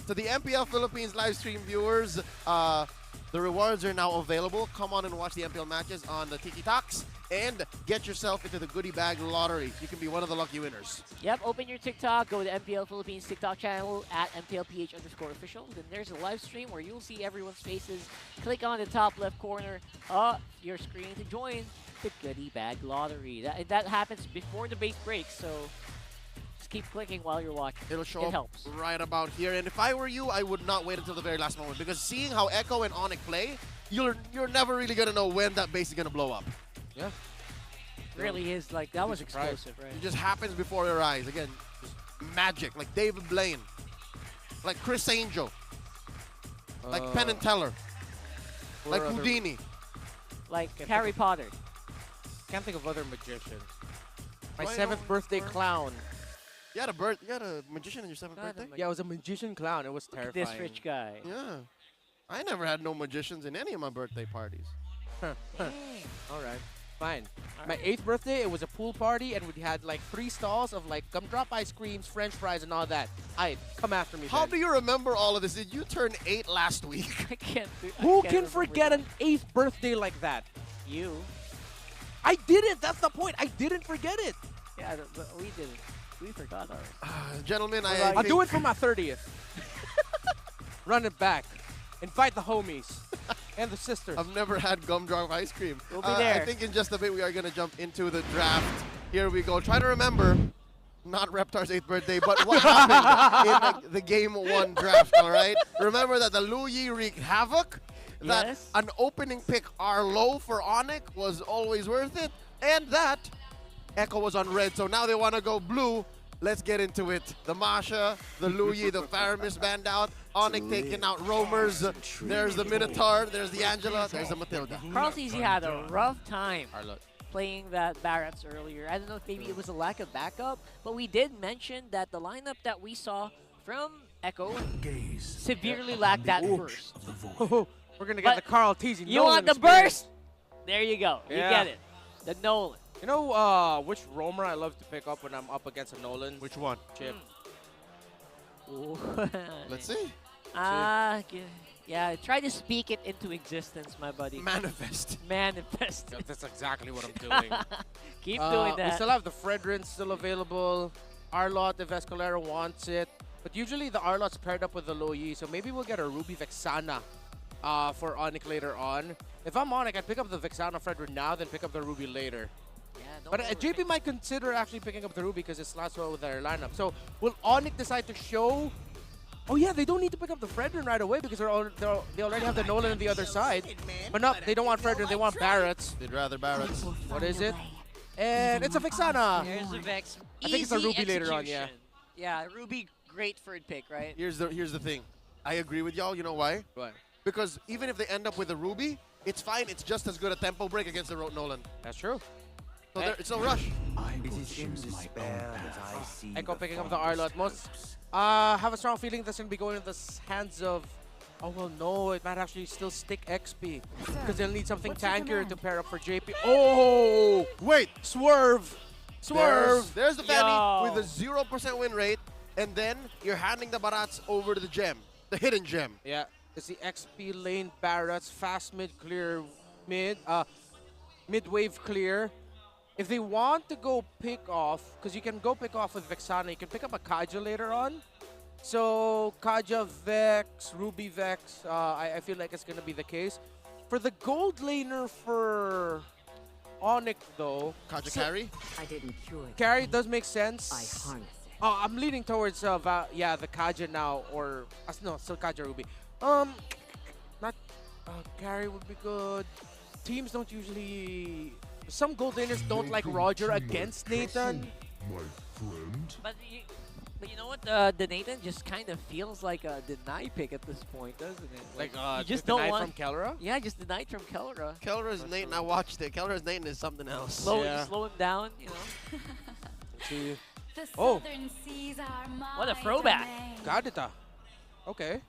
To the MPL Philippines live stream viewers, the The rewards are now available. Come on and watch the MPL matches on the Tiki Talks and get yourself into the goodie bag lottery. You can be one of the lucky winners. Yep, open your TikTok, go to MPL Philippines TikTok channel at MPLPH_official. Then there's a live stream where you'll see everyone's faces. Click on the top left corner of your screen to join the goodie bag lottery. That happens before the base breaks, so just keep clicking while you're watching. It'll show it up helps. right about here. And if I were you, I would not wait until the very last moment, because seeing how Echo and Onyx play, you're never really gonna know when that base is gonna blow up. Yeah. Really is like that was explosive, right? It just happens before your eyes. Again, just magic, like David Blaine, like Chris Angel, like Penn and Teller, like Houdini, like Harry Potter. Can't think of other magicians. My Why 7th don't- birthday clown. You had a magician on your 7th birthday? Yeah, it was a magician clown. It was terrifying. This rich guy. Yeah. I never had no magicians in any of my birthday parties. All right, fine. My 8th birthday, it was a pool party, and we had like 3 stalls of like gumdrop ice creams, French fries, and all that. Come after me. How Ben. do you remember all of this? Did you turn 8 last week? I can't do. Who can forget an 8th birthday like that? You. I didn't. That's the point. I didn't forget it. Yeah, but we didn't. We forgot ours. Gentlemen, I'll do it for my 30th. Run it back. Invite the homies and the sisters. I've never had gumdrop ice cream. We'll be there. I think in just a bit we are going to jump into the draft. Here we go. Try to remember, not Reptar's 8th birthday, but what happened in the Game 1 draft, all right? Remember that the Lu Yi wreaked havoc, that Yes. an opening pick Arlo for Onyx was always worth it, and that Echo was on red, so now they want to go blue. Let's get into it. The Masha, the Lu Yi, the Faramis band out. Onyx taking out roamers. There's the Minotaur. There's the Angela. There's the Matilda. Carl TZ had a rough time playing that Barretts earlier. I don't know if maybe it was a lack of backup, but we did mention that the lineup that we saw from Echo severely lacked that burst. We're going to get But the Carl TZ. You want the burst? There you go. You Yeah. get it. The Nolan. You know which roamer I love to pick up when I'm up against a Nolan? Which one? Chip. Let's see. Yeah, try to speak it into existence, my buddy. Manifest. Manifest. That's exactly what I'm doing. Keep doing that. We still have the Fredrin still available. Arlot, if Escalera wants it. But usually the Arlot's paired up with the Lu Yi, so maybe we'll get a Ruby Vexana for Onyx later on. If I'm Onyx, I'd pick up the Vexana Fredrin now, then pick up the Ruby later. But JP might consider actually picking up the Ruby because it slots well with their lineup. So will Onyx decide to show? Oh yeah, they don't need to pick up the Fredrin right away because they already have the Nolan on the other side. But no, they don't want Fredrin, they want Barretts. They'd rather Barretts. What is it? And it's a Vexana. There's a Vex. I think it's a Easy Ruby later on, yeah. execution. Yeah, Ruby, great for a pick, right? Here's the thing. I agree with y'all. You know why? Why? Because even if they end up with a Ruby, it's fine. It's just as good a tempo break against the Nolan. That's true. So it's no rush. This is in despair that I see Echo the picking up the father's Arlot. Most hopes. have a strong feeling that's going to be going in the hands of... Oh, well, no. It might actually still stick XP. Because they'll need something tankier to pair up for JP. Oh! Wait! Swerve! Swerve! There's the Fanny with a 0% win rate. And then you're handing the Barats over to the gem. The hidden gem. Yeah. It's the XP lane Barretts. Fast mid clear mid. Mid-wave clear. If they want to go pick off, because you can go pick off with Vexana, you can pick up a Kaja later on. So Kaja, Vex, Ruby Vex, I feel like it's going to be the case. For the gold laner for Onyx though. Kaja carry? I didn't cure it. Carry does make sense. I harness it. I'm leaning towards the Kaja now, or no, still Kaja Ruby. Not carry would be good. Teams don't usually. Some gold laners don't like Roger against Nathan. But you know what? The Nathan just kind of feels like a deny pick at this point, doesn't it? Like you just denied don't want from Kelra? Yeah, just denied from Kelra. Kelra's Nathan, I watched it. Kelra's Nathan is something else. Slow him down, you know. See. The Oh. southern seas are my What a throwback. domain. Gadita. Okay.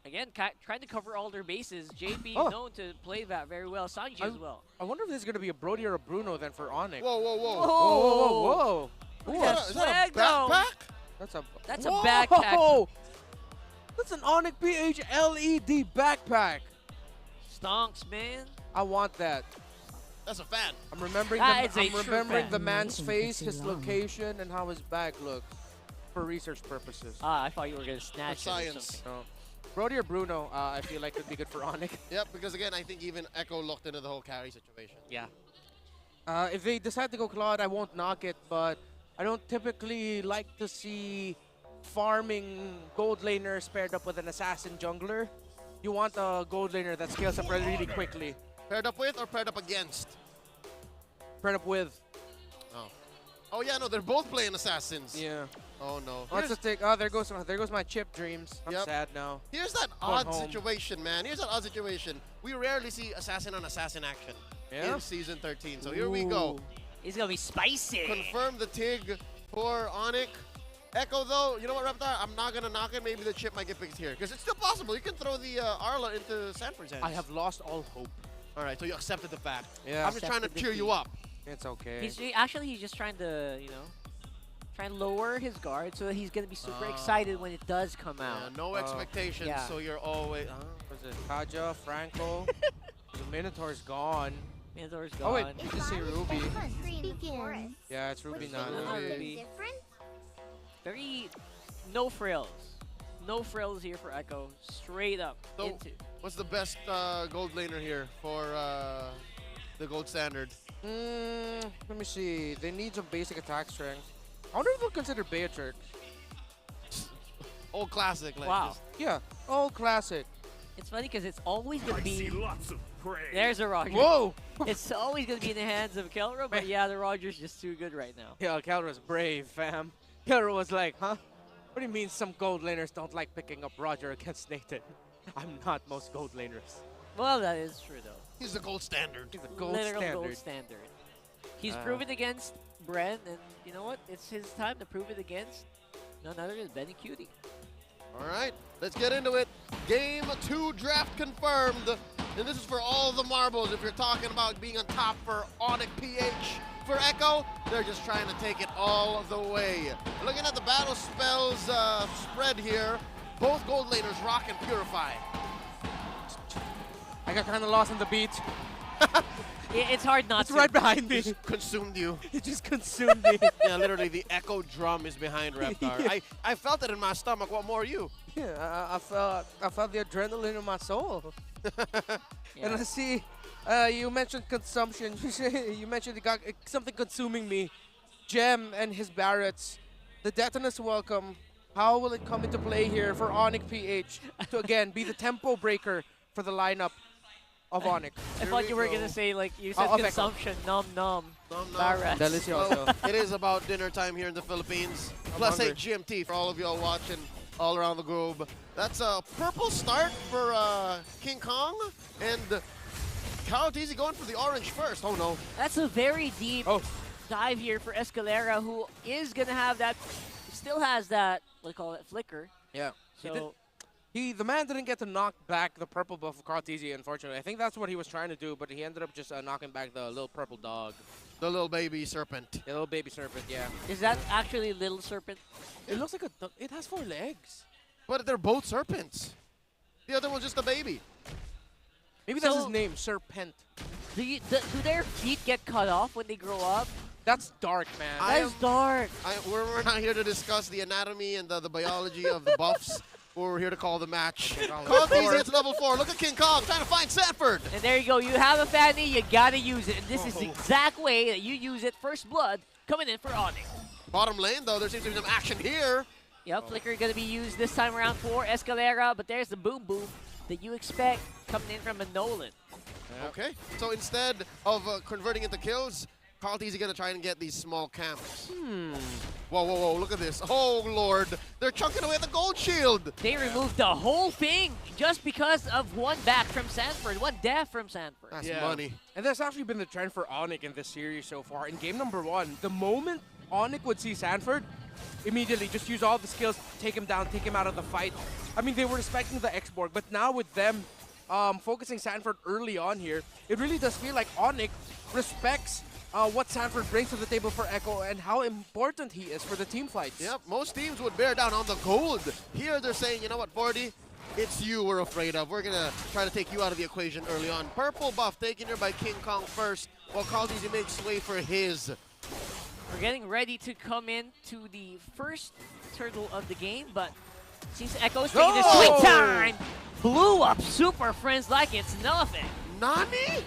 Again, trying to cover all their bases. JP known to play that very well. Sanji as well. I wonder if there's going to be a Brody or a Bruno then for Onyx. Whoa, whoa, whoa. Whoa, whoa, whoa, whoa. Look at that swag, though. That's a backpack. That's an Onyx PH LED backpack. Stonks, man. I want that. That's a fan. I'm remembering, That is a I'm true remembering fan. the man's face, his location, and how his bag looked for research purposes. I thought you were going to snatch For it or science. something. No. Brody or Bruno, I feel like could be good for Onyx. Yep, because again, I think even Echo looked into the whole carry situation. Yeah. If they decide to go Claude, I won't knock it, but I don't typically like to see farming gold laners paired up with an assassin jungler. You want a gold laner that scales up really quickly. Paired up with or paired up against? Paired up with. Oh. Oh yeah, no, they're both playing assassins. Yeah. Oh no. Let's just take. Oh, there goes my chip dreams. I'm sad now. Here's that Going odd home. situation, man. Here's that odd situation. We rarely see assassin on assassin action in season 13. So here we go. It's going to be spicy. Confirm the TIG for Onyx. Echo, though, you know what, Reptar? I'm not going to knock it. Maybe the chip might get picked here. Because it's still possible. You can throw the Arla into Sanford's hands. I have lost all hope. All right, so you accepted the fact. Yeah. I'm just trying to cheer you up. It's okay. He's just trying to, try and lower his guard so that he's going to be super excited when it does come out. Yeah, no expectations, yeah. so you're always... Was it Kaja, Franco? The Minotaur's gone. Minotaur's gone. Oh wait, you just say Ruby. Begins. Yeah, it's Ruby now. Ruby. Very no frills. No frills here for Echo. Straight up So, into. what's the best gold laner here for the gold standard? Let me see. They need some basic attack strength. I wonder if they'll consider Beatrix. Old classic. Like Wow. just- Yeah, old classic. It's funny because it's always going to be... There's a Roger. Whoa! It's always going to be in the hands of Kelro, but yeah, the Roger's just too good right now. Yeah, Kelro's brave, fam. Kelro was like, huh? What do you mean some gold laners don't like picking up Roger against Nathan? I'm not most gold laners. Well, that is true, though. He's the gold standard. He's a gold Literal standard. gold standard. He's proven against Bren, and you know what? It's his time to prove it against none other than Benny Cutie. All right, let's get into it. Game 2 draft confirmed. And this is for all the marbles. If you're talking about being on top for Onyx PH, for Echo, they're just trying to take it all the way. Looking at the battle spells spread here, both gold laners rock and purify. I got kind of lost in the beat. It's hard not It's to. right behind me. Just consumed you. It just consumed me. Yeah, literally, the Echo drum is behind Reptar. Yeah. I felt it in my stomach. What more are you? Yeah, I felt the adrenaline in my soul. And I see, you mentioned consumption. You mentioned something consuming me. Gem and his Barretts. The Detonus welcome. How will it come into play here for Onyx PH to again be the tempo breaker for the lineup of Onyx? I thought you were going to say, like, you said Of Echo. consumption, nom nom. Nom nom. Barretts. Delicioso. Well, it is about dinner time here in the Philippines. Plus, hey, hungry. GMT for all of y'all watching all around the globe. That's a purple start for King Kong, and Kyle Teasy going for the orange first. Oh no. That's a very deep dive here for Escalera, who is going to have that, still has that, what do you call it, flicker. Yeah. So, The man didn't get to knock back the purple buff of Cartesi, unfortunately. I think that's what he was trying to do, but he ended up just knocking back the little purple dog. The little baby serpent. The little baby serpent, yeah. is that actually Little Serpent? It looks like it has 4 legs. But they're both serpents. The other one's just a baby. Maybe that's So- his name, Serpent. Do their feet get cut off when they grow up? That's dark, man. That's dark. We're not here to discuss the anatomy and the biology of the buffs. We're here to call the match. Kyle Teasy, it's level 4. Look at King Kong trying to find Sanford. And there you go. You have a Fanny, you gotta use it. And this is the exact way that you use it. First blood coming in for Onyx. Bottom lane, though, there seems to be some action here. Yep, Flicker gonna be used this time around for Escalera, but there's the boom boom that you expect coming in from a Nolan. Okay, so instead of converting into kills, Kyle Teasy gonna try and get these small camps. Whoa, whoa, whoa, look at this. Oh, Lord. They're chunking away at the gold shield. They removed the whole thing just because of one back from Sanford, one death from Sanford. That's money. And that's actually been the trend for Onyx in this series so far. In game number 1, the moment Onyx would see Sanford, immediately just use all the skills, take him down, take him out of the fight. I mean, they were respecting the X-Borg, but now with them focusing Sanford early on here, it really does feel like Onyx respects what Sanford brings to the table for Echo and how important he is for the team fights. Yep, most teams would bear down on the gold. Here they're saying, you know what, 40, It's you we're afraid of. We're gonna try to take you out of the equation early on. Purple buff taken here by King Kong first, while Caldeezy makes way for his. We're getting ready to come in to the first turtle of the game, but seems Echo's taking his sweet time. Blew up Super Friends like it's nothing. Nani?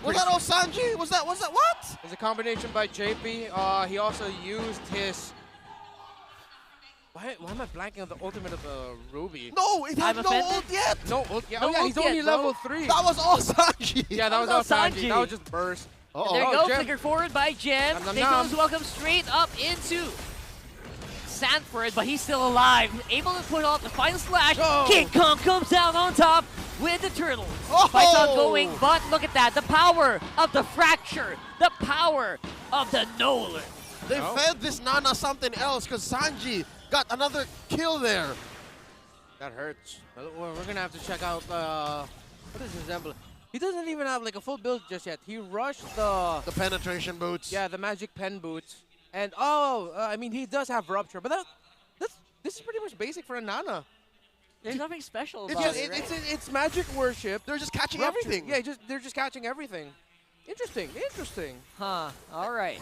Was that Osanji? Was that what? It's a combination by JP. He also used his... Why am I blanking on the ultimate of Ruby? No, it had no ult yet. No ult yet. No Oh yeah, ult he's yet, only bro. level 3. That was Osanji. Yeah, that was all Sanji. That was just burst. And there you go, Gem. flicker forward by Gem. Nom, nom, Nicholas nom. welcome straight up into Sanford, but he's still alive. Able to put off the final slash. Oh. King Kong comes down on top with the turtle. Oh. Fight's ongoing, but look at that. The power of the fracture. The power of the Nolan. They fed this Nana something else because Sanji got another kill there. That hurts. We're gonna have to check out what is his emblem. He doesn't even have like a full build just yet. He rushed the penetration boots. Yeah, the magic pen boots. And I mean he does have rupture, but this is pretty much basic for a Nana. There's nothing special about It's, it, right? it's magic worship. They're just catching Rupture. everything. Yeah, they're just catching everything. Interesting. Huh, all right.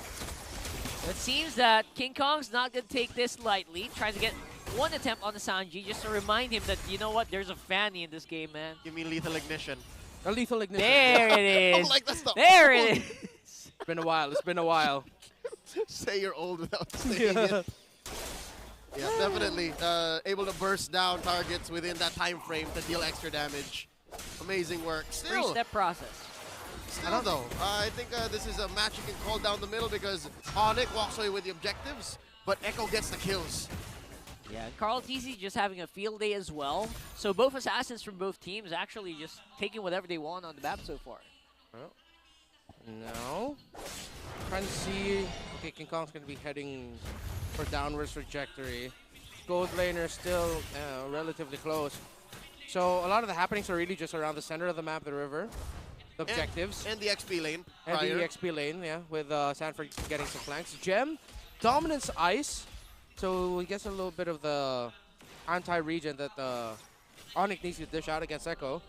It seems that King Kong's not going to take this lightly. Tries to get one attempt on the Sanji just to remind him that, you know what, there's a Fanny in this game, man. Give me lethal ignition. A lethal ignition. There it is. I'm like, that's the There old. it is. It's been a while. It's been a while. Say you're old without saying it. Yeah, definitely able to burst down targets within that time frame to deal extra damage. Amazing work. Still, Three-step process. Still though, I think this is a match you can call down the middle because Onyx walks away with the objectives, but Echo gets the kills. Yeah, and Caldeezy just having a field day as well. So both assassins from both teams actually just taking whatever they want on the map so far. Well, no. Trying to see. Okay, King Kong's going to be heading for downwards trajectory. Gold laner still relatively close. So a lot of the happenings are really just around the center of the map, the river. The objectives. And the XP lane. And prior. the XP lane, yeah, with Sanford getting some flanks. Gem, dominance ice. So he gets a little bit of the anti-regen that Onyx needs to dish out against Echo.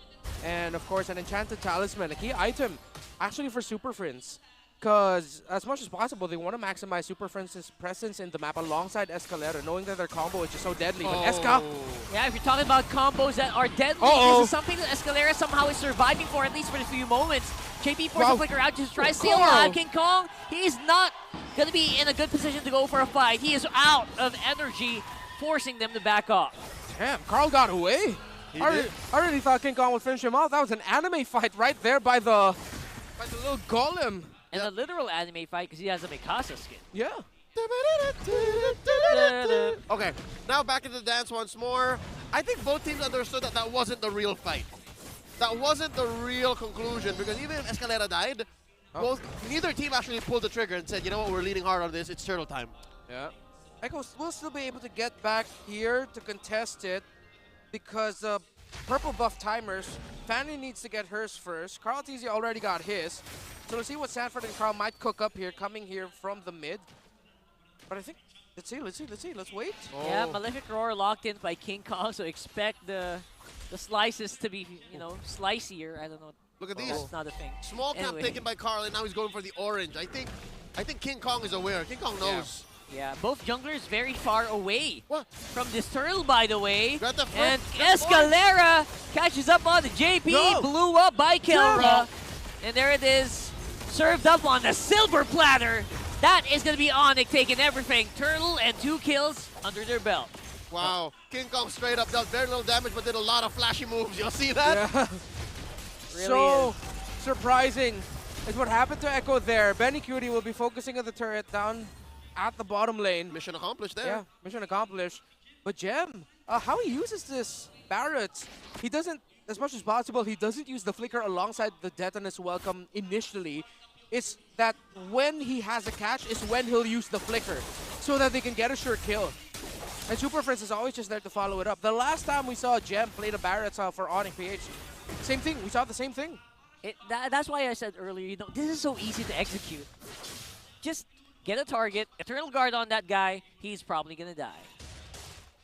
And of course, an enchanted talisman, a key item actually for Super Friends. Because as much as possible, they want to maximize Super Friends' presence in the map alongside Escalera, knowing that their combo is just so deadly. But Esca, yeah, if you're talking about combos that are deadly, this is something that Escalera somehow is surviving for, at least for a few moments. JP forces a flicker out, just tries to steal alive. King Kong, he's not going to be in a good position to go for a fight. He is out of energy, forcing them to back off. Damn, Carl got away. I really thought King Kong would finish him off. That was an anime fight right there by the little golem. And a literal anime fight because he has a Mikasa skin. Yeah. Okay, now back into the dance once more. I think both teams understood that that wasn't the real fight. That wasn't the real conclusion because even if Escalera died, neither team actually pulled the trigger and said, you know what, we're leaning hard on this, it's turtle time. Yeah. Echo will still be able to get back here to contest it because purple buff timers, Fanny needs to get hers first. Caldeezy already got his. So let's see what Sanford and Carl might cook up here, coming here from the mid. But I think, let's see, let's wait. Yeah, Malefic Roar locked in by King Kong, so expect the slices to be, you know, slicier. I don't know. Look at these. That's not a thing. Small camp taken by Carl, and now he's going for the orange. I think King Kong is aware. King Kong knows. Yeah, both junglers very far away from this turtle, by the way. And Escalera Escalera catches up on the JP, blew up by Kelra. And there it is, served up on the silver platter. That is going to be Onyx taking everything. Turtle and 2 kills under their belt. Wow, King Kong straight up dealt very little damage, but did a lot of flashy moves. You'll see that? Yeah. So surprising is what happened to Echo there. Benny Cutie will be focusing on the turret down at the bottom lane. Mission accomplished there. Yeah, mission accomplished. But Gem, how he uses this Barrett, he doesn't, as much as possible, he doesn't use the flicker alongside the Detonus Welcome initially. It's that when he has a catch is when he'll use the flicker so that they can get a sure kill. And Super Friends is always just there to follow it up. The last time we saw Gem play the Barrett for Onyx PH, same thing. We saw the same thing. That's why I said earlier, you know, this is so easy to execute. Just get a target, Eternal Guard on that guy, he's probably going to die.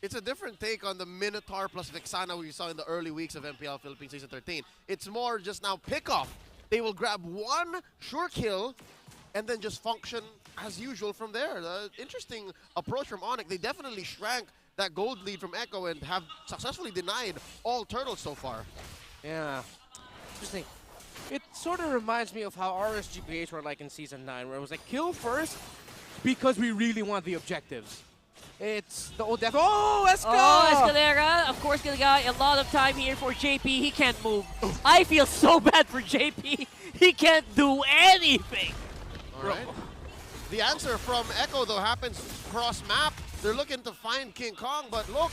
It's a different take on the Minotaur plus Vexana we saw in the early weeks of MPL Philippines Season 13. It's more just now pick-off. They will grab one sure kill and then just function as usual from there. Interesting approach from Onyx. They definitely shrank that gold lead from Echo and have successfully denied all turtles so far. Yeah, interesting. It sort of reminds me of how RSGPH were like in Season 9, where it was like, kill first because we really want the objectives. It's the old death. Oh, Esca! Oh, Escalera, of course, gonna get a lot of time here for JP. He can't move. I feel so bad for JP. He can't do anything. All right. The answer from Echo, though, happens cross-map. They're looking to find King Kong, but look,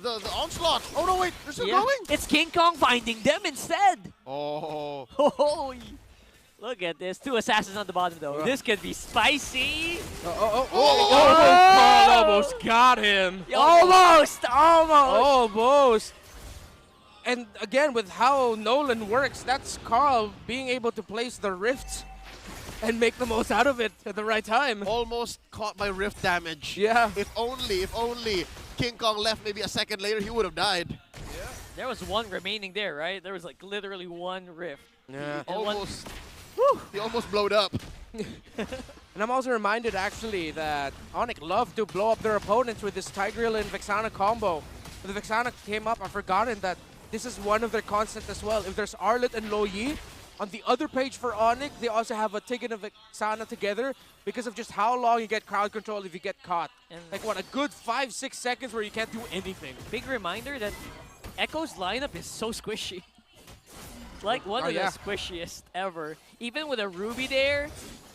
the onslaught. Oh, no, wait, they're still going? It's King Kong finding them instead. Oh. Oh, look at this. 2 assassins on the bottom, though. This could be spicy. Carl almost got him. Almost. Almost. And again, with how Nolan works, that's Carl being able to place the rifts and make the most out of it at the right time. Almost caught by rift damage. Yeah. If only King Kong left maybe a second later, he would have died. Yeah. There was one remaining there, right? There was like literally one rift. Yeah. He almost blowed up. And I'm also reminded, actually, that Onyx love to blow up their opponents with this Tigreal and Vexana combo. When the Vexana came up, I've forgotten that this is one of their constants as well. If there's Arlet and Lo Yi, on the other page for Onyx, they also have a Tig and a Vexana together because of just how long you get crowd control if you get caught. And like, what, a good 5-6 seconds where you can't do anything. Big reminder that Echo's lineup is so squishy. Like one of the squishiest ever. Even with a Ruby there,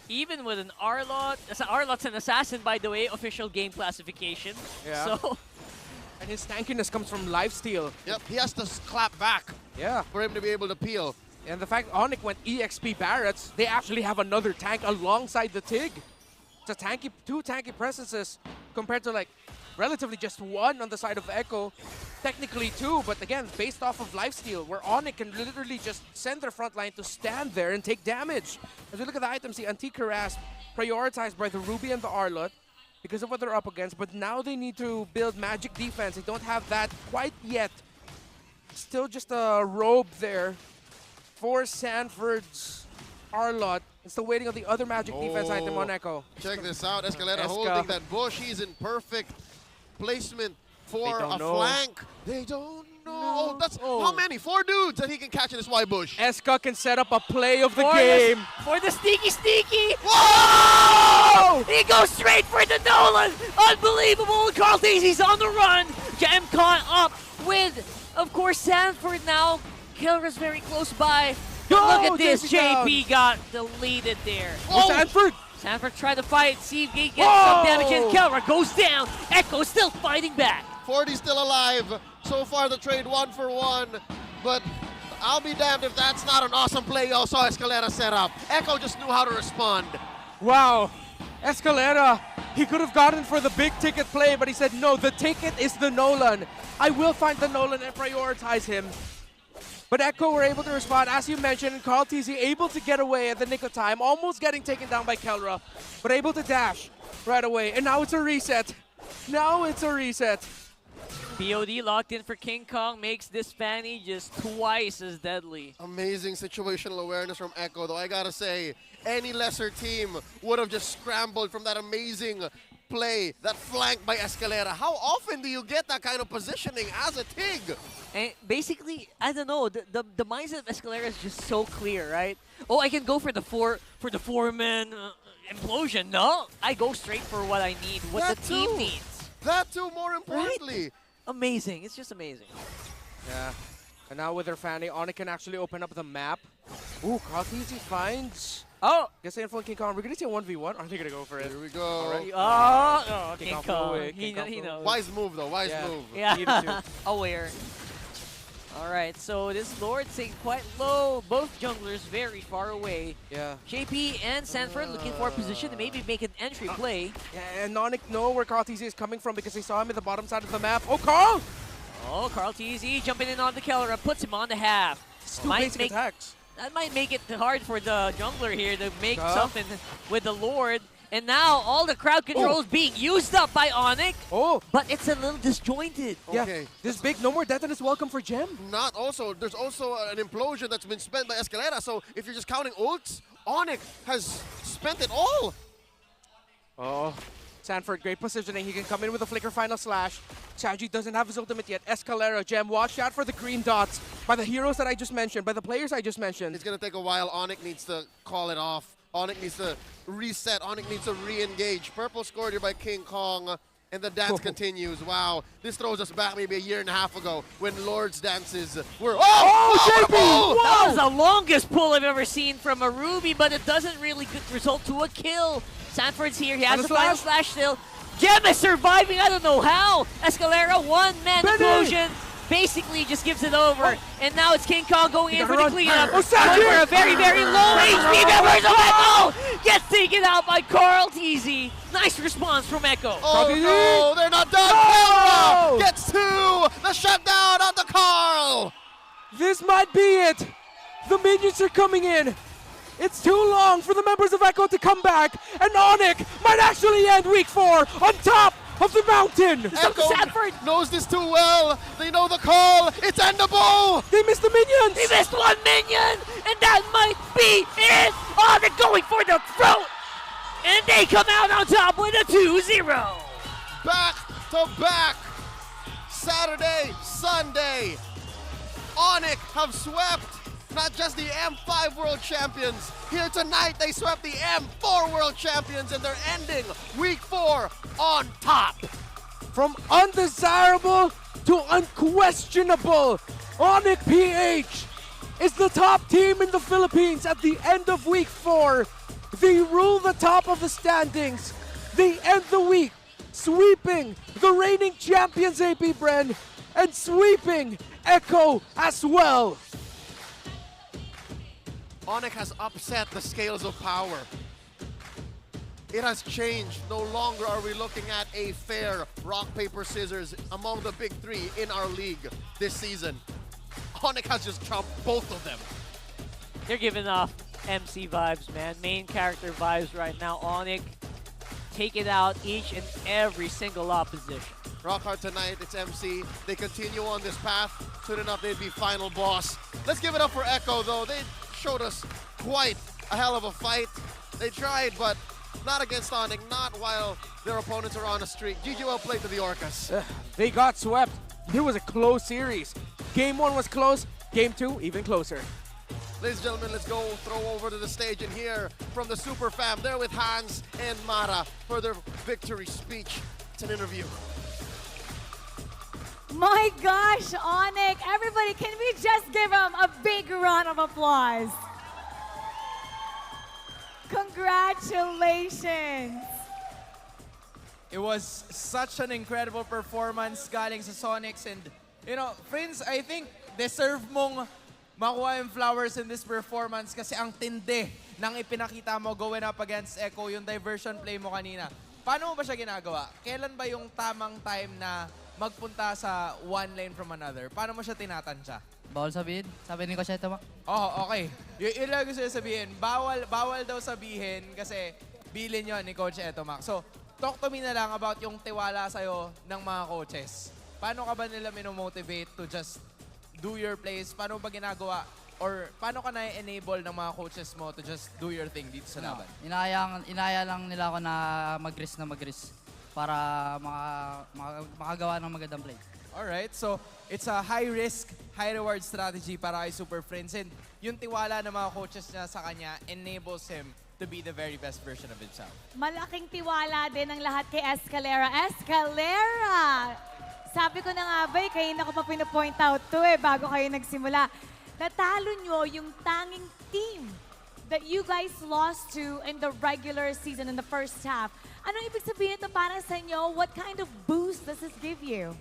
even with an Arlot. Arlot's an assassin, by the way, official game classification. Yeah. So, and his tankiness comes from lifesteal. Yep, he has to clap back for him to be able to peel. And the fact Onyx went EXP Barretts, they actually have another tank alongside the Tig. It's a tanky, 2 tanky presences compared to like relatively just 1 on the side of Echo. Technically 2, but again, based off of lifesteal, where Onyx can literally just send their front line to stand there and take damage. As we look at the items, the Antique Harass prioritized by the Ruby and the Arlot because of what they're up against, but now they need to build magic defense. They don't have that quite yet. Still just a robe there for Sanford's Arlot. Still waiting on the other magic defense item on Echo. Check this out. Escalera holding that bush. He's in perfect placement for a flank. They don't know. That's how many? 4 dudes that he can catch in his Y bush. Eska can set up a play of the game. For the sneaky. Whoa! He goes straight for the Nolan. Unbelievable. Carl Daisy's on the run. Jam caught up with, of course, Sanford now. Killer's very close by. But look at this. JP got deleted there. Sanford tried to fight, see if he gets some damage in. Kelra goes down. Echo still fighting back. 40 still alive. So far the trade 1 for 1. But I'll be damned if that's not an awesome play y'all saw Escalera set up. Echo just knew how to respond. Wow. Escalera, he could have gotten for the big ticket play, but he said, no, the ticket is the Nolan. I will find the Nolan and prioritize him. But Echo were able to respond, as you mentioned, and Carl TZ able to get away at the nick of time, almost getting taken down by Kelra, but able to dash right away. And now it's a reset. Now it's a reset. BOD locked in for King Kong makes this Fanny just twice as deadly. Amazing situational awareness from Echo, though I gotta say, any lesser team would have just scrambled from that amazing play, that flank by Escalera. How often do you get that kind of positioning as a Tig? And basically, I don't know, the mindset of Escalera is just so clear, right? Oh, I can go for the four-man implosion. No, I go straight for what I need, what the team needs. That too, more importantly. Right? Amazing. It's just amazing. Yeah. And now with their Fanny, Onyx can actually open up the map. Ooh, Katizi finds... Oh! Gets the info in King Kong. We're going to see a 1v1. Are they going to go for it? Here we go. Oh, King Kong. He knows. Wise move, though. Wise move. Yeah. Aware. All right, so this Lord staying quite low. Both junglers very far away. Yeah. JP and Sanford looking for a position to maybe make an entry play. Yeah, and Onyx know where Carl TZ is coming from because they saw him at the bottom side of the map. Oh, Carl! Oh, Carl TZ jumping in on the Kelra, puts him on the half. Attacks. That might make it hard for the jungler here to make something with the Lord. And now all the crowd control is being used up by Onyx. Oh. But it's a little disjointed. Okay. Yeah, this big no more death and is welcome for Gem. Not also, there's also an implosion that's been spent by Escalera. So if you're just counting ults, Onyx has spent it all. Oh, Sanford, great positioning. He can come in with a flicker final slash. Chaji doesn't have his ultimate yet. Escalera, Gem, watch out for the green dots by the heroes that I just mentioned, by the players I just mentioned. It's going to take a while. Onyx needs to call it off. Onyx needs to reset. Onyx needs to re-engage. Purple scored here by King Kong, and the dance continues. Wow, this throws us back maybe a year and a half ago when Lord's dances were... JP! That was the longest pull I've ever seen from a Ruby, but it doesn't really result to a kill. Sanford's here. He has the final slash still. Gem is surviving. I don't know how. Escalera, one-man explosion. Basically just gives it over. And now it's King Kong going in for the cleanup. Going for a very, very low HP. Members of Echo gets taken out by Carl TZ. Nice response from Echo. Oh no, they're not done. Carl gets two. The shutdown on the Carl. This might be it. The minions are coming in. It's too long for the members of Echo to come back, and Onyx might actually end week 4 on top of the mountain. Echo knows this too well. They know the call. It's endable. They missed the minions. He missed one minion, and that might be it. Oh, they're going for the throat, and they come out on top with a 2-0. Back to back. Saturday, Sunday. Onyx have swept not just the M5 World Champions. Here tonight, they swept the M4 World Champions, and they're ending week 4 on top. From undesirable to unquestionable, Onyx PH is the top team in the Philippines at the end of week 4. They rule the top of the standings. They end the week sweeping the reigning champions, AP Bren, and sweeping Echo as well. Onyx has upset the scales of power. It has changed. No longer are we looking at a fair rock, paper, scissors among the big 3 in our league this season. Onyx has just trumped both of them. They're giving off MC vibes, man. Main character vibes right now. Onyx taking out each and every single opposition. Rockhard tonight, it's MC. They continue on this path. Soon enough, they'd be final boss. Let's give it up for Echo, though. They showed us quite a hell of a fight. They tried, but not against Onyx, not while their opponents are on a streak. GG well played to the Orcas. They got swept. It was a close series. Game 1 was close. Game 2, even closer. Ladies and gentlemen, let's go throw over to the stage and hear from the Super Fam. They're with Hans and Mara for their victory speech. It's an interview. My gosh, Onyx, everybody, can we just give him a big round of applause? Congratulations! It was such an incredible performance galing sa Sonics, and you know, friends, I think deserve mong makuha yung flowers in this performance kasi ang tindi nang ipinakita mo going up against Echo, yung diversion play mo kanina. Paano mo ba siya ginagawa? Kailan ba yung tamang time na magpunta sa one lane from another? Paano mo siya tinatansya? Bawal sabihin? Sabi ni Coach Etomak. Oh, okay. Yun lang gusto sabihin. Bawal daw sabihin kasi bilin yon ni Coach Etomak. So, talk to me na lang about yung tiwala sa'yo ng mga coaches. Paano ka ba nila minomotivate to just do your plays? Paano ba ginagawa? Or paano ka na-enable ng mga coaches mo to just do your thing dito sa laban? Inaya lang nila ako na mag-risk para makagawa ng magandang play. Alright, so it's a high-risk, high-reward strategy para kay Super Friends. And yung tiwala ng mga coaches niya sa kanya enables him to be the very best version of himself. Malaking tiwala din ang lahat kay Escalera. Escalera! Sabi ko na nga ba, kayo na ko pa pinapoint out to bago kayo nagsimula. Natalo nyo yung tanging team that you guys lost to in the regular season in the first half. Anong ibig sabihin ito para sa inyo? What kind of boost does this give you?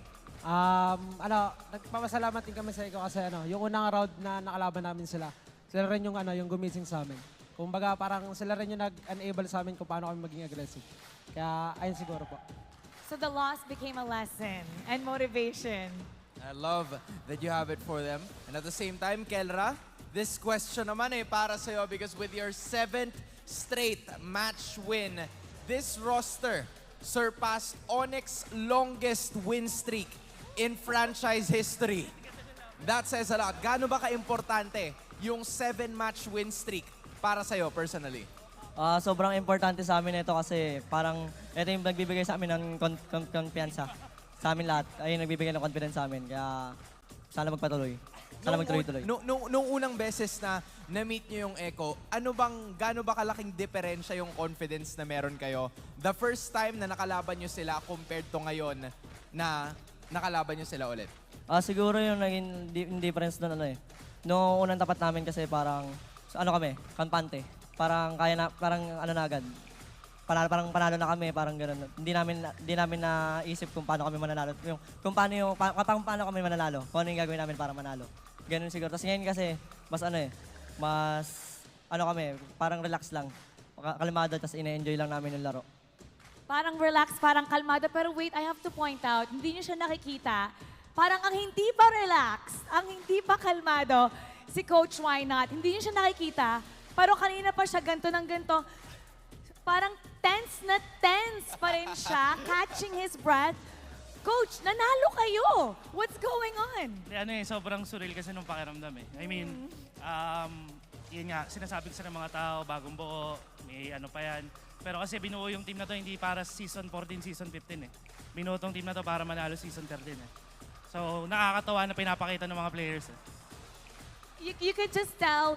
Nagpapasalamat din kami sa Ikaw kasi yung unang round na nakalaban namin sila rin yung gumising sa amin. Kumbaga parang sila rin yung nag-enable sa amin kung paano kami maging aggressive. Kaya ayun siguro po. So the loss became a lesson and motivation. I love that you have it for them. And at the same time, Kelra, this question naman para sa'yo because with your 7th straight match win this roster surpassed Onyx's longest win streak in franchise history. That says a lot. Gaano ba ka-importante yung 7-match win streak para sa'yo personally? Sobrang importante sa amin ito kasi parang ito yung nagbibigay sa amin ng konfiyansa. Sa amin lahat, ay nagbibigay ng confidence sa amin. Kaya sana magpatuloy. Sana magtuloy-tuloy. Nung unang beses na na-meet nyo yung Echo, gaano ba kalaking diferensya yung confidence na meron kayo? The first time na nakalaban nyo sila compared to ngayon na nakalaban nyo sila ulit? Siguro yung naging difference doon Noong unang tapat namin kasi parang kampante. Parang na agad. Parang panalo na kami, parang gano'n. Hindi namin naisip kung paano kami mananalo. Kung paano kami mananalo. Kung ano yung gagawin namin para manalo. Ganun siguro. Tapos ngayon kasi, parang relax lang. Kalmado, tapos ina-enjoy lang namin yung laro. Parang relax, parang kalmado. Pero wait, I have to point out, hindi niyo siya nakikita. Parang ang hindi pa relax, ang hindi pa kalmado, si Coach Why Not. Hindi niyo siya nakikita. Pero kanina pa siya ganto ng ganto. Parang tense na tense pa rin siya, catching his breath. Coach, nanalo kayo! What's going on? Sobrang surreal kasi nung pakiramdam eh. I mean, yun nga, sinasabi ko sa mga tao, bagong buo, may ano pa yan. Pero kasi binuo yung team na to hindi para season 14, season 15 eh. Binuo tong team na to para manalo season 13 eh. So, nakakatawa na pinapakita ng mga players eh. You could just tell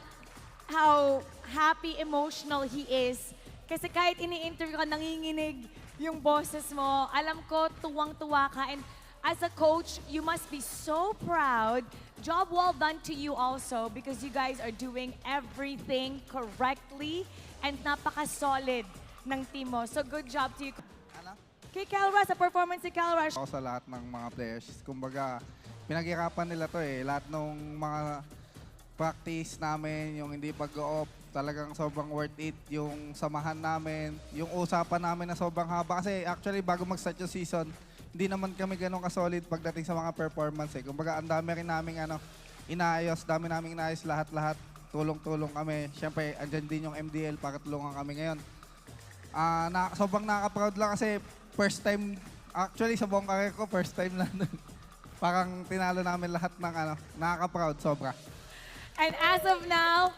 how happy, emotional he is. Kasi kahit ini-interview ka, nanginginig yung boses mo. Alam ko, tuwang-tuwa ka. And as a coach, you must be so proud. Job well done to you also because you guys are doing everything correctly and napaka-solid ng team mo. So good job to you. Kay Calra, sa performance ni Calra. Ako sa lahat ng mga players. Kumbaga, pinaghirapan nila to eh. Lahat ng mga practice namin, yung hindi pag-off, talagang sobrang worth it. Yung samahan namin, yung usapan namin na sobrang haba. Kasi actually, bago mag-start yung season, hindi naman kami ganun ka-solid pagdating sa mga performance eh. Kumbaga, ang dami rin namin inaayos, dami namin inaayos lahat-lahat. Tulong-tulong kami. Siyempre, andyan din yung MDL para tulungan kami ngayon. Sobrang nakaka-proud lang kasi first time, actually sa buong career ko, first time na parang tinalo namin lahat ng nakaka-proud, sobra. And as of now,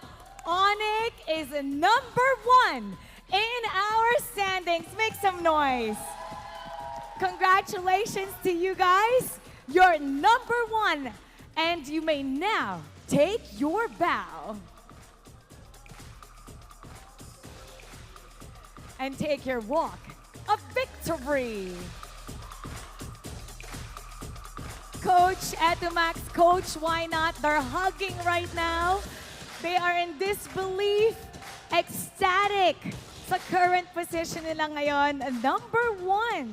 Onyx is number 1 in our standings. Make some noise. Congratulations to you guys. You're number 1. And you may now take your bow. And take your walk of victory. Coach Etumax, Coach Why Not, they're hugging right now. They are in disbelief, ecstatic sa current position nila ngayon. Number 1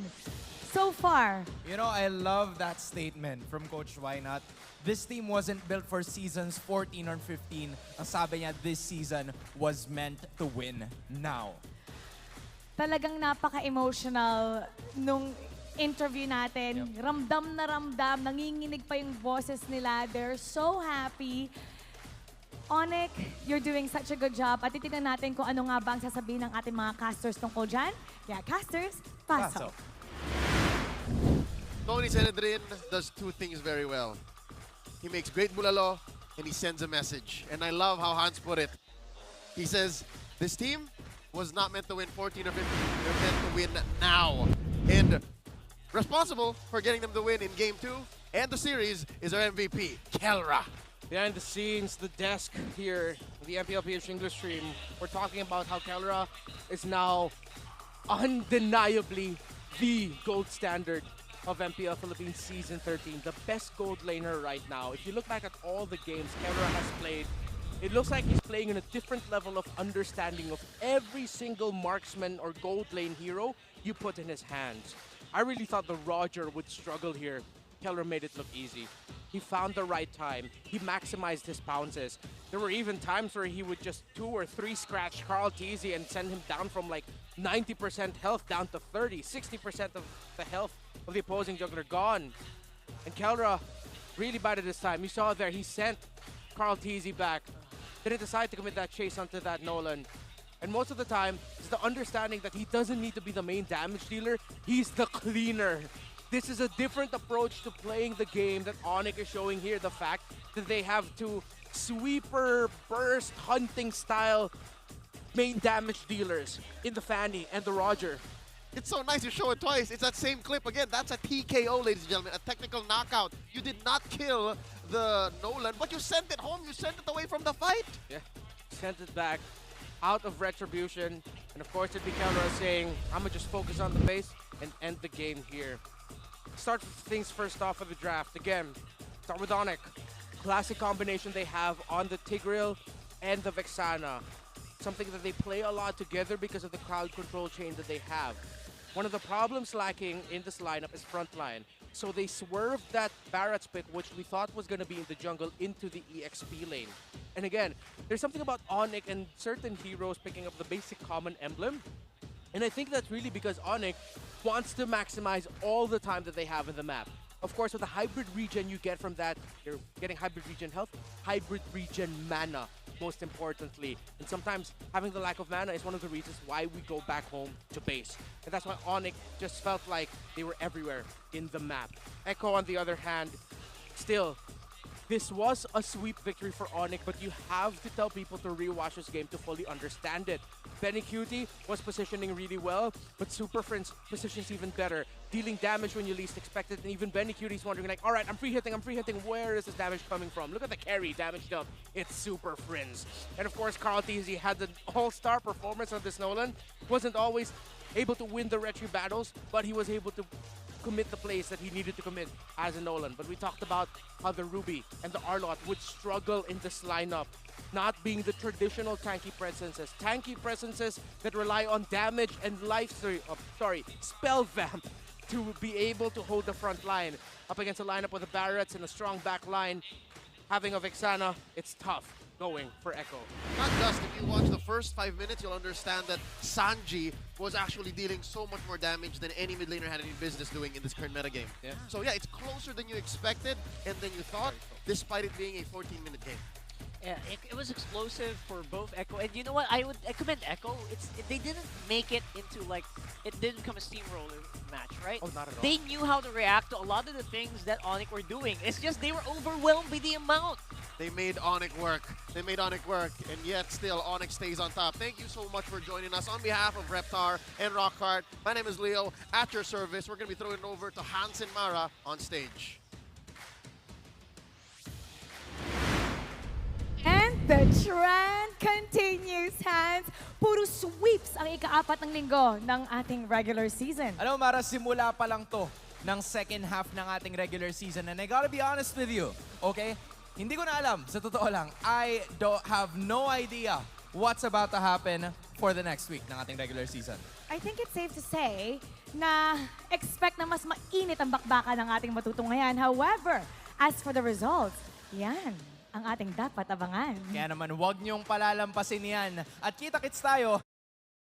so far. You know, I love that statement from Coach Why Not. This team wasn't built for seasons 14 or 15. Ang sabi niya, this season was meant to win now. Talagang napaka-emotional nung interview natin. Yep. Ramdam na ramdam, nanginginig pa yung boses nila. They're so happy. Onyx, you're doing such a good job. At titignan natin kung ano nga ba ang sasabihin ng ating mga casters tungkol dyan. Kaya casters, pasok. Tony S13 does two things very well. He makes great bulalo and he sends a message. And I love how Hans put it. He says, this team was not meant to win 14 or 15. They're meant to win now. And responsible for getting them to win in Game 2 and the series is our MVP, Kelra. Behind the scenes, the desk here, the MPL PH English stream, we're talking about how Kelra is now undeniably the gold standard of MPL Philippines Season 13, the best gold laner right now. If you look back at all the games Kelra has played, it looks like he's playing in a different level of understanding of every single marksman or gold lane hero you put in his hands. I really thought the Roger would struggle here. Kelra made it look easy. He found the right time. He maximized his pounces. There were even times where he would just 2 or 3 scratch Carl Teasy and send him down from like 90% health down to 30, 60% of the health of the opposing jungler gone. And Kelra really bided his time. You saw there, he sent Carl Teasy back. Didn't decide to commit that chase onto that Nolan. And most of the time, it's the understanding that he doesn't need to be the main damage dealer. He's the cleaner. This is a different approach to playing the game that Onyx is showing here. The fact that they have two sweeper, burst, hunting style main damage dealers in the Fanny and the Roger. It's so nice you show it twice. It's that same clip again. That's a TKO, ladies and gentlemen, a technical knockout. You did not kill the Nolan, but you sent it home. You sent it away from the fight. Yeah, sent it back out of retribution. And of course, it'd be Kelra saying, I'm gonna just focus on the base and end the game here. Start things first off of the draft. Again, start with Onyx. Classic combination they have on the Tigreal and the Vexana. Something that they play a lot together because of the crowd control chain that they have. One of the problems lacking in this lineup is frontline. So they swerved that Barrett's pick, which we thought was going to be in the jungle, into the EXP lane. And again, there's something about Onyx and certain heroes picking up the basic common emblem. And I think that's really because Onyx wants to maximize all the time that they have in the map. Of course, with the hybrid regen you get from that, you're getting hybrid regen health, hybrid regen mana, most importantly. And sometimes having the lack of mana is one of the reasons why we go back home to base. And that's why Onyx just felt like they were everywhere in the map. Echo, on the other hand, still, this was a sweep victory for Onyx, but you have to tell people to rewatch this game to fully understand it. Benny Cutie was positioning really well, but Super Friends positions even better, dealing damage when you least expect it, and even Benny Cutie's wondering like, all right, I'm free hitting, where is this damage coming from? Look at the carry damage dealt, it's Super Friends. And of course, Carl Teasy had the all-star performance on this Nolan, wasn't always able to win the retry battles, but he was able to commit the plays that he needed to commit as a Nolan. But we talked about how the Ruby and the Arlott would struggle in this lineup, not being the traditional tanky presences that rely on damage and spell vamp to be able to hold the front line. Up against a lineup with the Barretts and a strong back line, having a Vexana, it's tough going for Echo. Not just, if you watch the first 5 minutes, you'll understand that Sanji was actually dealing so much more damage than any mid laner had any business doing in this current metagame. Yeah. So yeah, it's closer than you expected and than you thought, despite it being a 14-minute game. Yeah, it was explosive for both Echo, and you know what? I commend Echo. They didn't make it into like it didn't become a steamroller match, right? Oh, not at all. They knew how to react to a lot of the things that Onyx were doing. It's just they were overwhelmed by the amount. They made Onyx work. They made Onyx work, and yet still Onyx stays on top. Thank you so much for joining us. On behalf of Reptar and Rockhart, my name is Leo. At your service, we're going to be throwing it over to Hans and Mara on stage. And the trend continues, Hans. Puro sweeps ang ika-4 ng linggo ng ating regular season. Ano, Mara, simula pa lang to ng second half ng ating regular season. And I gotta be honest with you, okay? Hindi ko na alam, sa totoo lang. I have no idea what's about to happen for the next week ng ating regular season. I think it's safe to say na expect na mas mainit ang bakbakan ng ating matutunghayan. However, as for the results, yan ang ating dapat abangan. Kaya naman, huwag niyong palalampasin yan. At kita-kits tayo